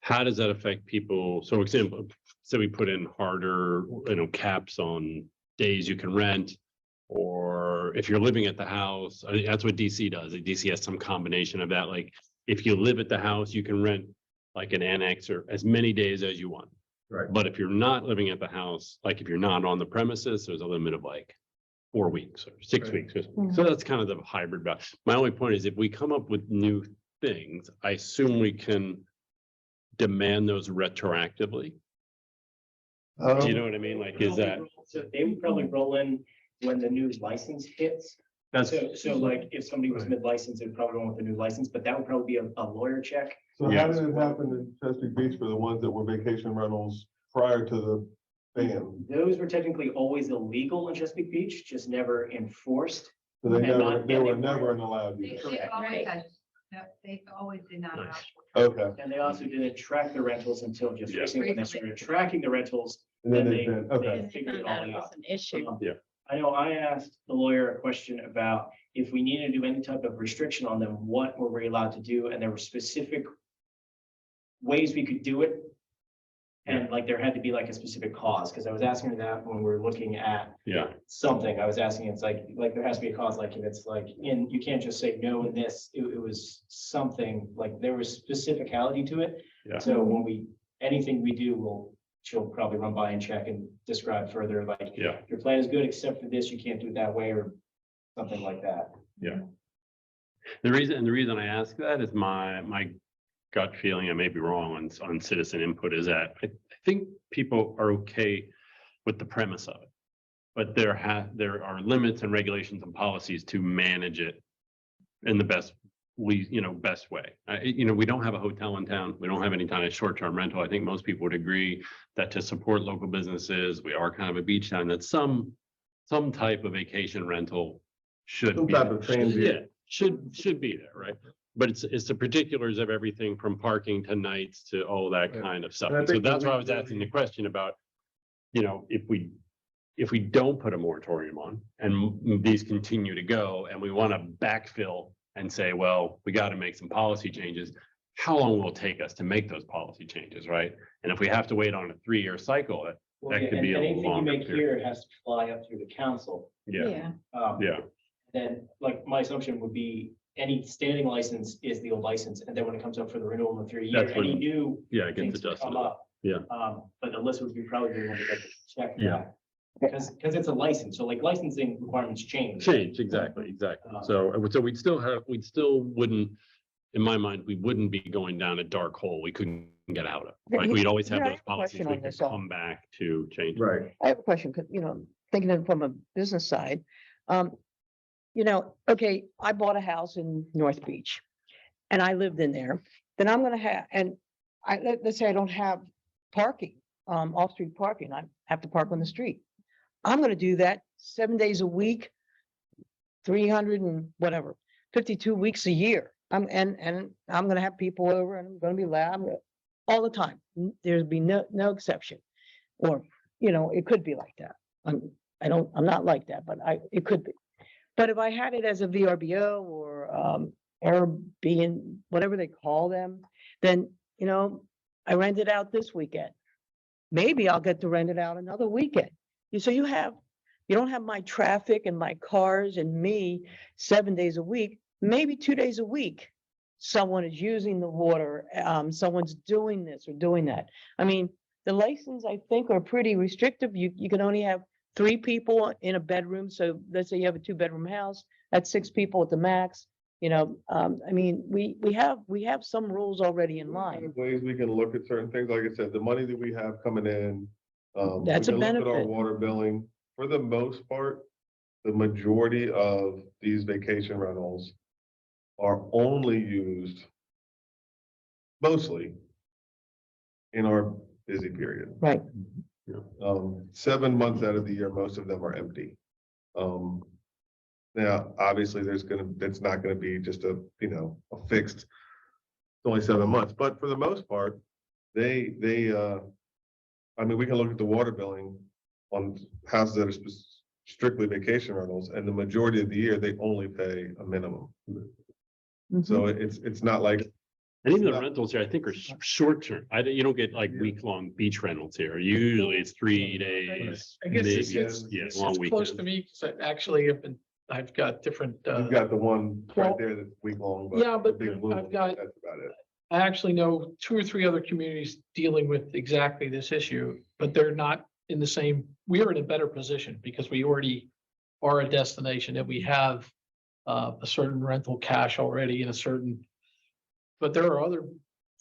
how does that affect people? So example, so we put in harder, caps on days you can rent, or if you're living at the house, that's what DC does. DC has some combination of that. Like, if you live at the house, you can rent like an annex or as many days as you want. Right. But if you're not living at the house, like if you're not on the premises, there's a limit of like 4 weeks or 6 Right. weeks or something. So that's kind of the hybrid. My only point is if we come up with new things, I assume we can demand those retroactively. Do you know what I mean? Like, is that? So they would probably roll in when the new license hits. That's, So like if somebody was mid-license, it would probably go with the new license, but that would probably be a lawyer check. So Yeah. how did it happen in Chesapeake Beach for the ones that were vacation rentals prior to the ban? Those were technically always illegal in Chesapeake Beach, just never enforced. So they And never, not- they and they were never weren't. allowed They use. they always Right. had, no, they always did not allow. Nice. Okay, And they also didn't track the rentals until just Yeah. recently, when they started tracking the rentals. and then Then they've been, okay. And they figured it found out all it was out. an issue. I know I asked the lawyer a question about if we needed to do any type of restriction on them, what were we allowed to do? And there were specific ways we could do it. And like, there had to be like a specific cause, because I was asking her that when we were looking at yeah, something, I was asking, it's like there has to be a cause, like if it's like you can't just say no in this, it was something, like there was specificality to it. Yeah. So when anything we do, she'll probably run by and check and describe further, like, yeah. your plan is good, except for this, you can't do it that way, or something like that. The reason I ask that is my gut feeling, I may be wrong on citizen input, is that I think people are okay with the premise of it. But there are limits and regulations and policies to manage it in the best way. We don't have a hotel in town. We don't have any kind of short-term rental. I think most people would agree that to support local businesses, we are kind of a beach town, that some type of vacation rental should Some be. type of transient. Should be there, right? But it's the particulars of everything from parking to nights to all that Yeah. kind of stuff. And I And so think that's when why I we was do asking the- the question about, if we don't put a moratorium on and these continue to go and we want to backfill and say, well, we got to make some policy changes, how long will it take us to make those policy changes, right? And if we have to wait on a 3-year cycle, that could be a little Anything you longer make period. here has to fly up through the council. Yeah, Yeah. yeah, Then, like, my assumption would be any standing license is the old license, and then when it comes up for the renewal in 3 years, That's when- any new yeah, it gets things would adjusted. come up. Yeah. But Alyssa would be probably the one to get the check Yeah. back. Because it's a license, so like licensing requirements change. Change, exactly. So we'd still wouldn't, in my mind, we wouldn't be going down a dark hole we couldn't get out of. Like, we'd always have Yeah, I those have a policies question we on could this, come back to change. Right. I have a question, because, thinking of it from a business side. Okay, I bought a house in North Beach and I lived in there, then I'm gonna have, and let's say I don't have parking, off-street parking, I have to park on the street. I'm gonna do that 7 days a week, 300 and whatever, 52 weeks a year. And I'm gonna have people over and I'm gonna be loud all the time. There'd be no exception. Or, it could be like that. I'm not like that, but it could be. But if I had it as a VRBO or Airbnb, whatever they call them, then, I rent it out this weekend. Maybe I'll get to rent it out another weekend. So you don't have my traffic and my cars and me 7 days a week, maybe 2 days a week. Someone is using the water, someone's doing this or doing that. I mean, the license, I think, are pretty restrictive. You can only have 3 people in a bedroom. So let's say you have a 2-bedroom house, that's 6 people at the max. I mean, we have some rules already in line. Ways we can look at certain things, like I said, the money that we have coming in. That's we a can look at our benefit. water billing. For the most part, the majority of these vacation rentals are only used mostly in our busy period. Right. 7 months out of the year, most of them are empty. Now, obviously, that's not gonna be just a fixed, it's only 7 months, but for the most part, I mean, we can look at the water billing on houses that are strictly vacation rentals, and the majority of the year, they only pay a minimum. So it's not like, And even the rentals here, I think, are short term. You don't get like week-long beach rentals here. Usually it's 3 days. I guess maybe, it's yeah, long close to weekends. me, because I actually I've got different, you've got the one right well, there that's week long. yeah, but the big blue I've one, got- That's about it. I actually know 2 or 3 other communities dealing with exactly this issue, but they're not in the same, we are in a better position because we already are a destination and we have a certain rental cash already in a certain, but there are other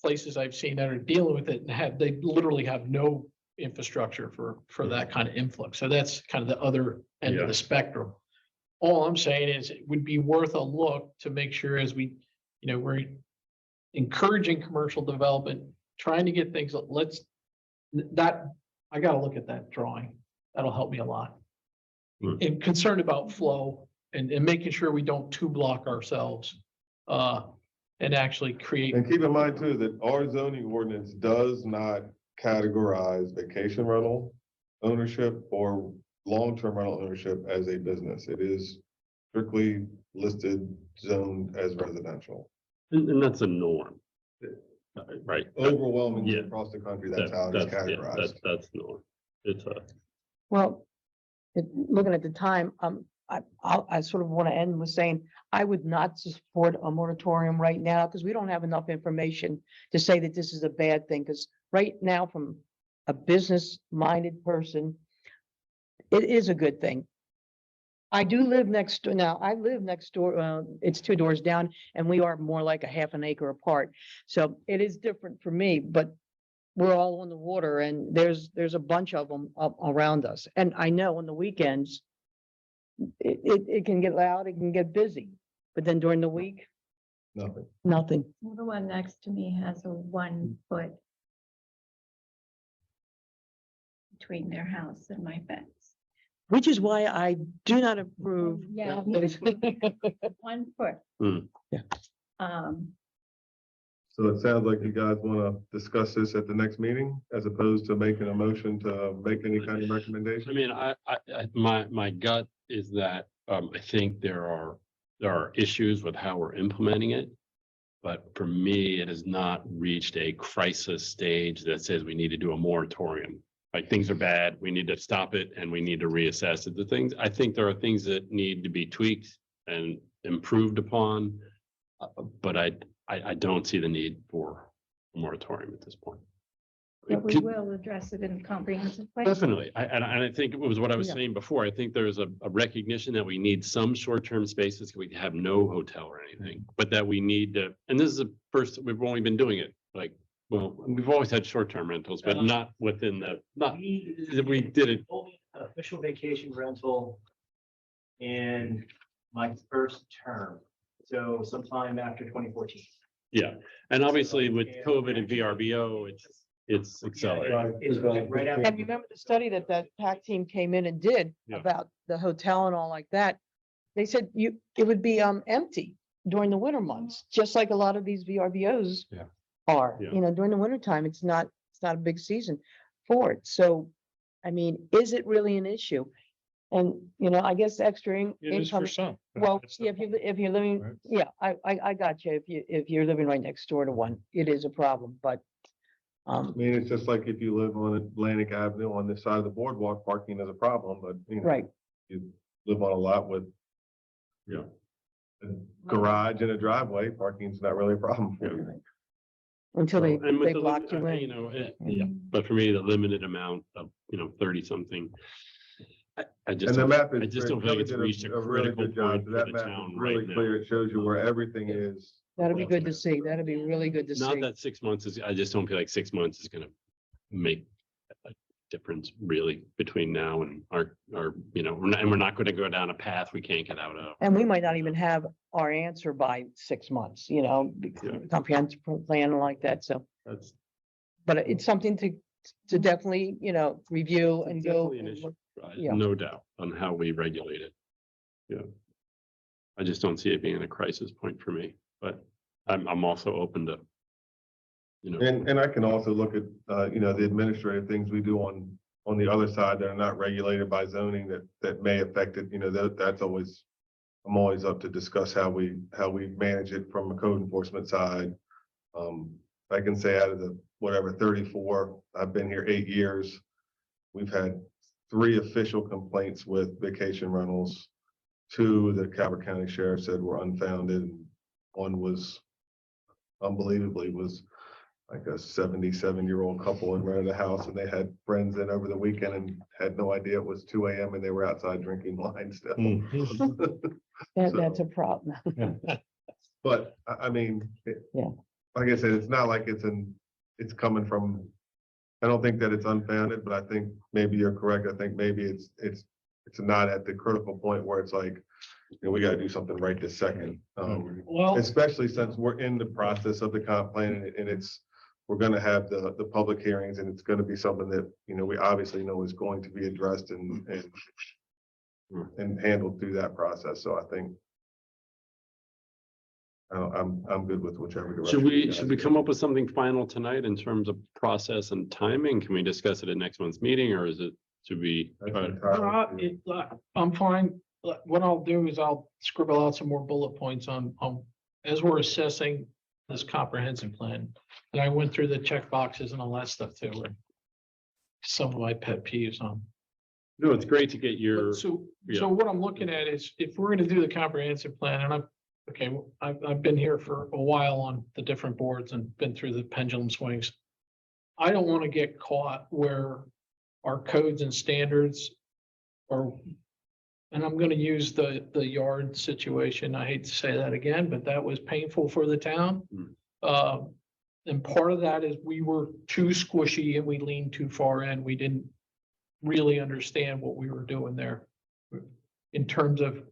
places I've seen that are dealing with it and they literally have no infrastructure for that kind of influx. So that's kind of the other end of Yeah. the spectrum. All I'm saying is it would be worth a look to make sure as we, we're encouraging commercial development, trying to get things, I gotta look at that drawing. That'll help me a lot. And concerned about flow and making sure we don't block ourselves. And actually create. And keep in mind too, that our zoning ordinance does not categorize vacation rental ownership or long-term rental ownership as a business. It is strictly listed, zoned as residential. And that's a norm. Right. Overwhelmingly Yeah. across the country, that's how it is Yeah, categorized. that's norm. It's Well, looking at the time, I sort of want to end with saying, I would not support a moratorium right now because we don't have enough information to say that this is a bad thing. Because right now, from a business-minded person, it is a good thing. I do live next door now. I live next door. It's 2 doors down and we are more like a half an acre apart. So it is different for me, but we're all on the water and there's a bunch of them up around us. And I know on the weekends, it can get loud, it can get busy, but then during the week, Nothing. nothing. Well, the one next to me has a 1 foot between their house and my fence. Which is why I do not approve. Yeah. 1 foot. Yeah. So it sounds like you guys want to discuss this at the next meeting as opposed to making a motion to make any kind of recommendation. I mean, my gut is that, I think there are issues with how we're implementing it. But for me, it has not reached a crisis stage that says we need to do a moratorium. Like, things are bad, we need to stop it and we need to reassess it. I think there are things that need to be tweaked and improved upon. But I don't see the need for a moratorium at this point. But we Could- will address it in a comprehensive plan. Definitely. And I think it was what I was Yeah. saying before. I think there's a recognition that we need some short-term spaces. We have no hotel or anything, but that we need to, and this is the first, we've only been doing it like, well, we've always had short-term rentals, but not within the, not, we did it. Only an official vacation rental in my first term, so sometime after 2014. Yeah. And obviously with And- COVID and VRBO, it's accelerated. It's right after. And you remember the study that PAC team came in and did Yeah. about the hotel and all like that? They said it would be empty during the winter months, just like a lot of these VRBOs Yeah. are, Yeah. you know, during the winter time, it's not a big season for it. So, I mean, is it really an issue? And, you know, I guess extra It is for income. some. Well, That's the yeah, if you're living, Right. yeah, I got you. If you're living right next door to one, it is a problem, but. I mean, it's just like if you live on Atlantic Avenue on this side of the boardwalk, parking is a problem, but you know, Right, you live on a lot with Yeah. a garage and a driveway, parking's not really a problem for you. until they And with the blocked you limit, in. you know, yeah, but for me, the limited amount of, 30 something. I just, And the don't- map I is. just don't feel like it's Kelly did reached a really critical good job. point for That the map is town really right now. clear. It shows you where everything is. That'd be good to see. That'd be really good to Not see. that 6 months is, I just don't feel like 6 months is gonna make a difference really between now and our, we're not gonna go down a path we can't get out of. And we might not even have our answer by 6 months, you know, Yeah. comprehensive plan like that. So, That's but it's something to definitely, you know, review and go. definitely an and issue, look- right? yeah. No doubt on how we regulate it. Yeah. I just don't see it being a crisis point for me, but I'm also open to, And I can also look at, the administrative things we do on the other side that are not regulated by zoning that may affect it, that's always. I'm always up to discuss how we manage it from a code enforcement side. I can say out of the, 34, I've been here 8 years. We've had 3 official complaints with vacation rentals. 2, the Calvert County Sheriff said were unfounded. And one was unbelievably was like a 77-year-old couple and rented a house and they had friends in over the weekend and had no idea it was 2 a.m. and they were outside drinking wine still. That's a problem. But I mean. Yeah. Like I said, it's not like it's coming from, I don't think that it's unfounded, but I think maybe you're correct. I think maybe it's not at the critical point where it's like, we gotta do something right this second. Well, Especially since we're in the process of the comp plan and we're gonna have the public hearings and it's gonna be something that, we obviously know is going to be addressed and handled through that process. So I think I'm good with whichever direction. should we come up with something final tonight in terms of process and timing? Can we discuss it at next month's meeting or should we? That's entirely- I'm fine. What I'll do is I'll scribble out some more bullet points on, as we're assessing this comprehensive plan. And I went through the check boxes and all that stuff too. where Some of my pet peeves on. No, it's great to get your, So yeah. what I'm looking at is if we're gonna do the comprehensive plan and I've been here for a while on the different boards and been through the pendulum swings. I don't want to get caught where our codes and standards are. And I'm gonna use the yard situation. I hate to say that again, but that was painful for the town. And part of that is we were too squishy and we leaned too far in. We didn't really understand what we were doing there. In terms of,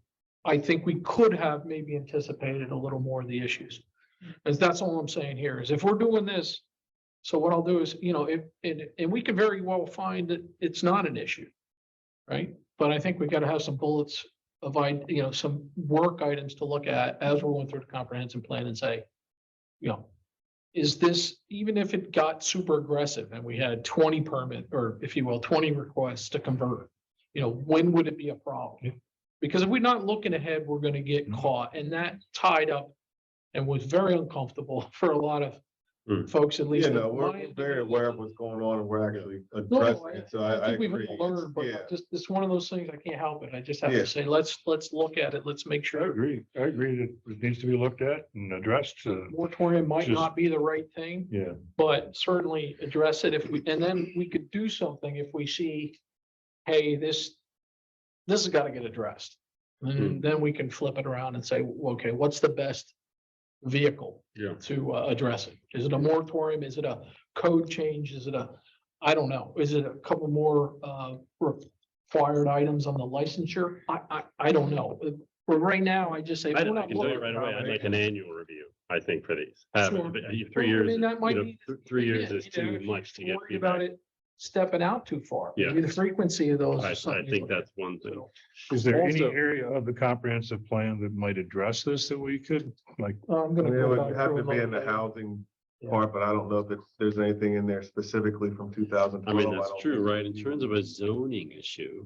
I think we could have maybe anticipated a little more of the issues. As that's all I'm saying here is if we're doing this, so what I'll do is, and we can very well find that it's not an issue. Right? But I think we got to have some bullets of, some work items to look at as we're going through the comprehensive plan and say, is this, even if it got super aggressive and we had 20 permit, or if you will, 20 requests to convert, when would it be a problem? Because if we're not looking ahead, we're going to get caught, and that tied up and was very uncomfortable for a lot of folks at least. You know, at we're my end of very it, aware of what's going on and we're actually No, addressing it. So I think we've agree. all learned, but Yeah. just, it's one of those things, I can't help it. I just have Yeah. to say, let's look at it. Let's make I sure. agree. I agree that it needs to be looked at and addressed. Moratorium might just- not be the right thing, Yeah. but certainly address it if we, and then we could do something if we see, hey, this has got to get addressed. And then we can flip it around and say, well, okay, what's the best vehicle Yeah. to address it? Is it a moratorium? Is it a code change? Is it I don't know. Is it a couple more required items on the licensure? I don't know. But right now, I just say. I we're not can tell you looking right away, I'd like an annual review, I think, for these. Have Sure. it, but 3 Well, I years, mean, that might you know, be- 3 years Again, is you know, too if much to you're get worried about feedback. it stepping out too far. Yeah. Maybe the frequency of those. I is something you think look at. that's one thing. So, Is there any Also- area of the comprehensive plan that might address this that we could, like, I'm I gonna mean, it go would back have through to be in the another- housing Yeah. part, but I don't know if there's anything in there specifically from 2012. I mean, that's true, right? In terms of a zoning issue,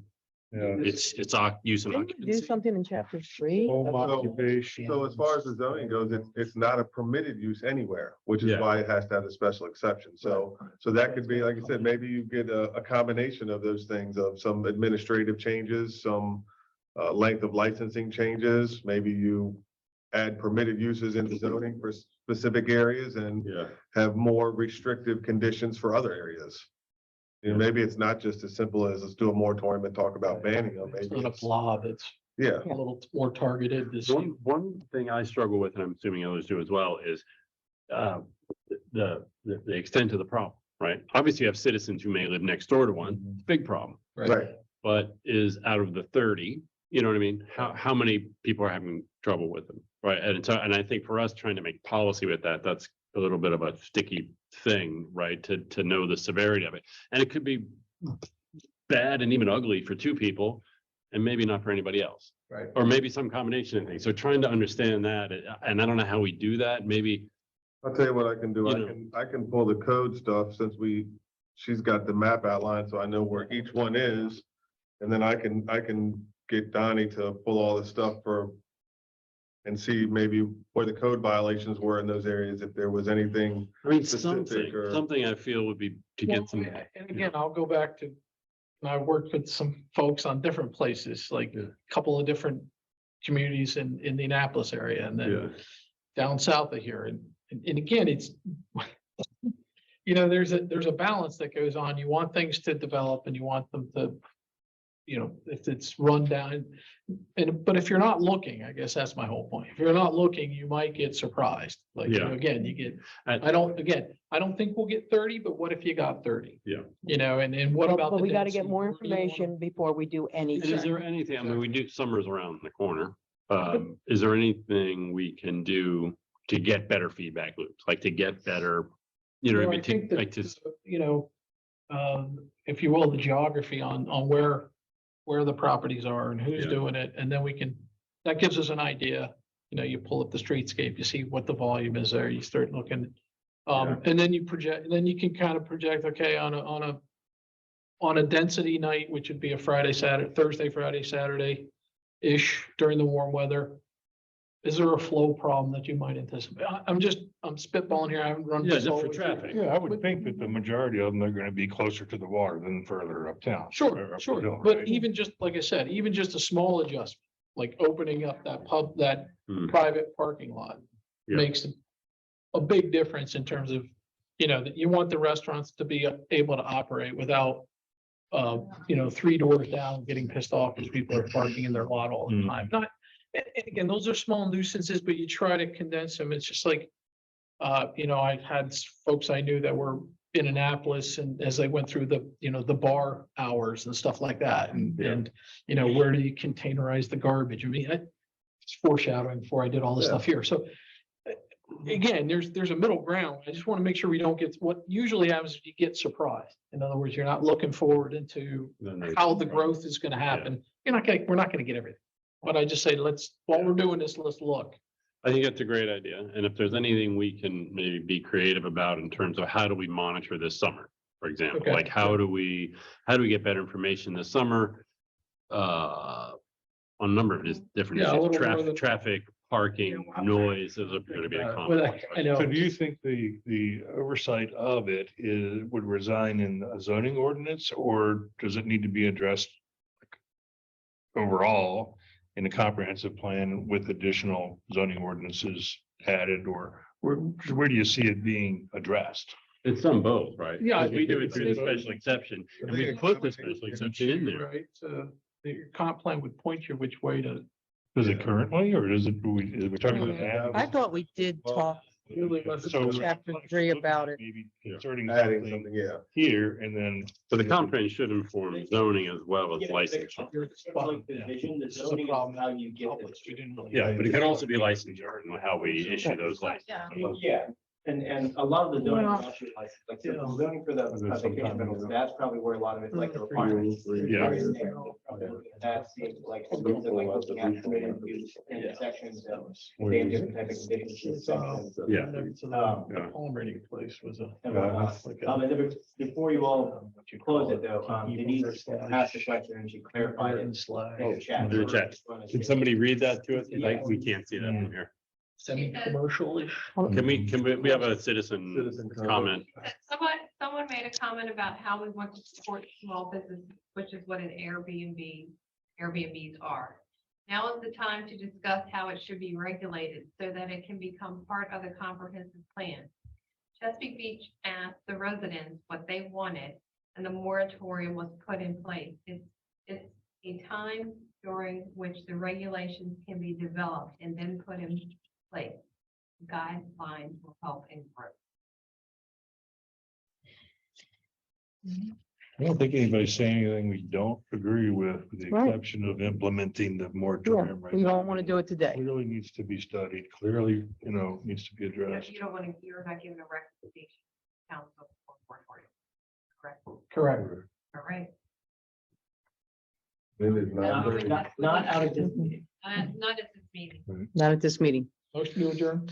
yeah, it's use and Didn't we do occupancy. something in chapter 3? home about- occupation? So as far as the zoning goes, it's not a permitted use anywhere, which is Yeah. why it has to have a special exception. So that could be, like I said, maybe you get a combination of those things, of some administrative changes, some length of licensing changes. Maybe you add permitted uses into zoning for specific areas and Yeah. have more restrictive conditions for other areas. You know, maybe it's not just as simple as let's do a moratorium and talk about banning them. It's Maybe not a it's, blob, it's yeah. a little more targeted. This, One thing I struggle with, and I'm assuming others do as well, is the extent of the problem, right? Obviously, you have citizens who may live next door to one, it's a big problem, Right. but is out of the 30, you know what I mean? How many people are having trouble with them, right? And so, and I think for us trying to make policy with that, that's a little bit of a sticky thing, right? To know the severity of it. And it could be bad and even ugly for two people and maybe not for anybody else. Right. Or maybe some combination of things. So trying to understand that, and I don't know how we do that, maybe. I'll tell you what I can do. You I know. can pull the code stuff since she's got the map outlined, so I know where each one is. And then I can get Donnie to pull all the stuff and see maybe where the code violations were in those areas, if there was anything. I mean, Specific or- something I feel would be to Well, get some. and again, I'll go back to, I worked with some folks on different places, like a couple of different communities in the Annapolis area and then down south of here. And again, it's, you know, there's a balance that goes on. You want things to develop and you want them to, you know, if it's run down. But if you're not looking, I guess that's my whole point. If you're not looking, you might get surprised. Like, you know, Yeah. again, you get, And- I don't think we'll get 30, but what if you got 30? Yeah. You know, and what about? But the we got to get density? more Where do you wanna- information before we do And is anything. there anything, I mean, we do summers around the corner. Is there anything we can do to get better feedback loops, like to get better, you know, what Well, I I mean, think to, like that, to, you know, if you will, the geography on where the properties are and who's Yeah. doing it, and then that gives us an idea. You know, you pull up the streetscape, you see what the volume is there, you start looking. And then you project, then you can kind of project, okay, on a density night, which would be a Thursday, Friday, Saturday-ish during the warm weather. Is there a flow problem that you might anticipate? I'm spitballing here. I haven't run. yeah, this just all for the way through. traffic. Yeah, I would think that the majority of them are gonna be closer to the water than further uptown. or Sure, up the sure. hill, But right? even just, like I said, even just a small adjustment, like opening up that Hmm. private parking lot Yeah. makes a big difference in terms of, you know, that you want the restaurants to be able to operate without, you know, 3 doors down, getting pissed off because people are parking in their lot all the Mm. time. And again, those are small nuisances, but you try to condense them. It's just like, you know, I had folks I knew that were in Annapolis and as they went through the bar hours and stuff like that. And, you know, where do you containerize the garbage? I mean, it's foreshadowing before I did all this Yeah. stuff here. So again, there's a middle ground. I just want to make sure we don't get, what usually happens is you get surprised. In other words, you're not looking forward into Then there's- how the growth is going to happen. We're not going to get everything. But I just say, while we're doing this, let's look. I think that's a great idea. And if there's anything we can maybe be creative about in terms of how do we monitor this summer, for example, Okay. like how do we get better information this summer? On a number of just different Yeah, a issues, little more than- traffic, parking, noise, those are going to be a common. Well, I know. So do you think the oversight of it would reside in a zoning ordinance, or does it need to be addressed overall in a comprehensive plan with additional zoning ordinances added, or where do you see it being addressed? It's on both, right? Yeah, Because we do it it's- through the special exception, and we put the special exception in there. Right, the comp plan would point you which way to. Does it currently, or is it, is we talking about that? I thought we did talk Really was- So- chapter 3 about it. Maybe inserting Adding something something, yeah. here and then. But the comp plan should inform zoning as well as Yeah, licensure. Like the vision, the This is a zoning is problem. how you get Public, it. we didn't really- Yeah, but it could also be licensure and how we issue those licenses. Yeah, and a lot of the zoning Well, is actually like so the zoning for the vacation rentals, that's probably where a lot of it's like the requirements. Yeah. That seems like, something like looking at permitted use intersections, same different type of conditions. sections. Yeah. The home reading place was a. And whatnot. And then before you all close it though, Denise asked the question and she clarified it in the chat. In the chat. Can somebody read that to us? Like, we can't see that from here. Semi-commercial-ish. Can we have a citizen Citizen comment? Someone made a comment about how we want to support small business, which is what an Airbnbs are. Now is the time to discuss how it should be regulated so that it can become part of the comprehensive plan. Chesapeake Beach asked the residents what they wanted, and the moratorium was put in place. It's a time during which the regulations can be developed and then put in place. Guidelines will help in growth. I don't think anybody's saying anything we don't agree with the Right. exception of implementing the Yeah, moratorium. right we now. don't want to do it today. Clearly needs to be studied, clearly, needs to be You addressed. don't want to, you're not giving a recommendation. to Council for moratorium. Correct. Correct. All right. Then it's not. Not out of this meeting. Not at this meeting. Not at this meeting. Motion to adjourn.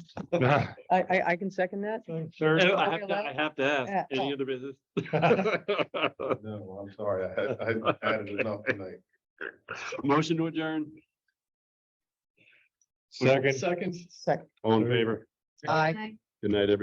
I can second that. Third, I have to ask, Yeah. any other business? No, I'm sorry, I added enough tonight. Motion to adjourn, second. Second. Second. all in favor? Aye. Good night, everyone.